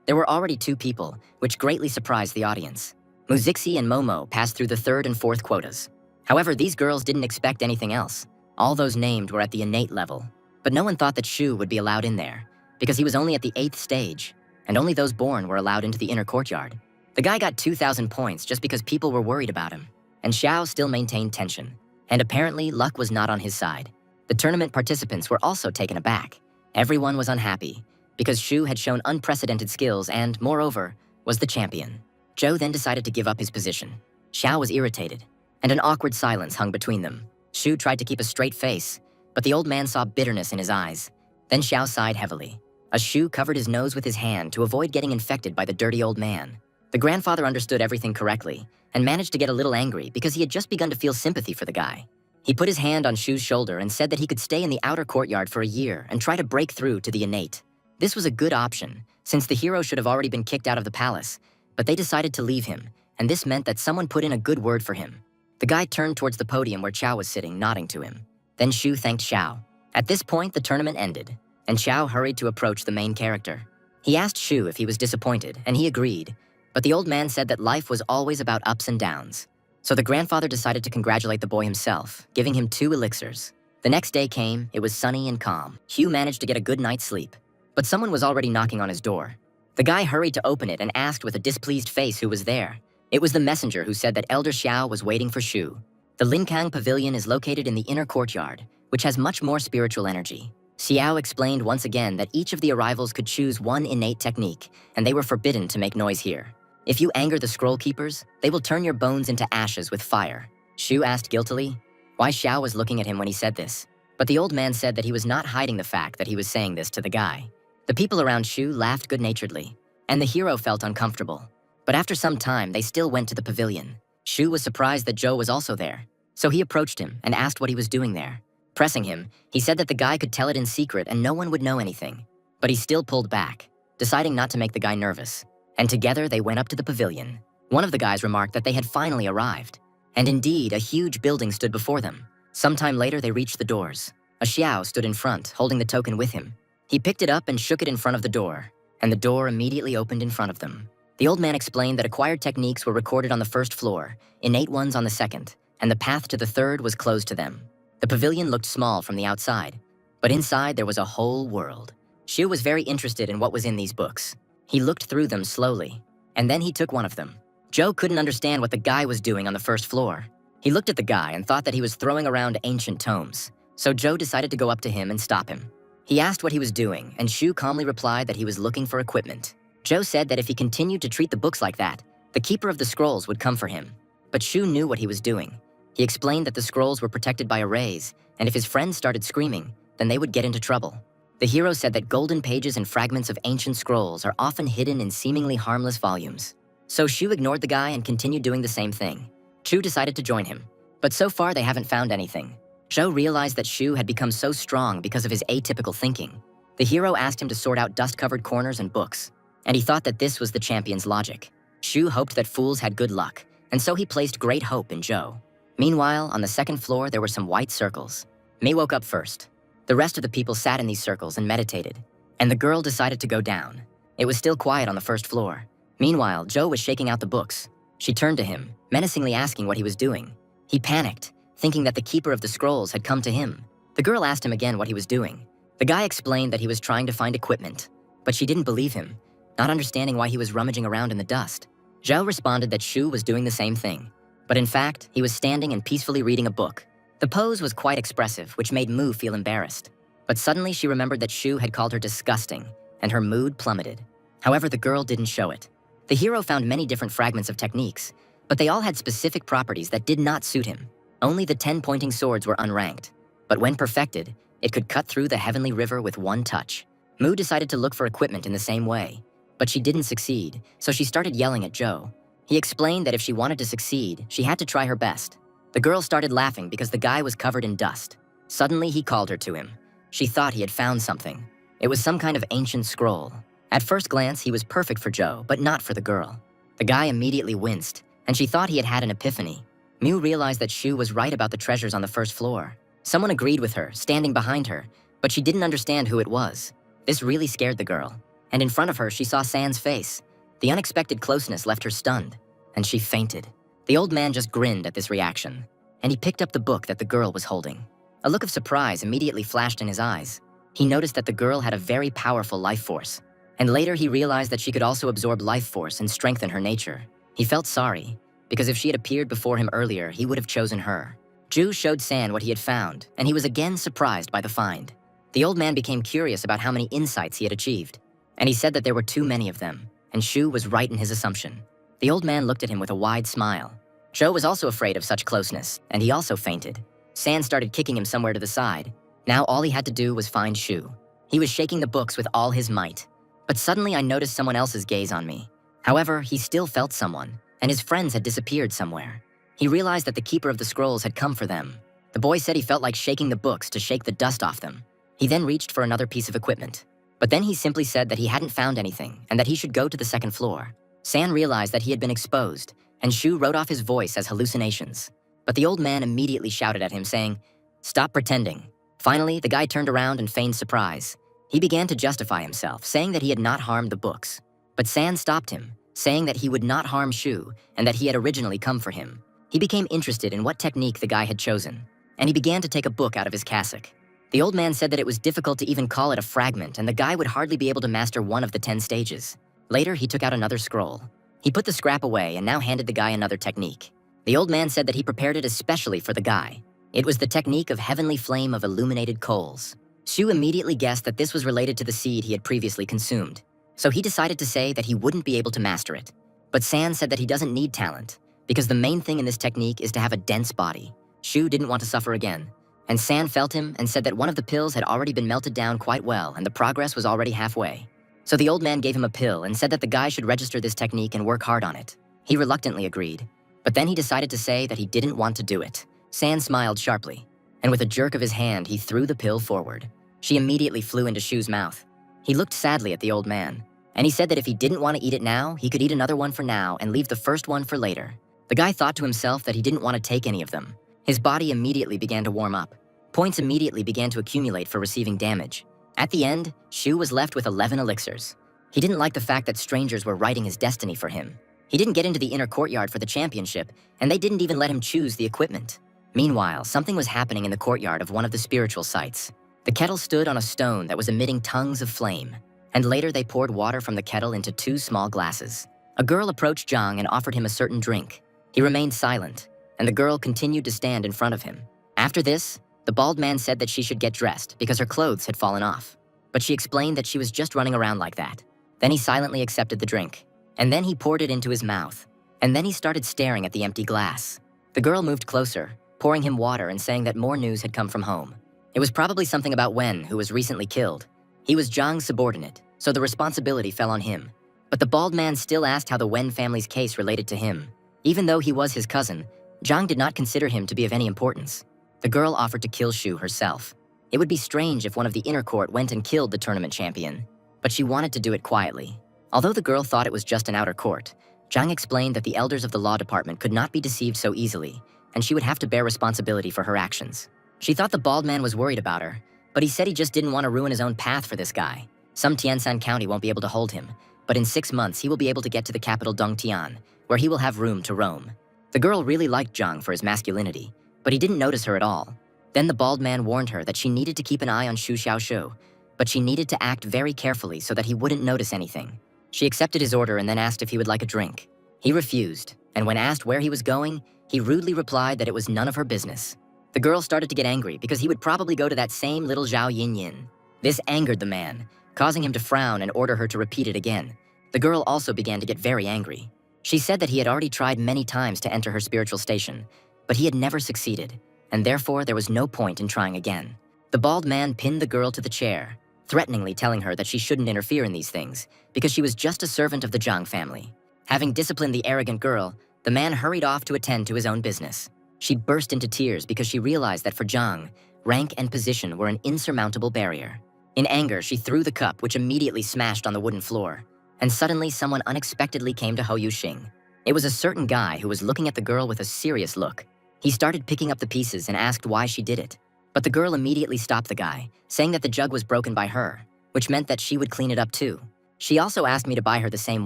There were already 2 people, which greatly surprised the audience. Muzixi and Momo passed through the 3rd and 4th quotas. However, these girls didn't expect anything else. All those named were at the innate level. But no one thought that Shu would be allowed in there, because he was only at the 8th stage, and only those born were allowed into the inner courtyard. The guy got 2,000 points just because people were worried about him, and Xiao still maintained tension. And apparently, luck was not on his side. The tournament participants were also taken aback. Everyone was unhappy, because Shu had shown unprecedented skills and, moreover, was the champion. Zhou then decided to give up his position. Xiao was irritated, and an awkward silence hung between them. Shu tried to keep a straight face, but the old man saw bitterness in his eyes. Then Xiao sighed heavily. A Shu covered his nose with his hand to avoid getting infected by the dirty old man. The grandfather understood everything correctly and managed to get a little angry because he had just begun to feel sympathy for the guy. He put his hand on Shu's shoulder and said that he could stay in the outer courtyard for a year and try to break through to the innate. This was a good option, since the hero should have already been kicked out of the palace, but they decided to leave him, and this meant that someone put in a good word for him. The guy turned towards the podium where Xiao was sitting, nodding to him. Then Shu thanked Xiao. At this point, the tournament ended, and Xiao hurried to approach the main character. He asked Shu if he was disappointed, and he agreed, but the old man said that life was always about ups and downs. So the grandfather decided to congratulate the boy himself, giving him 2 elixirs. The next day came, it was sunny and calm. Hugh managed to get a good night's sleep, but someone was already knocking on his door. The guy hurried to open it and asked with a displeased face who was there. It was the messenger who said that Elder Xiao was waiting for Shu. The Linkang Pavilion is located in the inner courtyard, which has much more spiritual energy. Xiao explained once again that each of the arrivals could choose 1 innate technique, and they were forbidden to make noise here. If you anger the scroll keepers, they will turn your bones into ashes with fire. Shu asked guiltily why Xiao was looking at him when he said this, but the old man said that he was not hiding the fact that he was saying this to the guy. The people around Shu laughed good-naturedly, and the hero felt uncomfortable. But after some time, they still went to the pavilion. Shu was surprised that Zhou was also there, so he approached him and asked what he was doing there. Pressing him, he said that the guy could tell it in secret and no one would know anything. But he still pulled back, deciding not to make the guy nervous. And together they went up to the pavilion. One of the guys remarked that they had finally arrived. And indeed, a huge building stood before them. Sometime later, they reached the doors. A Xiao stood in front, holding the token with him. He picked it up and shook it in front of the door, and the door immediately opened in front of them. The old man explained that acquired techniques were recorded on the first floor, innate ones on the second, and the path to the third was closed to them. The pavilion looked small from the outside, but inside there was a whole world. Shu was very interested in what was in these books. He looked through them slowly, and then he took one of them. Joe couldn't understand what the guy was doing on the first floor. He looked at the guy and thought that he was throwing around ancient tomes, so Joe decided to go up to him and stop him. He asked what he was doing, and Shu calmly replied that he was looking for equipment. Joe said that if he continued to treat the books like that, the keeper of the scrolls would come for him. But Shu knew what he was doing. He explained that the scrolls were protected by arrays, and if his friends started screaming, then they would get into trouble. The hero said that golden pages and fragments of ancient scrolls are often hidden in seemingly harmless volumes. So Shu ignored the guy and continued doing the same thing. Shu decided to join him, but so far they haven't found anything. Joe realized that Shu had become so strong because of his atypical thinking. The hero asked him to sort out dust-covered corners and books, and he thought that this was the champion's logic. Shu hoped that fools had good luck, and so he placed great hope in Joe. Meanwhile, on the second floor there were some white circles. Mei woke up first. The rest of the people sat in these circles and meditated, and the girl decided to go down. It was still quiet on the first floor. Meanwhile, Joe was shaking out the books. She turned to him, menacingly asking what he was doing. He panicked, thinking that the keeper of the scrolls had come to him. The girl asked him again what he was doing. The guy explained that he was trying to find equipment, but she didn't believe him, not understanding why he was rummaging around in the dust. Zhao responded that Shu was doing the same thing, but in fact, he was standing and peacefully reading a book. The pose was quite expressive, which made Mu feel embarrassed. But suddenly she remembered that Shu had called her disgusting, and her mood plummeted. However, the girl didn't show it. The hero found many different fragments of techniques, but they all had specific properties that did not suit him. Only the 10 pointing swords were unranked, but when perfected, it could cut through the heavenly river with one touch. Mu decided to look for equipment in the same way, but she didn't succeed, so she started yelling at Joe. He explained that if she wanted to succeed, she had to try her best. The girl started laughing because the guy was covered in dust. Suddenly, he called her to him. She thought he had found something. It was some kind of ancient scroll. At first glance, he was perfect for Joe, but not for the girl. The guy immediately winced, and she thought he had had an epiphany. Mu realized that Shu was right about the treasures on the first floor. Someone agreed with her, standing behind her, but she didn't understand who it was. This really scared the girl, and in front of her, she saw San's face. The unexpected closeness left her stunned, and she fainted. The old man just grinned at this reaction, and he picked up the book that the girl was holding. A look of surprise immediately flashed in his eyes. He noticed that the girl had a very powerful life force, and later he realized that she could also absorb life force and strengthen her nature. He felt sorry, because if she had appeared before him earlier, he would have chosen her. Ju showed San what he had found, and he was again surprised by the find. The old man became curious about how many insights he had achieved, and he said that there were too many of them, and Shu was right in his assumption. The old man looked at him with a wide smile. Joe was also afraid of such closeness, and he also fainted. San started kicking him somewhere to the side. Now all he had to do was find Shu. He was shaking the books with all his might. But suddenly I noticed someone else's gaze on me. However, he still felt someone, and his friends had disappeared somewhere. He realized that the keeper of the scrolls had come for them. The boy said he felt like shaking the books to shake the dust off them. He then reached for another piece of equipment. But then he simply said that he hadn't found anything and that he should go to the second floor. San realized that he had been exposed, and Shu wrote off his voice as hallucinations. But the old man immediately shouted at him, saying, "Stop pretending." Finally, the guy turned around and feigned surprise. He began to justify himself, saying that he had not harmed the books. But San stopped him, saying that he would not harm Shu and that he had originally come for him. He became interested in what technique the guy had chosen, and he began to take a book out of his cassock. The old man said that it was difficult to even call it a fragment, and the guy would hardly be able to master one of the 10 stages. Later, he took out another scroll. He put the scrap away and now handed the guy another technique. The old man said that he prepared it especially for the guy. It was the technique of heavenly flame of illuminated coals. Shu immediately guessed that this was related to the seed he had previously consumed, so he decided to say that he wouldn't be able to master it. But San said that he doesn't need talent, because the main thing in this technique is to have a dense body. Shu didn't want to suffer again, and San felt him and said that one of the pills had already been melted down quite well and the progress was already halfway. So the old man gave him a pill and said that the guy should register this technique and work hard on it. He reluctantly agreed, but then he decided to say that he didn't want to do it. San smiled sharply, and with a jerk of his hand, he threw the pill forward. She immediately flew into Shu's mouth. He looked sadly at the old man, and he said that if he didn't want to eat it now, he could eat another one for now and leave the first one for later. The guy thought to himself that he didn't want to take any of them. His body immediately began to warm up. Points immediately began to accumulate for receiving damage. At the end, Shu was left with 11 elixirs. He didn't like the fact that strangers were writing his destiny for him. He didn't get into the inner courtyard for the championship, and they didn't even let him choose the equipment. Meanwhile, something was happening in the courtyard of one of the spiritual sites. The kettle stood on a stone that was emitting tongues of flame, and later they poured water from the kettle into 2 small glasses. A girl approached Zhang and offered him a certain drink. He remained silent, and the girl continued to stand in front of him. After this, the bald man said that she should get dressed because her clothes had fallen off, but she explained that she was just running around like that. Then he silently accepted the drink, and then he poured it into his mouth, and then he started staring at the empty glass. The girl moved closer, pouring him water and saying that more news had come from home. It was probably something about Wen, who was recently killed. He was Zhang's subordinate, so the responsibility fell on him. But the bald man still asked how the Wen family's case related to him. Even though he was his cousin, Zhang did not consider him to be of any importance. The girl offered to kill Shu herself. It would be strange if one of the inner court went and killed the tournament champion, but she wanted to do it quietly. Although the girl thought it was just an outer court, Zhang explained that the elders of the law department could not be deceived so easily, and she would have to bear responsibility for her actions. She thought the bald man was worried about her, but he said he just didn't want to ruin his own path for this guy. Some Tianshan County won't be able to hold him, but in 6 months he will be able to get to the capital Dongtian, where he will have room to roam. The girl really liked Zhang for his masculinity, but he didn't notice her at all. Then the bald man warned her that she needed to keep an eye on Shu Xiaoshu, but she needed to act very carefully so that he wouldn't notice anything. She accepted his order and then asked if he would like a drink. He refused, and when asked where he was going, he rudely replied that it was none of her business. The girl started to get angry because he would probably go to that same little Zhao Yin. This angered the man, causing him to frown and order her to repeat it again. The girl also began to get very angry. She said that he had already tried many times to enter her spiritual station, but he had never succeeded, and therefore there was no point in trying again. The bald man pinned the girl to the chair, threateningly telling her that she shouldn't interfere in these things because she was just a servant of the Zhang family. Having disciplined the arrogant girl, the man hurried off to attend to his own business. She burst into tears because she realized that for Zhang, rank and position were an insurmountable barrier. In anger, she threw the cup, which immediately smashed on the wooden floor, and suddenly someone unexpectedly came to Ho Yuxing. It was a certain guy who was looking at the girl with a serious look. He started picking up the pieces and asked why she did it. But the girl immediately stopped the guy, saying that the jug was broken by her, which meant that she would clean it up too. She also asked me to buy her the same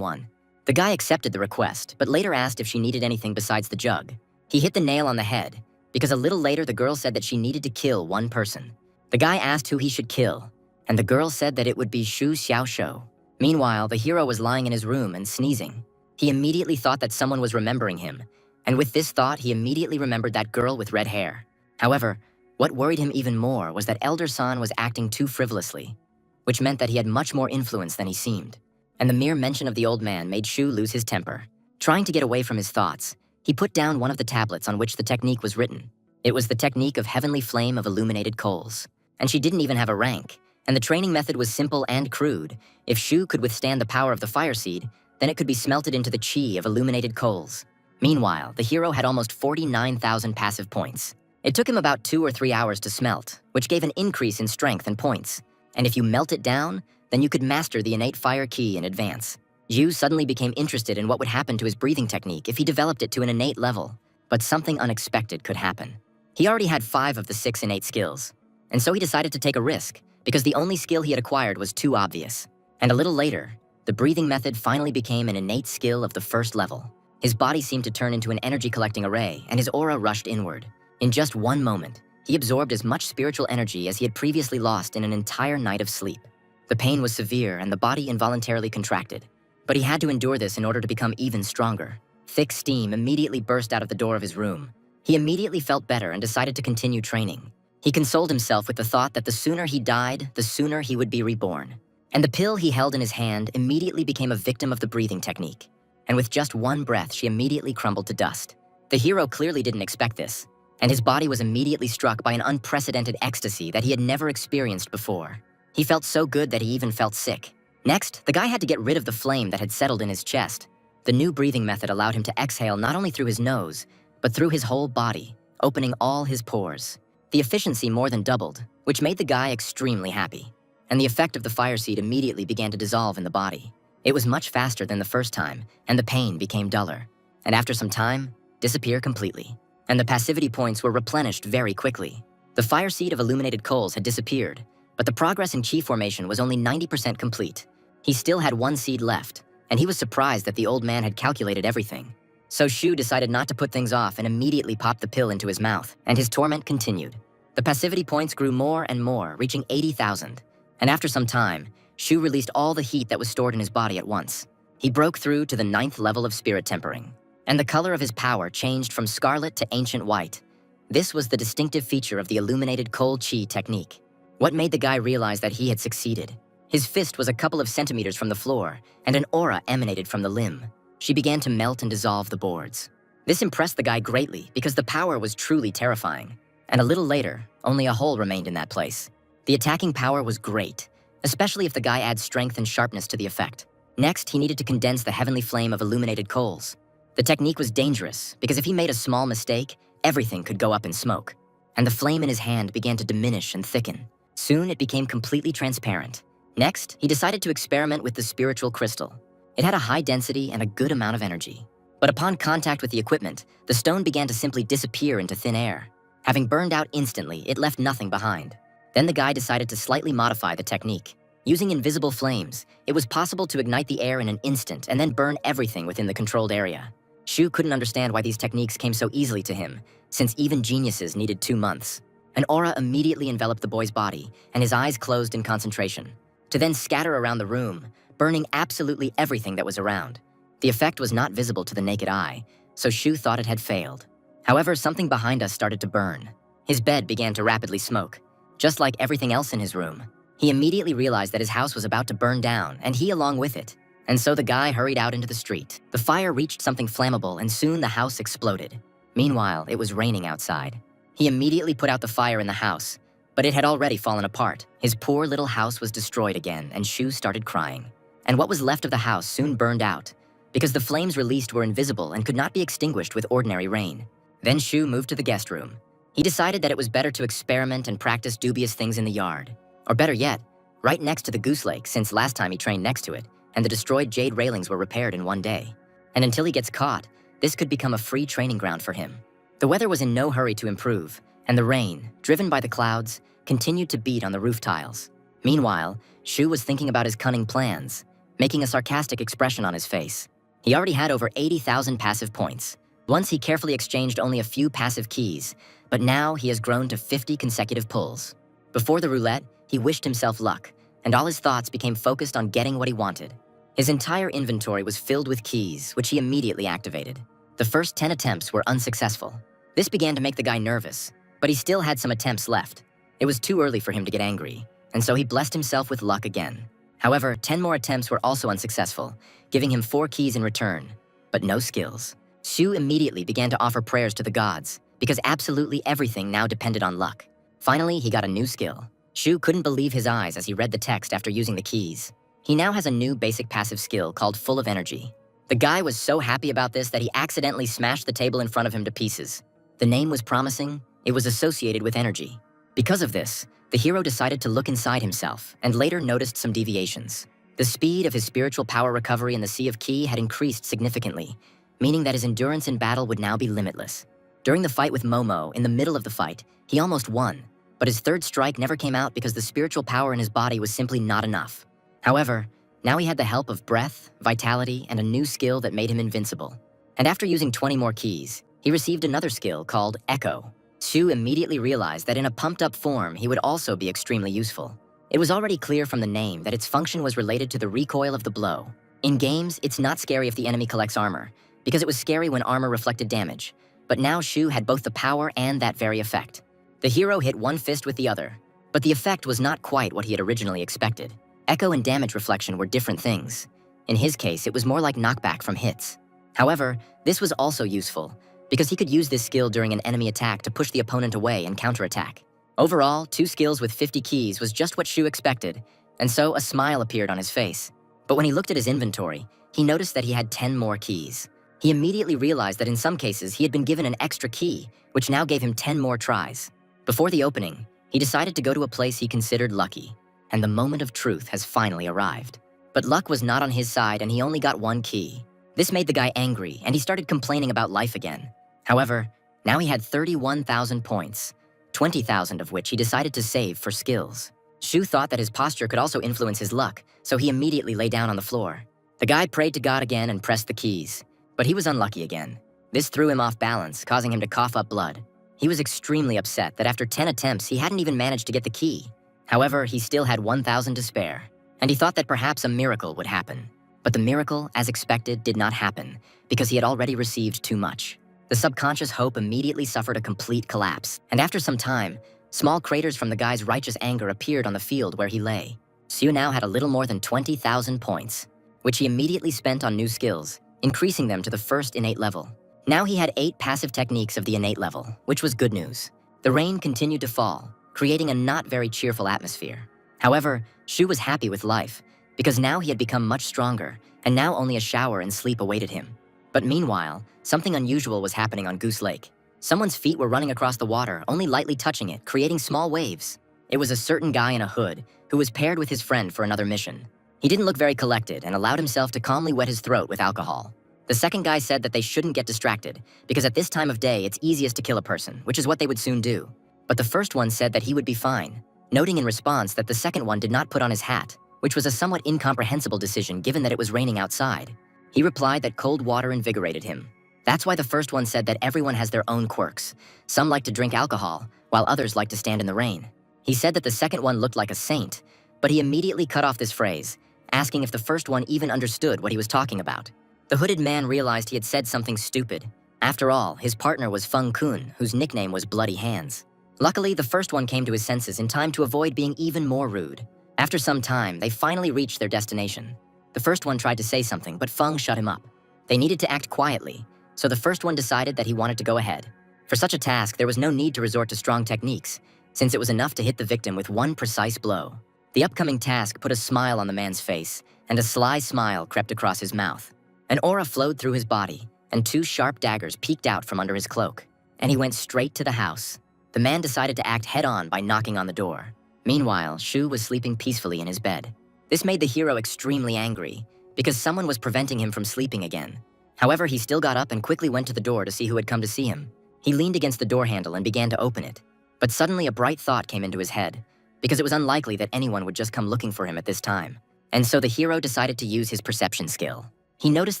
one. The guy accepted the request, but later asked if she needed anything besides the jug. He hit the nail on the head, because a little later the girl said that she needed to kill one person. The guy asked who he should kill, and the girl said that it would be Shu Xiaoshu. Meanwhile, the hero was lying in his room and sneezing. He immediately thought that someone was remembering him, and with this thought, he immediately remembered that girl with red hair. However, what worried him even more was that Elder San was acting too frivolously, which meant that he had much more influence than he seemed. And the mere mention of the old man made Shu lose his temper. Trying to get away from his thoughts, he put down one of the tablets on which the technique was written. It was the technique of heavenly flame of illuminated coals. And she didn't even have a rank, and the training method was simple and crude. If Shu could withstand the power of the fire seed, then it could be smelted into the chi of illuminated coals. Meanwhile, the hero had almost 49,000 passive points. It took him about 2 or 3 hours to smelt, which gave an increase in strength and points. And if you melt it down, then you could master the innate fire key in advance. Yu suddenly became interested in what would happen to his breathing technique if he developed it to an innate level. But something unexpected could happen. He already had 5 of the 6 innate skills, and so he decided to take a risk, because the only skill he had acquired was too obvious. And a little later, the breathing method finally became an innate skill of the 1st level. His body seemed to turn into an energy-collecting array, and his aura rushed inward. In just one moment, he absorbed as much spiritual energy as he had previously lost in an entire night of sleep. The pain was severe, and the body involuntarily contracted. But he had to endure this in order to become even stronger. Thick steam immediately burst out of the door of his room. He immediately felt better and decided to continue training. He consoled himself with the thought that the sooner he died, the sooner he would be reborn. And the pill he held in his hand immediately became a victim of the breathing technique. And with just one breath, she immediately crumbled to dust. The hero clearly didn't expect this, and his body was immediately struck by an unprecedented ecstasy that he had never experienced before. He felt so good that he even felt sick. Next, the guy had to get rid of the flame that had settled in his chest. The new breathing method allowed him to exhale not only through his nose, but through his whole body, opening all his pores. The efficiency more than doubled, which made the guy extremely happy. And the effect of the fire seed immediately began to dissolve in the body. It was much faster than the first time, and the pain became duller. And after some time, disappear completely. And the passivity points were replenished very quickly. The fire seed of illuminated coals had disappeared, But the progress in chi formation was only 90% complete. He still had one seed left, and he was surprised that the old man had calculated everything. So Shu decided not to put things off and immediately popped the pill into his mouth, and his torment continued. The passivity points grew more and more, reaching 80,000. And after some time, Shu released all the heat that was stored in his body at once. He broke through to the 9th level of spirit tempering, and the color of his power changed from scarlet to ancient white. This was the distinctive feature of the illuminated cold chi technique. What made the guy realize that he had succeeded? His fist was a couple of centimeters from the floor, and an aura emanated from the limb. She began to melt and dissolve the boards. This impressed the guy greatly because the power was truly terrifying. And a little later, only a hole remained in that place. The attacking power was great, especially if the guy adds strength and sharpness to the effect. Next, he needed to condense the heavenly flame of illuminated coals. The technique was dangerous because if he made a small mistake, everything could go up in smoke. And the flame in his hand began to diminish and thicken. Soon, it became completely transparent. Next, he decided to experiment with the spiritual crystal. It had a high density and a good amount of energy. But upon contact with the equipment, the stone began to simply disappear into thin air. Having burned out instantly, it left nothing behind. Then the guy decided to slightly modify the technique. Using invisible flames, it was possible to ignite the air in an instant and then burn everything within the controlled area. Shu couldn't understand why these techniques came so easily to him, since even geniuses needed 2 months. An aura immediately enveloped the boy's body, and his eyes closed in concentration, to then scatter around the room, burning absolutely everything that was around. The effect was not visible to the naked eye, so Shu thought it had failed. However, something behind us started to burn. His bed began to rapidly smoke. Just like everything else in his room, he immediately realized that his house was about to burn down, and he along with it. And so the guy hurried out into the street. The fire reached something flammable, and soon the house exploded. Meanwhile, it was raining outside. He immediately put out the fire in the house, but it had already fallen apart. His poor little house was destroyed again, and Shu started crying. And what was left of the house soon burned out, because the flames released were invisible and could not be extinguished with ordinary rain. Then Shu moved to the guest room. He decided that it was better to experiment and practice dubious things in the yard. Or better yet, right next to the goose lake, since last time he trained next to it, and the destroyed jade railings were repaired in one day. And until he gets caught, this could become a free training ground for him. The weather was in no hurry to improve, and the rain, driven by the clouds, continued to beat on the roof tiles. Meanwhile, Shu was thinking about his cunning plans, making a sarcastic expression on his face. He already had over 80,000 passive points. Once he carefully exchanged only a few passive keys, but now he has grown to 50 consecutive pulls. Before the roulette, he wished himself luck, and all his thoughts became focused on getting what he wanted. His entire inventory was filled with keys, which he immediately activated. The first 10 attempts were unsuccessful. This began to make the guy nervous, but he still had some attempts left. It was too early for him to get angry, and so he blessed himself with luck again. However, 10 more attempts were also unsuccessful, giving him 4 keys in return, but no skills. Shu immediately began to offer prayers to the gods, because absolutely everything now depended on luck. Finally, he got a new skill. Shu couldn't believe his eyes as he read the text after using the keys. He now has a new basic passive skill called Full of Energy. The guy was so happy about this that he accidentally smashed the table in front of him to pieces. The name was promising. It was associated with energy. Because of this, the hero decided to look inside himself and later noticed some deviations. The speed of his spiritual power recovery in the Sea of Ki had increased significantly, meaning that his endurance in battle would now be limitless. During the fight with Momo, in the middle of the fight, he almost won, but his third strike never came out because the spiritual power in his body was simply not enough. However, now he had the help of breath, vitality, and a new skill that made him invincible. And after using 20 more keys, he received another skill called Echo. Shu immediately realized that in a pumped-up form, he would also be extremely useful. It was already clear from the name that its function was related to the recoil of the blow. In games, it's not scary if the enemy collects armor, because it was scary when armor reflected damage. But now Shu had both the power and that very effect. The hero hit one fist with the other, but the effect was not quite what he had originally expected. Echo and damage reflection were different things. In his case, it was more like knockback from hits. However, this was also useful, because he could use this skill during an enemy attack to push the opponent away and counterattack. Overall, 2 skills with 50 keys was just what Shu expected, and so a smile appeared on his face. But when he looked at his inventory, he noticed that he had 10 more keys. He immediately realized that in some cases he had been given an extra key, which now gave him 10 more tries. Before the opening, he decided to go to a place he considered lucky, and the moment of truth has finally arrived. But luck was not on his side, and he only got 1 key. This made the guy angry, and he started complaining about life again. However, now he had 31,000 points, 20,000 of which he decided to save for skills. Shu thought that his posture could also influence his luck, so he immediately lay down on the floor. The guy prayed to God again and pressed the keys, but he was unlucky again. This threw him off balance, causing him to cough up blood. He was extremely upset that after 10 attempts, he hadn't even managed to get the key. However, he still had 1,000 to spare, and he thought that perhaps a miracle would happen. But the miracle, as expected, did not happen because he had already received too much. The subconscious hope immediately suffered a complete collapse, and after some time, small craters from the guy's righteous anger appeared on the field where he lay. Shu now had a little more than 20,000 points, which he immediately spent on new skills, increasing them to the first innate level. Now he had 8 passive techniques of the innate level, which was good news. The rain continued to fall, creating a not very cheerful atmosphere. However, Shu was happy with life, because now he had become much stronger, and now only a shower and sleep awaited him. But meanwhile, something unusual was happening on Goose Lake. Someone's feet were running across the water, only lightly touching it, creating small waves. It was a certain guy in a hood, who was paired with his friend for another mission. He didn't look very collected and allowed himself to calmly wet his throat with alcohol. The second guy said that they shouldn't get distracted, because at this time of day it's easiest to kill a person, which is what they would soon do. But the first one said that he would be fine, noting in response that the second one did not put on his hat, which was a somewhat incomprehensible decision given that it was raining outside. He replied that cold water invigorated him. That's why the first one said that everyone has their own quirks. Some like to drink alcohol, while others like to stand in the rain. He said that the second one looked like a saint, but he immediately cut off this phrase, asking if the first one even understood what he was talking about. The hooded man realized he had said something stupid. After all, his partner was Feng Kun, whose nickname was Bloody Hands. Luckily, the first one came to his senses in time to avoid being even more rude. After some time, they finally reached their destination. The first one tried to say something, but Feng shut him up. They needed to act quietly, so the first one decided that he wanted to go ahead. For such a task, there was no need to resort to strong techniques, since it was enough to hit the victim with one precise blow. The upcoming task put a smile on the man's face, and a sly smile crept across his mouth. An aura flowed through his body, and 2 sharp daggers peeked out from under his cloak, and he went straight to the house. The man decided to act head-on by knocking on the door. Meanwhile, Shu was sleeping peacefully in his bed. This made the hero extremely angry, because someone was preventing him from sleeping again. However, he still got up and quickly went to the door to see who had come to see him. He leaned against the door handle and began to open it. But suddenly a bright thought came into his head, because it was unlikely that anyone would just come looking for him at this time. And so the hero decided to use his perception skill. He noticed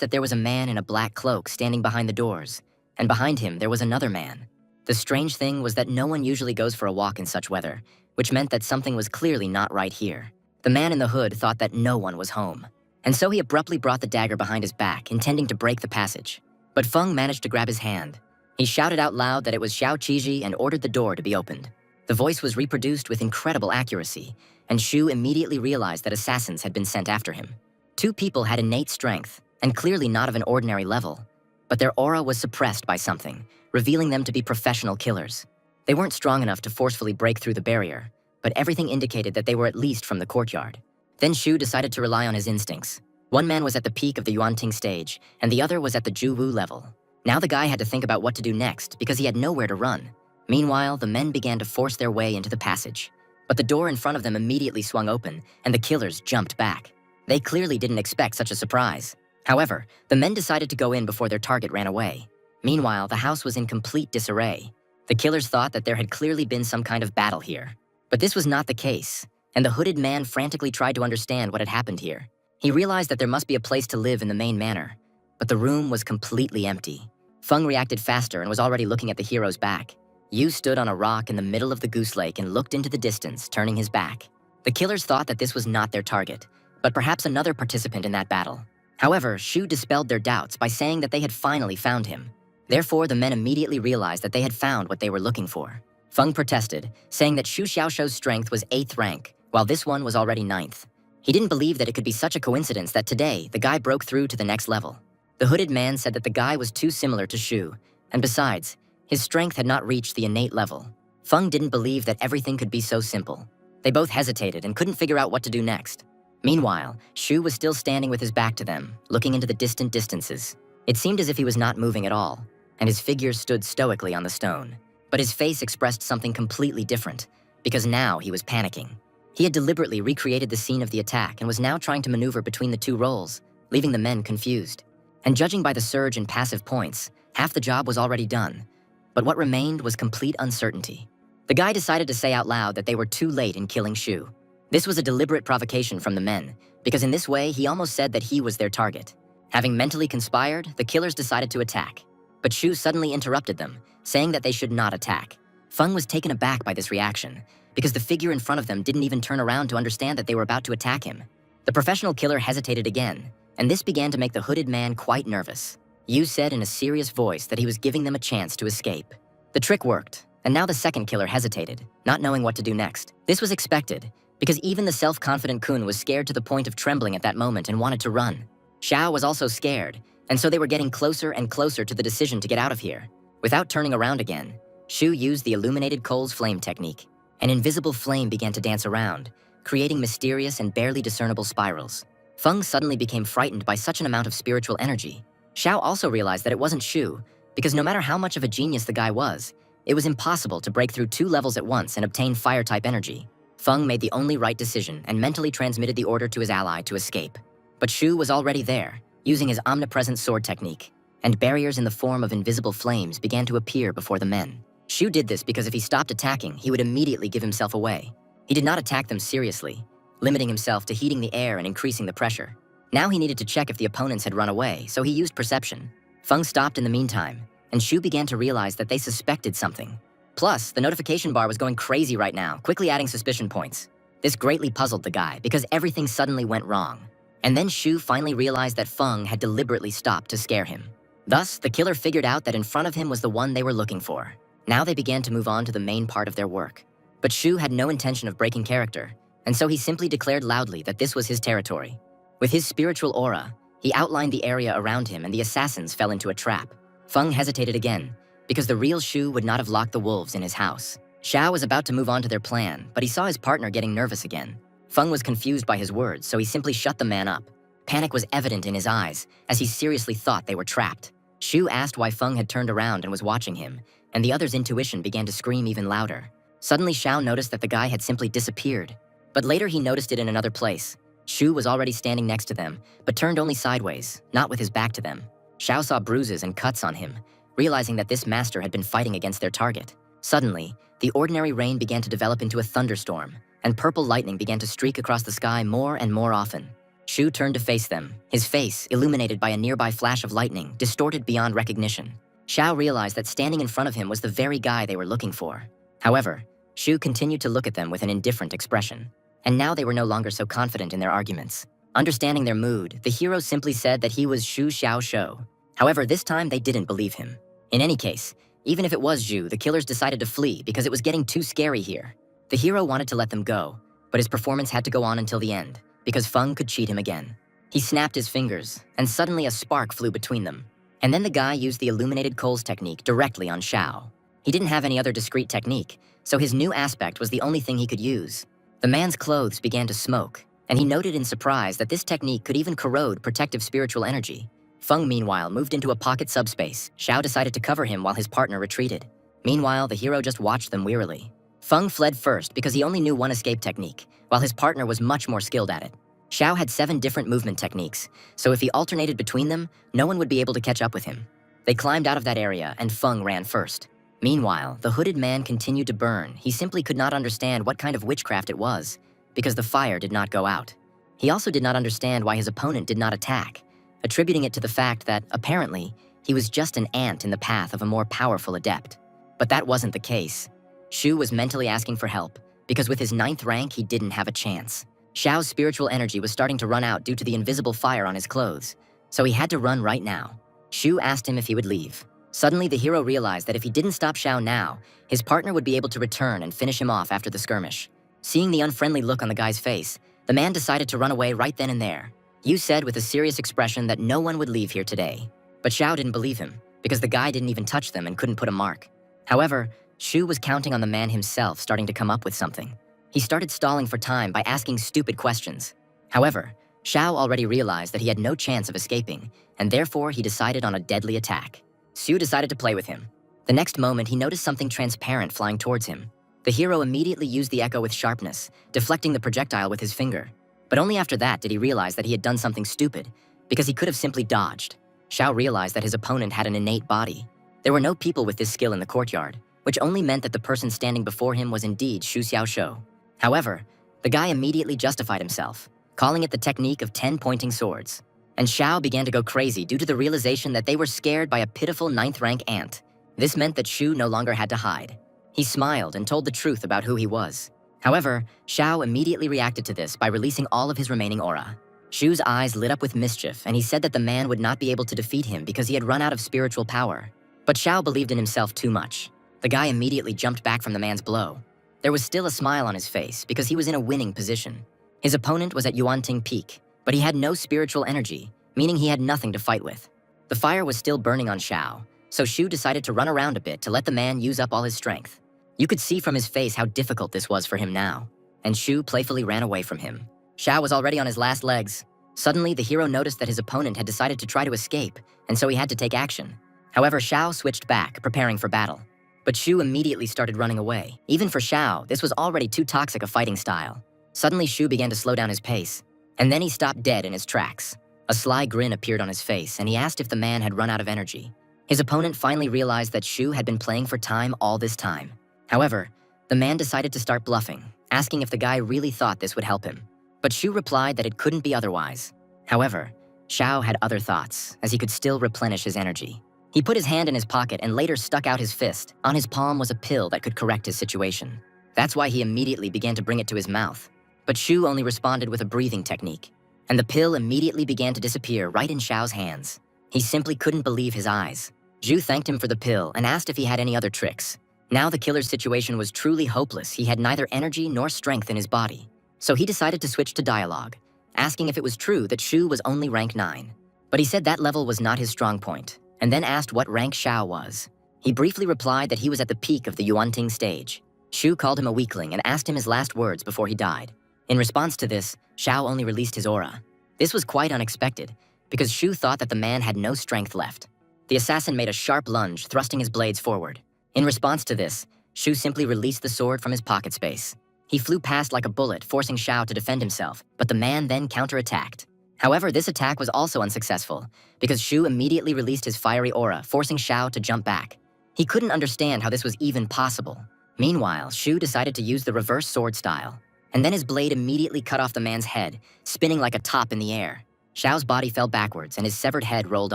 that there was a man in a black cloak standing behind the doors, and behind him there was another man. The strange thing was that no one usually goes for a walk in such weather, which meant that something was clearly not right here. The man in the hood thought that no one was home, and so he abruptly brought the dagger behind his back, intending to break the passage. But Feng managed to grab his hand. He shouted out loud that it was Xiao Qiji and ordered the door to be opened. The voice was reproduced with incredible accuracy, and Shu immediately realized that assassins had been sent after him. 2 people had innate strength, and clearly not of an ordinary level, but their aura was suppressed by something, revealing them to be professional killers. They weren't strong enough to forcefully break through the barrier, but everything indicated that they were at least from the courtyard. Then Shu decided to rely on his instincts. One man was at the peak of the Yuanting stage, and the other was at the Juwu level. Now the guy had to think about what to do next because he had nowhere to run. Meanwhile, the men began to force their way into the passage. But the door in front of them immediately swung open, and the killers jumped back. They clearly didn't expect such a surprise. However, the men decided to go in before their target ran away. Meanwhile, the house was in complete disarray. The killers thought that there had clearly been some kind of battle here. But this was not the case, and the hooded man frantically tried to understand what had happened here. He realized that there must be a place to live in the main manor, but the room was completely empty. Feng reacted faster and was already looking at the hero's back. Yu stood on a rock in the middle of the Goose Lake and looked into the distance, turning his back. The killers thought that this was not their target, but perhaps another participant in that battle. However, Shu dispelled their doubts by saying that they had finally found him. Therefore, the men immediately realized that they had found what they were looking for. Feng protested, saying that Shu Xiaoshuo's strength was 8th rank, while this one was already 9th. He didn't believe that it could be such a coincidence that today, the guy broke through to the next level. The hooded man said that the guy was too similar to Shu, and besides, his strength had not reached the innate level. Feng didn't believe that everything could be so simple. They both hesitated and couldn't figure out what to do next. Meanwhile, Shu was still standing with his back to them, looking into the distant distances. It seemed as if he was not moving at all, and his figure stood stoically on the stone. But his face expressed something completely different, because now he was panicking. He had deliberately recreated the scene of the attack and was now trying to maneuver between the 2 roles, leaving the men confused. And judging by the surge in passive points, half the job was already done. But what remained was complete uncertainty. The guy decided to say out loud that they were too late in killing Shu. This was a deliberate provocation from the men, because in this way he almost said that he was their target. Having mentally conspired, the killers decided to attack. But Shu suddenly interrupted them, saying that they should not attack. Feng was taken aback by this reaction, because the figure in front of them didn't even turn around to understand that they were about to attack him. The professional killer hesitated again, and this began to make the hooded man quite nervous. Yu said in a serious voice that he was giving them a chance to escape. The trick worked, and now the second killer hesitated, not knowing what to do next. This was expected, because even the self-confident Kun was scared to the point of trembling at that moment and wanted to run. Xiao was also scared, and so they were getting closer and closer to the decision to get out of here. Without turning around again, Shu used the illuminated coals flame technique. An invisible flame began to dance around, creating mysterious and barely discernible spirals. Feng suddenly became frightened by such an amount of spiritual energy. Xiao also realized that it wasn't Shu, because no matter how much of a genius the guy was, it was impossible to break through 2 levels at once and obtain fire-type energy. Feng made the only right decision and mentally transmitted the order to his ally to escape. But Shu was already there, using his omnipresent sword technique, and barriers in the form of invisible flames began to appear before the men. Shu did this because if he stopped attacking, he would immediately give himself away. He did not attack them seriously, limiting himself to heating the air and increasing the pressure. Now he needed to check if the opponents had run away, so he used perception. Feng stopped in the meantime, and Shu began to realize that they suspected something. Plus, the notification bar was going crazy right now, quickly adding suspicion points. This greatly puzzled the guy, because everything suddenly went wrong. And then Shu finally realized that Feng had deliberately stopped to scare him. Thus, the killer figured out that in front of him was the one they were looking for. Now they began to move on to the main part of their work. But Shu had no intention of breaking character, and so he simply declared loudly that this was his territory. With his spiritual aura, he outlined the area around him and the assassins fell into a trap. Feng hesitated again, because the real Shu would not have locked the wolves in his house. Xiao was about to move on to their plan, but he saw his partner getting nervous again. Feng was confused by his words, so he simply shut the man up. Panic was evident in his eyes, as he seriously thought they were trapped. Shu asked why Feng had turned around and was watching him, and the other's intuition began to scream even louder. Suddenly Xiao noticed that the guy had simply disappeared. But later he noticed it in another place. Shu was already standing next to them, but turned only sideways, not with his back to them. Xiao saw bruises and cuts on him, realizing that this master had been fighting against their target. Suddenly, the ordinary rain began to develop into a thunderstorm, and purple lightning began to streak across the sky more and more often. Shu turned to face them, his face, illuminated by a nearby flash of lightning, distorted beyond recognition. Xiao realized that standing in front of him was the very guy they were looking for. However, Shu continued to look at them with an indifferent expression, and now they were no longer so confident in their arguments. Understanding their mood, the hero simply said that he was Shu Xiaoshuo. However, this time they didn't believe him. In any case, even if it was Zhu, the killers decided to flee because it was getting too scary here. The hero wanted to let them go, but his performance had to go on until the end, because Feng could cheat him again. He snapped his fingers, and suddenly a spark flew between them. And then the guy used the illuminated coals technique directly on Xiao. He didn't have any other discrete technique, so his new aspect was the only thing he could use. The man's clothes began to smoke, and he noted in surprise that this technique could even corrode protective spiritual energy. Feng, meanwhile, moved into a pocket subspace. Xiao decided to cover him while his partner retreated. Meanwhile, the hero just watched them wearily. Feng fled first because he only knew one escape technique, while his partner was much more skilled at it. Xiao had 7 different movement techniques, so if he alternated between them, no one would be able to catch up with him. They climbed out of that area, and Feng ran first. Meanwhile, the hooded man continued to burn. He simply could not understand what kind of witchcraft it was, because the fire did not go out. He also did not understand why his opponent did not attack, attributing it to the fact that, apparently, he was just an ant in the path of a more powerful adept. But that wasn't the case. Shu was mentally asking for help, because with his 9th rank, he didn't have a chance. Xiao's spiritual energy was starting to run out due to the invisible fire on his clothes, so he had to run right now. Shu asked him if he would leave. Suddenly, the hero realized that if he didn't stop Xiao now, his partner would be able to return and finish him off after the skirmish. Seeing the unfriendly look on the guy's face, the man decided to run away right then and there. Yu said with a serious expression that no one would leave here today. But Xiao didn't believe him, because the guy didn't even touch them and couldn't put a mark. However, Shu was counting on the man himself starting to come up with something. He started stalling for time by asking stupid questions. However, Xiao already realized that he had no chance of escaping, and therefore he decided on a deadly attack. Shu decided to play with him. The next moment, he noticed something transparent flying towards him. The hero immediately used the echo with sharpness, deflecting the projectile with his finger. But only after that did he realize that he had done something stupid, because he could have simply dodged. Xiao realized that his opponent had an innate body. There were no people with this skill in the courtyard, which only meant that the person standing before him was indeed Shu Xiaoshuo. However, The guy immediately justified himself, calling it the technique of 10 pointing swords. And Xiao began to go crazy due to the realization that they were scared by a pitiful 9th rank ant. This meant that Shu no longer had to hide. He smiled and told the truth about who he was. However, Xiao immediately reacted to this by releasing all of his remaining aura. Shu's eyes lit up with mischief, and he said that the man would not be able to defeat him because he had run out of spiritual power. But Xiao believed in himself too much. The guy immediately jumped back from the man's blow. There was still a smile on his face because he was in a winning position. His opponent was at Yuanting Peak, but he had no spiritual energy, meaning he had nothing to fight with. The fire was still burning on Xiao, so Shu decided to run around a bit to let the man use up all his strength. You could see from his face how difficult this was for him now, and Shu playfully ran away from him. Xiao was already on his last legs. Suddenly, the hero noticed that his opponent had decided to try to escape, and so he had to take action. However, Xiao switched back, preparing for battle. But Shu immediately started running away. Even for Xiao, this was already too toxic a fighting style. Suddenly, Shu began to slow down his pace, and then he stopped dead in his tracks. A sly grin appeared on his face, and he asked if the man had run out of energy. His opponent finally realized that Shu had been playing for time all this time. However, the man decided to start bluffing, asking if the guy really thought this would help him. But Shu replied that it couldn't be otherwise. However, Xiao had other thoughts, as he could still replenish his energy. He put his hand in his pocket and later stuck out his fist. On his palm was a pill that could correct his situation. That's why he immediately began to bring it to his mouth. But Shu only responded with a breathing technique, and the pill immediately began to disappear right in Xiao's hands. He simply couldn't believe his eyes. Zhu thanked him for the pill and asked if he had any other tricks. Now the killer's situation was truly hopeless. He had neither energy nor strength in his body. So he decided to switch to dialogue, asking if it was true that Shu was only rank 9. But he said that level was not his strong point, and then asked what rank Xiao was. He briefly replied that he was at the peak of the Yuanting stage. Shu called him a weakling and asked him his last words before he died. In response to this, Xiao only released his aura. This was quite unexpected, because Shu thought that the man had no strength left. The assassin made a sharp lunge, thrusting his blades forward. In response to this, Shu simply released the sword from his pocket space. He flew past like a bullet, forcing Xiao to defend himself, but the man then counterattacked. However, this attack was also unsuccessful, because Shu immediately released his fiery aura, forcing Xiao to jump back. He couldn't understand how this was even possible. Meanwhile, Shu decided to use the reverse sword style, and then his blade immediately cut off the man's head, spinning like a top in the air. Xiao's body fell backwards and his severed head rolled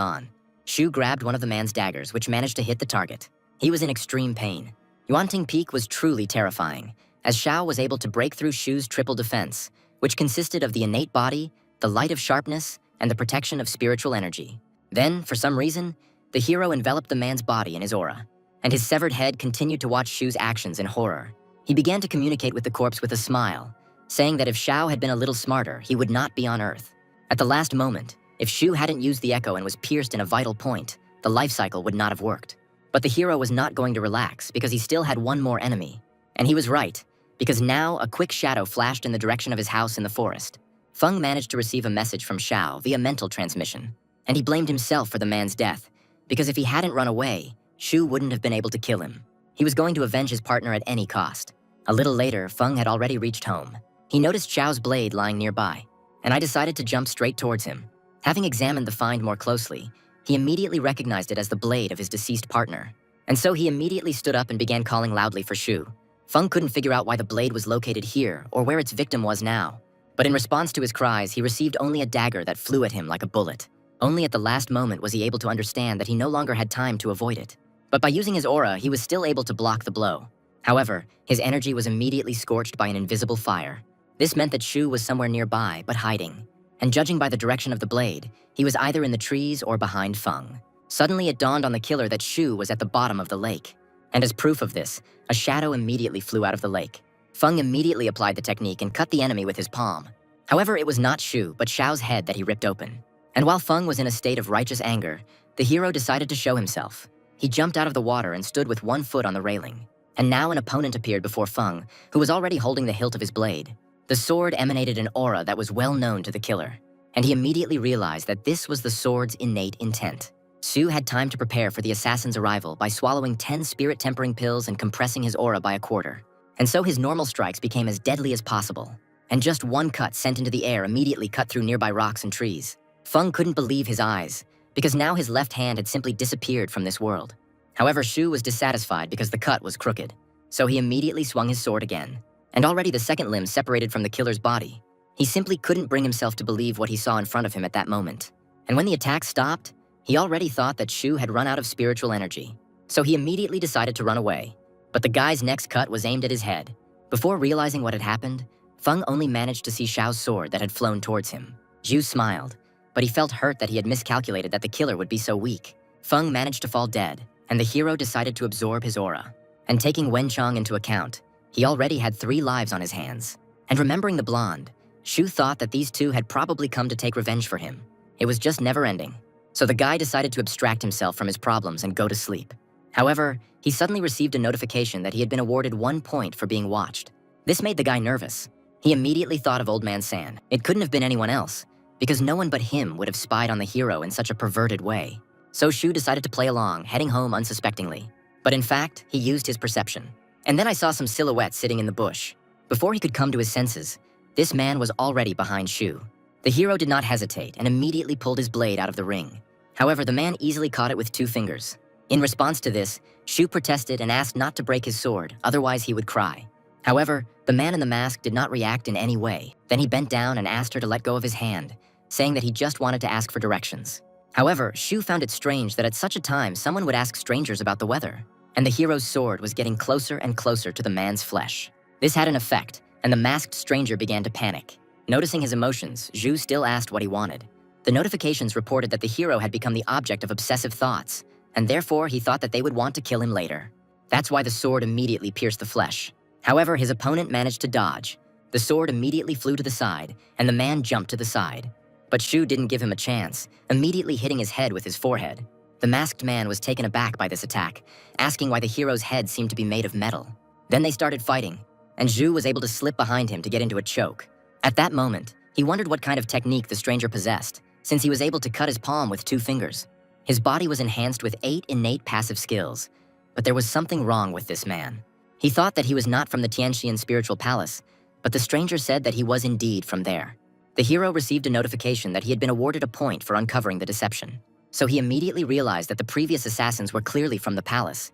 on. Shu grabbed one of the man's daggers, which managed to hit the target. He was in extreme pain. Yuanting Peak was truly terrifying, as Xiao was able to break through Shu's triple defense, which consisted of the innate body, the light of sharpness, and the protection of spiritual energy. Then, for some reason, the hero enveloped the man's body in his aura, and his severed head continued to watch Shu's actions in horror. He began to communicate with the corpse with a smile, saying that if Xiao had been a little smarter, he would not be on Earth. At the last moment, if Shu hadn't used the echo and was pierced in a vital point, the life cycle would not have worked. But the hero was not going to relax because he still had one more enemy. And he was right, because now a quick shadow flashed in the direction of his house in the forest. Feng managed to receive a message from Xiao via mental transmission, and he blamed himself for the man's death, because if he hadn't run away, Shu wouldn't have been able to kill him. He was going to avenge his partner at any cost. A little later, Feng had already reached home. He noticed Xiao's blade lying nearby, and I decided to jump straight towards him. Having examined the find more closely, he immediately recognized it as the blade of his deceased partner. And so he immediately stood up and began calling loudly for Shu. Feng couldn't figure out why the blade was located here or where its victim was now. But in response to his cries, he received only a dagger that flew at him like a bullet. Only at the last moment was he able to understand that he no longer had time to avoid it. But by using his aura, he was still able to block the blow. However, his energy was immediately scorched by an invisible fire. This meant that Shu was somewhere nearby, but hiding. And judging by the direction of the blade, he was either in the trees or behind Feng. Suddenly it dawned on the killer that Shu was at the bottom of the lake. And as proof of this, a shadow immediately flew out of the lake. Feng immediately applied the technique and cut the enemy with his palm. However, it was not Shu, but Xiao's head that he ripped open. And while Feng was in a state of righteous anger, the hero decided to show himself. He jumped out of the water and stood with one foot on the railing. And now an opponent appeared before Feng, who was already holding the hilt of his blade. The sword emanated an aura that was well known to the killer, and he immediately realized that this was the sword's innate intent. Shu had time to prepare for the assassin's arrival by swallowing 10 spirit-tempering pills and compressing his aura by a quarter. And so his normal strikes became as deadly as possible, and just one cut sent into the air immediately cut through nearby rocks and trees. Feng couldn't believe his eyes, because now his left hand had simply disappeared from this world. However, Shu was dissatisfied because the cut was crooked, so he immediately swung his sword again. and already the second limb separated from the killer's body. He simply couldn't bring himself to believe what he saw in front of him at that moment. And when the attack stopped, he already thought that Shu had run out of spiritual energy. So he immediately decided to run away. But the guy's next cut was aimed at his head. Before realizing what had happened, Feng only managed to see Xiao's sword that had flown towards him. Zhu smiled, but he felt hurt that he had miscalculated that the killer would be so weak. Feng managed to fall dead, and the hero decided to absorb his aura. And taking Wenchong into account, he already had 3 lives on his hands. And remembering the blonde, Shu thought that these two had probably come to take revenge for him. It was just never ending. So the guy decided to abstract himself from his problems and go to sleep. However, he suddenly received a notification that he had been awarded 1 point for being watched. This made the guy nervous. He immediately thought of Old Man San. It couldn't have been anyone else, because no one but him would have spied on the hero in such a perverted way. So Shu decided to play along, heading home unsuspectingly. But in fact, he used his perception. And then I saw some silhouettes sitting in the bush. Before he could come to his senses, this man was already behind Shu. The hero did not hesitate and immediately pulled his blade out of the ring. However, the man easily caught it with 2 fingers. In response to this, Shu protested and asked not to break his sword, otherwise he would cry. However, the man in the mask did not react in any way. Then he bent down and asked her to let go of his hand, saying that he just wanted to ask for directions. However, Shu found it strange that at such a time someone would ask strangers about the weather, and the hero's sword was getting closer and closer to the man's flesh. This had an effect, and the masked stranger began to panic. Noticing his emotions, Zhu still asked what he wanted. The notifications reported that the hero had become the object of obsessive thoughts, and therefore he thought that they would want to kill him later. That's why the sword immediately pierced the flesh. However, his opponent managed to dodge. The sword immediately flew to the side, and the man jumped to the side. But Shu didn't give him a chance, immediately hitting his head with his forehead. The masked man was taken aback by this attack, asking why the hero's head seemed to be made of metal. Then they started fighting, and Zhu was able to slip behind him to get into a choke. At that moment, he wondered what kind of technique the stranger possessed, since he was able to cut his palm with 2 fingers. His body was enhanced with 8 innate passive skills, but there was something wrong with this man. He thought that he was not from the Tianxian spiritual palace, but the stranger said that he was indeed from there. The hero received a notification that he had been awarded a point for uncovering the deception. So he immediately realized that the previous assassins were clearly from the palace.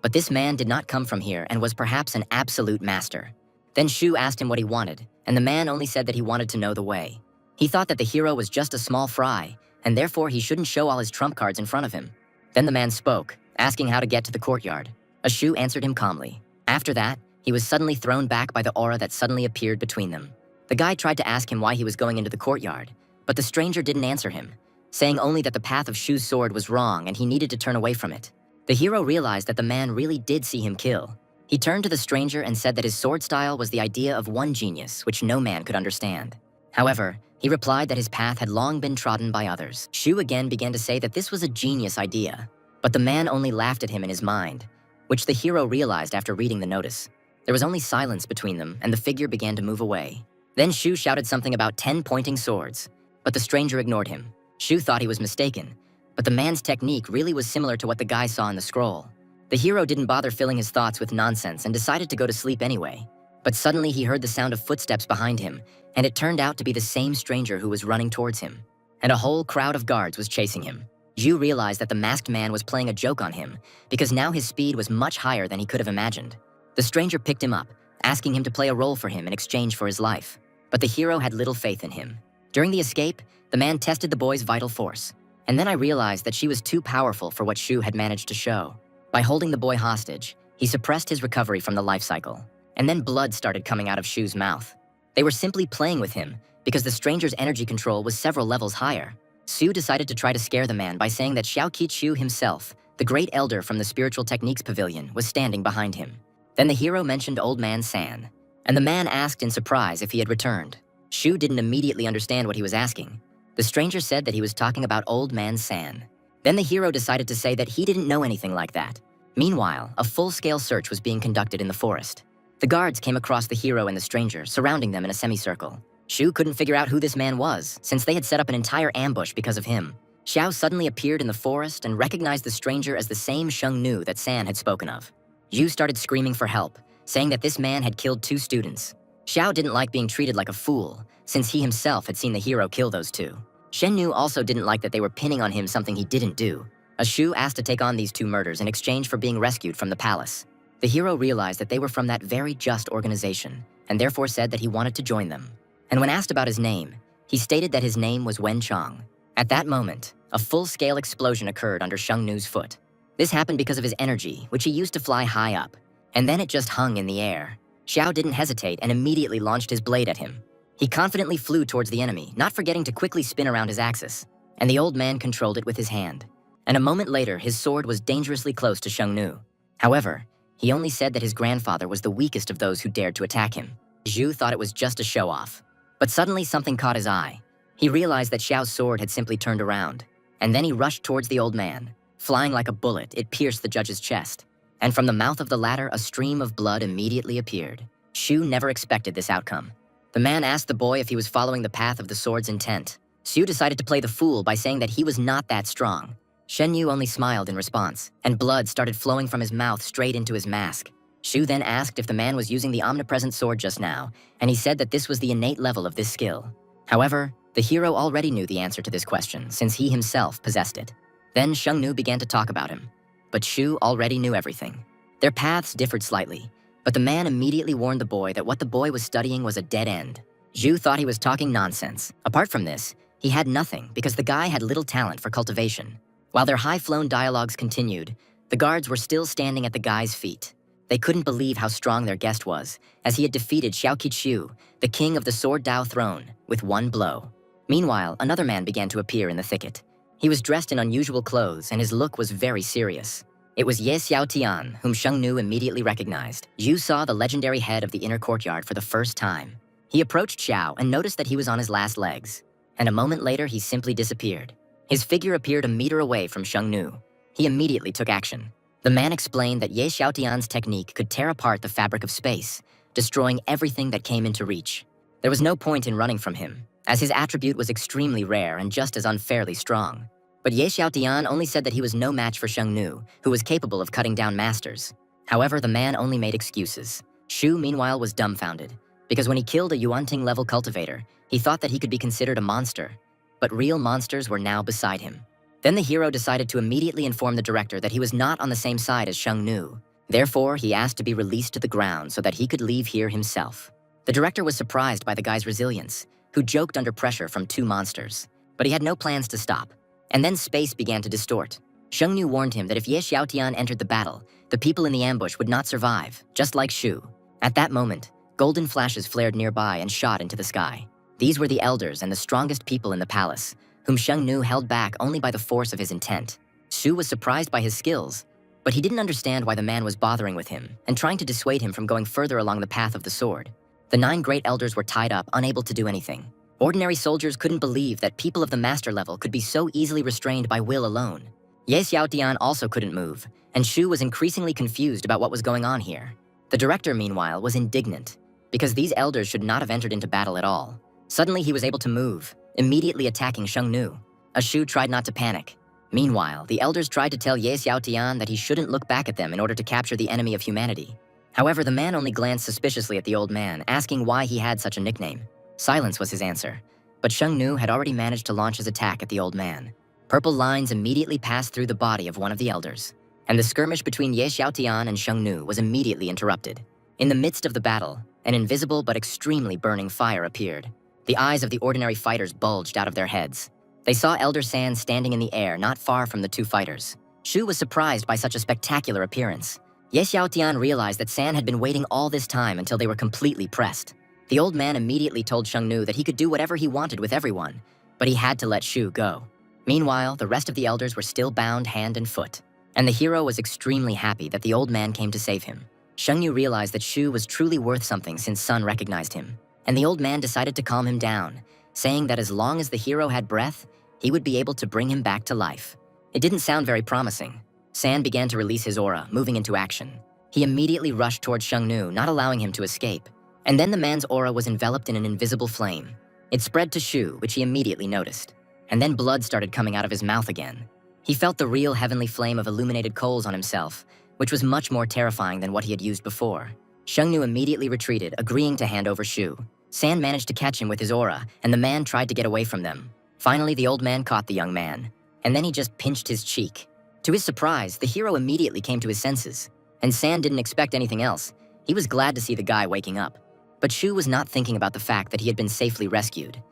But this man did not come from here and was perhaps an absolute master. Then Shu asked him what he wanted, and the man only said that he wanted to know the way. He thought that the hero was just a small fry, and therefore he shouldn't show all his trump cards in front of him. Then the man spoke, asking how to get to the courtyard. Shu answered him calmly. After that, he was suddenly thrown back by the aura that suddenly appeared between them. The guy tried to ask him why he was going into the courtyard, but the stranger didn't answer him, saying only that the path of Shu's sword was wrong and he needed to turn away from it. The hero realized that the man really did see him kill. He turned to the stranger and said that his sword style was the idea of one genius, which no man could understand. However, he replied that his path had long been trodden by others. Shu again began to say that this was a genius idea, but the man only laughed at him in his mind, which the hero realized after reading the notice. There was only silence between them, and the figure began to move away. Then Shu shouted something about 10 pointing swords, but the stranger ignored him. Shu thought he was mistaken, but the man's technique really was similar to what the guy saw in the scroll. The hero didn't bother filling his thoughts with nonsense and decided to go to sleep anyway. But suddenly he heard the sound of footsteps behind him, and it turned out to be the same stranger who was running towards him. And a whole crowd of guards was chasing him. Zhu realized that the masked man was playing a joke on him, because now his speed was much higher than he could have imagined. The stranger picked him up, asking him to play a role for him in exchange for his life. But the hero had little faith in him. During the escape, the man tested the boy's vital force. And then I realized that she was too powerful for what Shu had managed to show. By holding the boy hostage, he suppressed his recovery from the life cycle. And then blood started coming out of Shu's mouth. They were simply playing with him, because the stranger's energy control was several levels higher. Su decided to try to scare the man by saying that Xiao Qichu himself, the great elder from the Spiritual Techniques Pavilion, was standing behind him. Then the hero mentioned Old Man San, and the man asked in surprise if he had returned. Shu didn't immediately understand what he was asking. The stranger said that he was talking about Old Man San. Then the hero decided to say that he didn't know anything like that. Meanwhile, a full-scale search was being conducted in the forest. The guards came across the hero and the stranger, surrounding them in a semicircle. Shu couldn't figure out who this man was, since they had set up an entire ambush because of him. Xiao suddenly appeared in the forest and recognized the stranger as the same Sheng Nu that San had spoken of. Yu started screaming for help, saying that this man had killed 2 students. Xiao didn't like being treated like a fool, since he himself had seen the hero kill those 2. Shen Nu also didn't like that they were pinning on him something he didn't do. Shu asked to take on these 2 murders in exchange for being rescued from the palace. The hero realized that they were from that very just organization, and therefore said that he wanted to join them. And when asked about his name, he stated that his name was Wen Chong. At that moment, a full-scale explosion occurred under Shengnu's foot. This happened because of his energy, which he used to fly high up, and then it just hung in the air. Xiao didn't hesitate and immediately launched his blade at him. He confidently flew towards the enemy, not forgetting to quickly spin around his axis, and the old man controlled it with his hand. And a moment later, his sword was dangerously close to Shengnu. However, he only said that his grandfather was the weakest of those who dared to attack him. Zhu thought it was just a show-off. But suddenly something caught his eye. He realized that Xiao's sword had simply turned around, and then he rushed towards the old man. Flying like a bullet, it pierced the judge's chest, and from the mouth of the latter, a stream of blood immediately appeared. Xu never expected this outcome. The man asked the boy if he was following the path of the sword's intent. Xu decided to play the fool by saying that he was not that strong. Shen Yu only smiled in response, and blood started flowing from his mouth straight into his mask. Xu then asked if the man was using the omnipresent sword just now, and he said that this was the innate level of this skill. However, the hero already knew the answer to this question, since he himself possessed it. Then Shengnu began to talk about him, but Xu already knew everything. Their paths differed slightly, but the man immediately warned the boy that what the boy was studying was a dead end. Xu thought he was talking nonsense. Apart from this, he had nothing because the guy had little talent for cultivation. While their high-flown dialogues continued, the guards were still standing at the guy's feet. They couldn't believe how strong their guest was, as he had defeated Xiao Qiqiu, the king of the Sword Dao throne, with one blow. Meanwhile, another man began to appear in the thicket. He was dressed in unusual clothes, and his look was very serious. It was Ye Xiaotian, whom Shengnu immediately recognized. Xu saw the legendary head of the inner courtyard for the first time. He approached Xiao and noticed that he was on his last legs, and a moment later he simply disappeared. His figure appeared a meter away from Shengnu. He immediately took action. The man explained that Ye Xiaotian's technique could tear apart the fabric of space, destroying everything that came into reach. There was no point in running from him, as his attribute was extremely rare and just as unfairly strong. But Ye Xiaotian only said that he was no match for Shengnu, who was capable of cutting down masters. However, the man only made excuses. Xu, meanwhile, was dumbfounded, because when he killed a Yuanting-level cultivator, he thought that he could be considered a monster. But real monsters were now beside him. Then the hero decided to immediately inform the director that he was not on the same side as Shengnu. Therefore, he asked to be released to the ground so that he could leave here himself. The director was surprised by the guy's resilience, who joked under pressure from two monsters. But he had no plans to stop. And then space began to distort. Shengnu warned him that if Ye Xiaotian entered the battle, the people in the ambush would not survive, just like Xu. At that moment, golden flashes flared nearby and shot into the sky. These were the elders and the strongest people in the palace, whom Shengnu held back only by the force of his intent. Xu was surprised by his skills, but he didn't understand why the man was bothering with him and trying to dissuade him from going further along the path of the sword. The 9 great elders were tied up, unable to do anything. Ordinary soldiers couldn't believe that people of the master level could be so easily restrained by will alone. Ye Xiaotian also couldn't move, and Xu was increasingly confused about what was going on here. The director, meanwhile, was indignant, because these elders should not have entered into battle at all. Suddenly he was able to move, immediately attacking Shengnu. Xu tried not to panic. Meanwhile, the elders tried to tell Ye Xiaotian that he shouldn't look back at them in order to capture the enemy of humanity. However, the man only glanced suspiciously at the old man, asking why he had such a nickname. Silence was his answer, but Shengnu had already managed to launch his attack at the old man. Purple lines immediately passed through the body of one of the elders, and the skirmish between Ye Xiaotian and Shengnu was immediately interrupted. In the midst of the battle, an invisible but extremely burning fire appeared. The eyes of the ordinary fighters bulged out of their heads. They saw Elder San standing in the air not far from the two fighters. Xu was surprised by such a spectacular appearance. Ye Xiaotian realized that San had been waiting all this time until they were completely pressed. The old man immediately told Shengnu that he could do whatever he wanted with everyone, but he had to let Xu go. Meanwhile, the rest of the elders were still bound hand and foot, and the hero was extremely happy that the old man came to save him. Shengnu realized that Xu was truly worth something since Sun recognized him, and the old man decided to calm him down, saying that as long as the hero had breath, he would be able to bring him back to life. It didn't sound very promising. San began to release his aura, moving into action. He immediately rushed towards Shengnu, not allowing him to escape. And then the man's aura was enveloped in an invisible flame. It spread to Xu, which he immediately noticed. And then blood started coming out of his mouth again. He felt the real heavenly flame of illuminated coals on himself, which was much more terrifying than what he had used before. Shengnu immediately retreated, agreeing to hand over Xu. San managed to catch him with his aura, and the man tried to get away from them. Finally, the old man caught the young man, and then he just pinched his cheek. To his surprise, the hero immediately came to his senses. and San didn't expect anything else. He was glad to see the guy waking up. But Shu was not thinking about the fact that he had been safely rescued,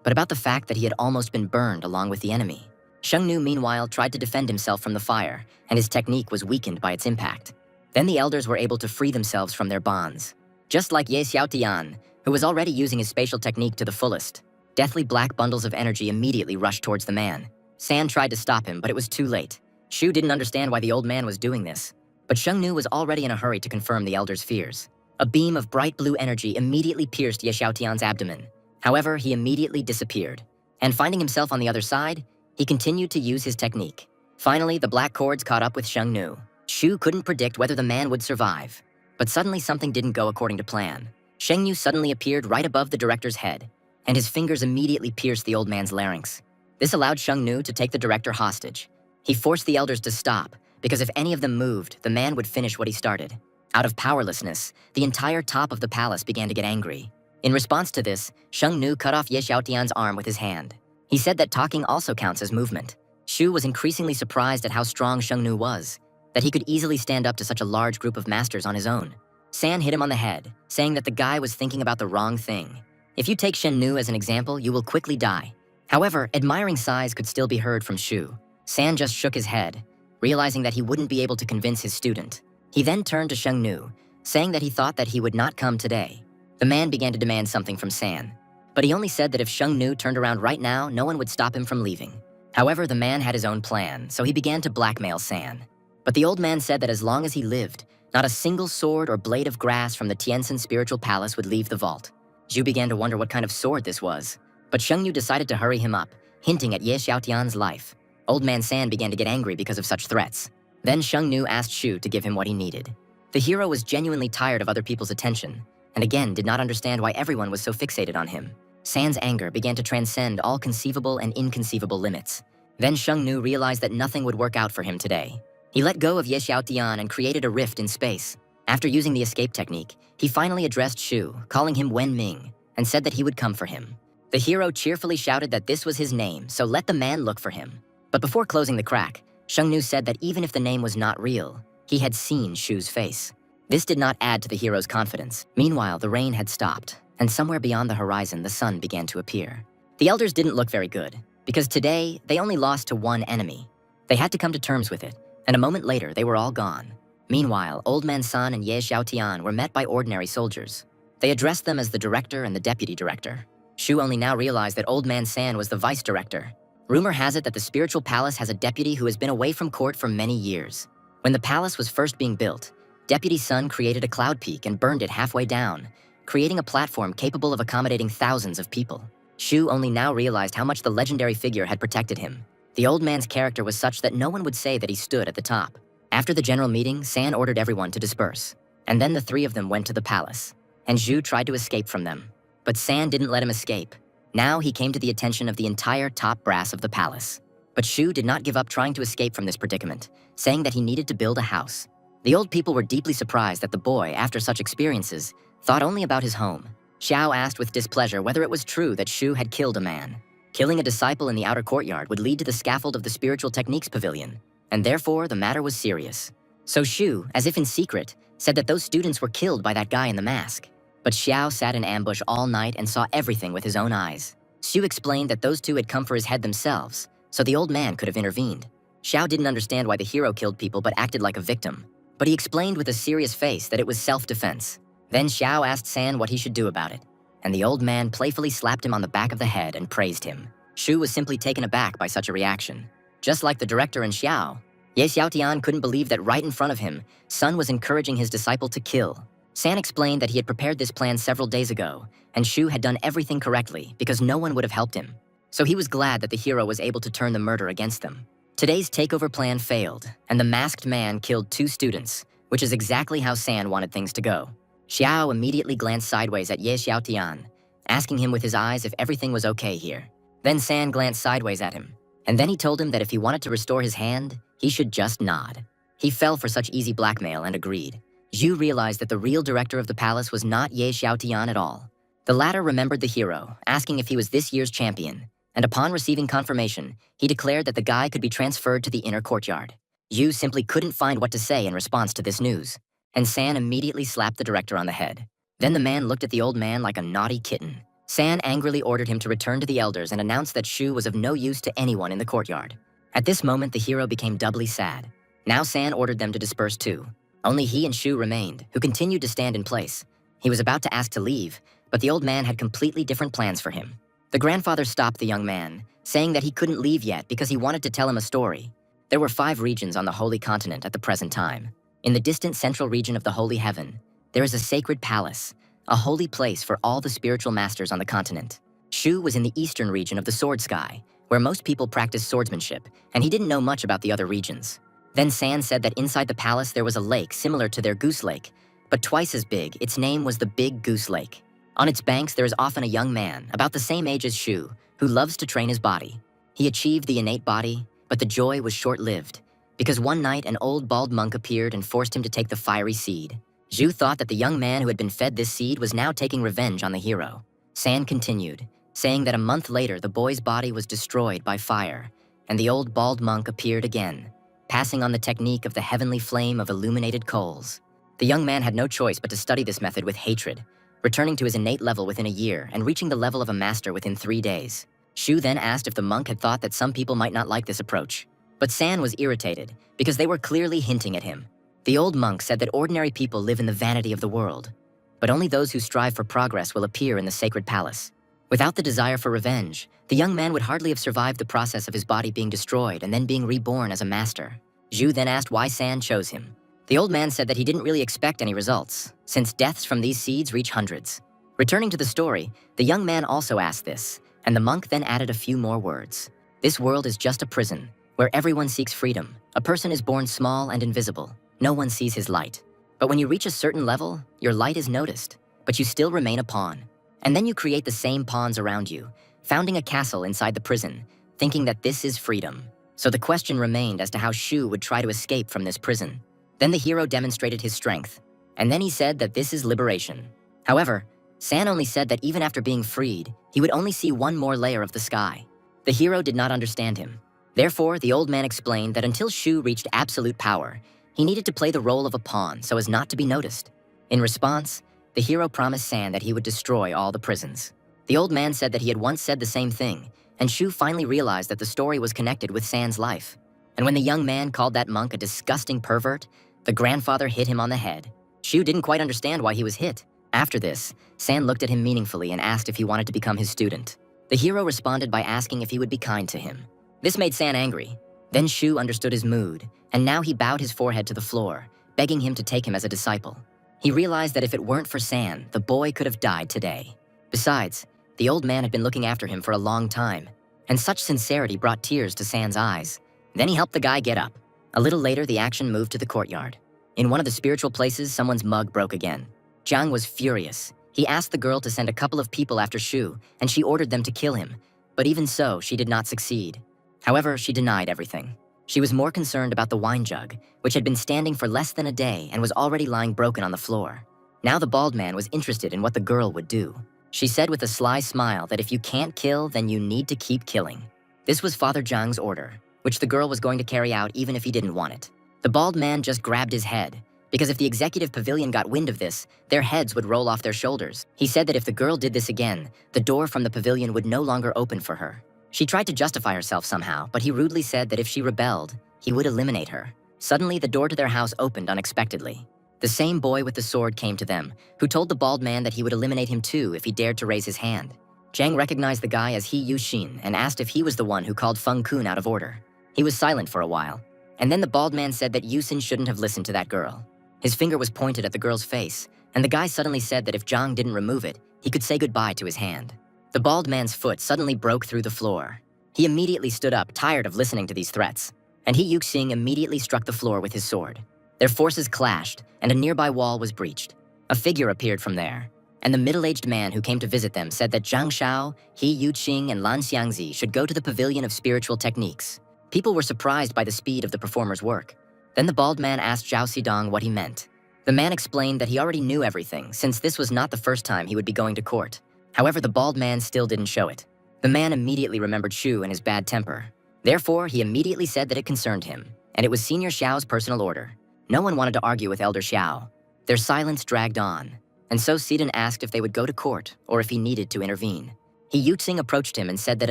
but about the fact that he had almost been burned along with the enemy. Shengnu, meanwhile, tried to defend himself from the fire, and his technique was weakened by its impact. Then the elders were able to free themselves from their bonds. Just like Ye Xiaotian, who was already using his spatial technique to the fullest, deathly black bundles of energy immediately rushed towards the man. San tried to stop him, but it was too late. Shu didn't understand why the old man was doing this, but Shengnu was already in a hurry to confirm the elders' fears. A beam of bright blue energy immediately pierced Ye Xiaotian's abdomen. However, he immediately disappeared, and finding himself on the other side, he continued to use his technique. Finally, the black cords caught up with Shengnu. Shu couldn't predict whether the man would survive, but suddenly something didn't go according to plan. Shengnu suddenly appeared right above the director's head, and his fingers immediately pierced the old man's larynx. This allowed Shengnu to take the director hostage. He forced the elders to stop, because if any of them moved, the man would finish what he started. Out of powerlessness, the entire top of the palace began to get angry. In response to this, Shengnu cut off Ye Xiaotian's arm with his hand. He said that talking also counts as movement. Shu was increasingly surprised at how strong Shengnu was, that he could easily stand up to such a large group of masters on his own. San hit him on the head, saying that the guy was thinking about the wrong thing. If you take Shengnu as an example, you will quickly die. However, admiring sighs could still be heard from Shu. San just shook his head, realizing that he wouldn't be able to convince his student. He then turned to Shengnu, saying that he thought that he would not come today. The man began to demand something from San, but he only said that if Shengnu turned around right now, no one would stop him from leaving. However, the man had his own plan, so he began to blackmail San. But the old man said that as long as he lived, not a single sword or blade of grass from the Tianxin spiritual palace would leave the vault. Zhu began to wonder what kind of sword this was, but Shengnu decided to hurry him up, hinting at Ye Xiaotian's life. Old man San began to get angry because of such threats. Then Shengnu asked Shu to give him what he needed. The hero was genuinely tired of other people's attention, and again did not understand why everyone was so fixated on him. San's anger began to transcend all conceivable and inconceivable limits. Then Shengnu realized that nothing would work out for him today. He let go of Ye Xiaotian and created a rift in space. After using the escape technique, he finally addressed Shu, calling him Wen Ming, and said that he would come for him. The hero cheerfully shouted that this was his name, so let the man look for him. But before closing the crack, Shengnu said that even if the name was not real, he had seen Shu's face. This did not add to the hero's confidence. Meanwhile, the rain had stopped, and somewhere beyond the horizon, the sun began to appear. The elders didn't look very good, because today, they only lost to one enemy. They had to come to terms with it, and a moment later, they were all gone. Meanwhile, Old Man San and Ye Xiaotian were met by ordinary soldiers. They addressed them as the director and the deputy director. Shu only now realized that Old Man San was the vice director. Rumor has it that the spiritual palace has a deputy who has been away from court for many years. When the palace was first being built, Deputy Sun created a cloud peak and burned it halfway down, creating a platform capable of accommodating thousands of people. Shu only now realized how much the legendary figure had protected him. The old man's character was such that no one would say that he stood at the top. After the general meeting, San ordered everyone to disperse, and then the three of them went to the palace, and Zhu tried to escape from them. But San didn't let him escape. Now he came to the attention of the entire top brass of the palace. But Shu did not give up trying to escape from this predicament, saying that he needed to build a house. The old people were deeply surprised that the boy, after such experiences, thought only about his home. Xiao asked with displeasure whether it was true that Shu had killed a man. Killing a disciple in the outer courtyard would lead to the scaffold of the Spiritual Techniques Pavilion, and therefore the matter was serious. So Shu, as if in secret, said that those students were killed by that guy in the mask. But Xiao sat in ambush all night and saw everything with his own eyes. Xu explained that those two had come for his head themselves, so the old man could have intervened. Xiao didn't understand why the hero killed people but acted like a victim. But he explained with a serious face that it was self-defense. Then Xiao asked San what he should do about it, and the old man playfully slapped him on the back of the head and praised him. Shu was simply taken aback by such a reaction. Just like the director and Xiao, Ye Xiaotian couldn't believe that right in front of him, Sun was encouraging his disciple to kill. San explained that he had prepared this plan several days ago, and Shu had done everything correctly because no one would have helped him. So he was glad that the hero was able to turn the murder against them. Today's takeover plan failed, and the masked man killed 2 students, which is exactly how San wanted things to go. Xiao immediately glanced sideways at Ye Xiaotian, asking him with his eyes if everything was okay here. Then San glanced sideways at him, and then he told him that if he wanted to restore his hand, he should just nod. He fell for such easy blackmail and agreed. Zhu realized that the real director of the palace was not Ye Xiaotian at all. The latter remembered the hero, asking if he was this year's champion, and upon receiving confirmation, he declared that the guy could be transferred to the inner courtyard. Yu simply couldn't find what to say in response to this news, and San immediately slapped the director on the head. Then the man looked at the old man like a naughty kitten. San angrily ordered him to return to the elders and announced that Shu was of no use to anyone in the courtyard. At this moment, the hero became doubly sad. Now San ordered them to disperse too. Only he and Shu remained, who continued to stand in place. He was about to ask to leave, but the old man had completely different plans for him. The grandfather stopped the young man, saying that he couldn't leave yet because he wanted to tell him a story. There were 5 regions on the Holy Continent at the present time. In the distant central region of the Holy Heaven, there is a sacred palace, a holy place for all the spiritual masters on the continent. Shu was in the eastern region of the Sword Sky, where most people practice swordsmanship, and he didn't know much about the other regions. Then San said that inside the palace there was a lake similar to their Goose Lake, but twice as big. Its name was the Big Goose Lake. On its banks there is often a young man, about the same age as Shu, who loves to train his body. He achieved the innate body, but the joy was short-lived, because one night an old bald monk appeared and forced him to take the fiery seed. Zhu thought that the young man who had been fed this seed was now taking revenge on the hero. San continued, saying that a month later the boy's body was destroyed by fire, and the old bald monk appeared again, passing on the technique of the heavenly flame of illuminated coals. The young man had no choice but to study this method with hatred, returning to his innate level within a year and reaching the level of a master within 3 days. Shu then asked if the monk had thought that some people might not like this approach. But San was irritated, because they were clearly hinting at him. The old monk said that ordinary people live in the vanity of the world, but only those who strive for progress will appear in the sacred palace. Without the desire for revenge, the young man would hardly have survived the process of his body being destroyed and then being reborn as a master. Zhu then asked why San chose him. The old man said that he didn't really expect any results, since deaths from these seeds reach hundreds. Returning to the story, the young man also asked this, and the monk then added a few more words. This world is just a prison, where everyone seeks freedom. A person is born small and invisible. No one sees his light. But when you reach a certain level, your light is noticed, but you still remain a pawn. And then you create the same pawns around you, founding a castle inside the prison, thinking that this is freedom. So the question remained as to how Shu would try to escape from this prison. Then the hero demonstrated his strength, and then he said that this is liberation. However, San only said that even after being freed, he would only see one more layer of the sky. The hero did not understand him. Therefore, the old man explained that until Shu reached absolute power, he needed to play the role of a pawn so as not to be noticed. In response, the hero promised San that he would destroy all the prisons. The old man said that he had once said the same thing, and Shu finally realized that the story was connected with San's life. And when the young man called that monk a disgusting pervert, the grandfather hit him on the head. Shu didn't quite understand why he was hit. After this, San looked at him meaningfully and asked if he wanted to become his student. The hero responded by asking if he would be kind to him. This made San angry. Then Shu understood his mood, and now he bowed his forehead to the floor, begging him to take him as a disciple. He realized that if it weren't for San, the boy could have died today. Besides, the old man had been looking after him for a long time, and such sincerity brought tears to San's eyes. Then he helped the guy get up. A little later, the action moved to the courtyard. In one of the spiritual places, someone's mug broke again. Jiang was furious. He asked the girl to send a couple of people after Shu, and she ordered them to kill him. But even so, she did not succeed. However, she denied everything. She was more concerned about the wine jug, which had been standing for less than a day and was already lying broken on the floor. Now the bald man was interested in what the girl would do. She said with a sly smile that if you can't kill, then you need to keep killing. This was Father Jiang's order, which the girl was going to carry out even if he didn't want it. The bald man just grabbed his head, because if the executive pavilion got wind of this, their heads would roll off their shoulders. He said that if the girl did this again, the door from the pavilion would no longer open for her. She tried to justify herself somehow, but he rudely said that if she rebelled, he would eliminate her. Suddenly, the door to their house opened unexpectedly. The same boy with the sword came to them, who told the bald man that he would eliminate him too if he dared to raise his hand. Jiang recognized the guy as He Yuxin and asked if he was the one who called Feng Kun out of order. He was silent for a while, and then the bald man said that Yuxin shouldn't have listened to that girl. His finger was pointed at the girl's face, and the guy suddenly said that if Jiang didn't remove it, he could say goodbye to his hand. The bald man's foot suddenly broke through the floor. He immediately stood up, tired of listening to these threats, and He Yuxing immediately struck the floor with his sword. Their forces clashed, and a nearby wall was breached. A figure appeared from there, and the middle-aged man who came to visit them said that Zhang Shao, He Yuxing, and Lan Xiangzi should go to the Pavilion of Spiritual Techniques. People were surprised by the speed of the performer's work. Then the bald man asked Zhao Xidong what he meant. The man explained that he already knew everything, since this was not the first time he would be going to court. However, the bald man still didn't show it. The man immediately remembered Shu and his bad temper. Therefore, he immediately said that it concerned him. and it was Senior Xiao's personal order. No one wanted to argue with Elder Xiao. Their silence dragged on, and so Sidon asked if they would go to court or if he needed to intervene. He Yuxing approached him and said that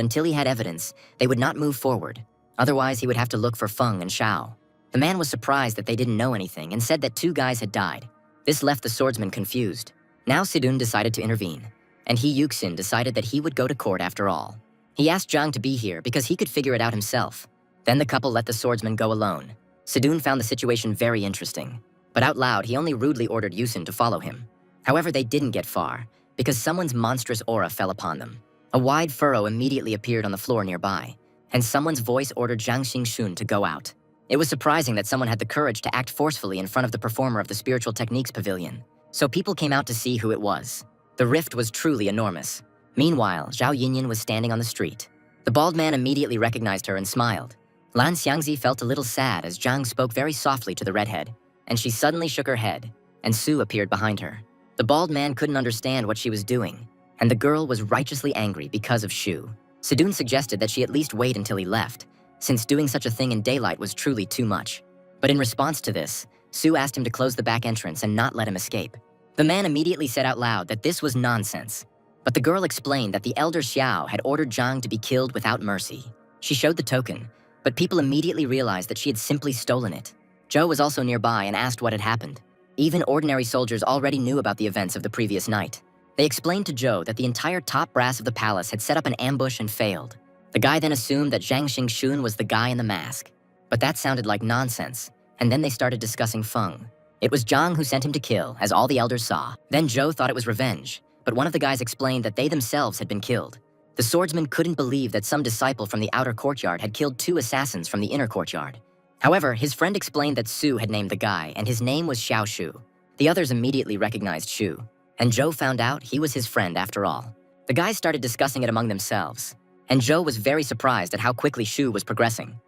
until he had evidence, they would not move forward. Otherwise, he would have to look for Feng and Xiao. The man was surprised that they didn't know anything and said that 2 guys had died. This left the swordsman confused. Now Sidun decided to intervene, and He Yuxin decided that he would go to court after all. He asked Zhang to be here because he could figure it out himself. Then the couple let the swordsman go alone. Sidun found the situation very interesting, but out loud he only rudely ordered Yusin to follow him. However, they didn't get far, because someone's monstrous aura fell upon them. A wide furrow immediately appeared on the floor nearby, and someone's voice ordered Zhang Xingxun to go out. It was surprising that someone had the courage to act forcefully in front of the performer of the Spiritual Techniques Pavilion, so people came out to see who it was. The rift was truly enormous. Meanwhile, Zhao Yinyan was standing on the street. The bald man immediately recognized her and smiled. Lan Xiangzi felt a little sad as Zhang spoke very softly to the redhead, and she suddenly shook her head, and Su appeared behind her. The bald man couldn't understand what she was doing, and the girl was righteously angry because of Shu. Sidun suggested that she at least wait until he left, since doing such a thing in daylight was truly too much. But in response to this, Su asked him to close the back entrance and not let him escape. The man immediately said out loud that this was nonsense, but the girl explained that the Elder Xiao had ordered Zhang to be killed without mercy. She showed the token, but people immediately realized that she had simply stolen it. Zhou was also nearby and asked what had happened. Even ordinary soldiers already knew about the events of the previous night. They explained to Zhou that the entire top brass of the palace had set up an ambush and failed. The guy then assumed that Zhang Xingxun was the guy in the mask. But that sounded like nonsense, and then they started discussing Feng. It was Zhang who sent him to kill, as all the elders saw. Then Zhou thought it was revenge, but one of the guys explained that they themselves had been killed. The swordsman couldn't believe that some disciple from the outer courtyard had killed 2 assassins from the inner courtyard. However, his friend explained that Su had named the guy, and his name was Xiao Shu. The others immediately recognized Shu, and Zhou found out he was his friend after all. The guys started discussing it among themselves, and Zhou was very surprised at how quickly Shu was progressing.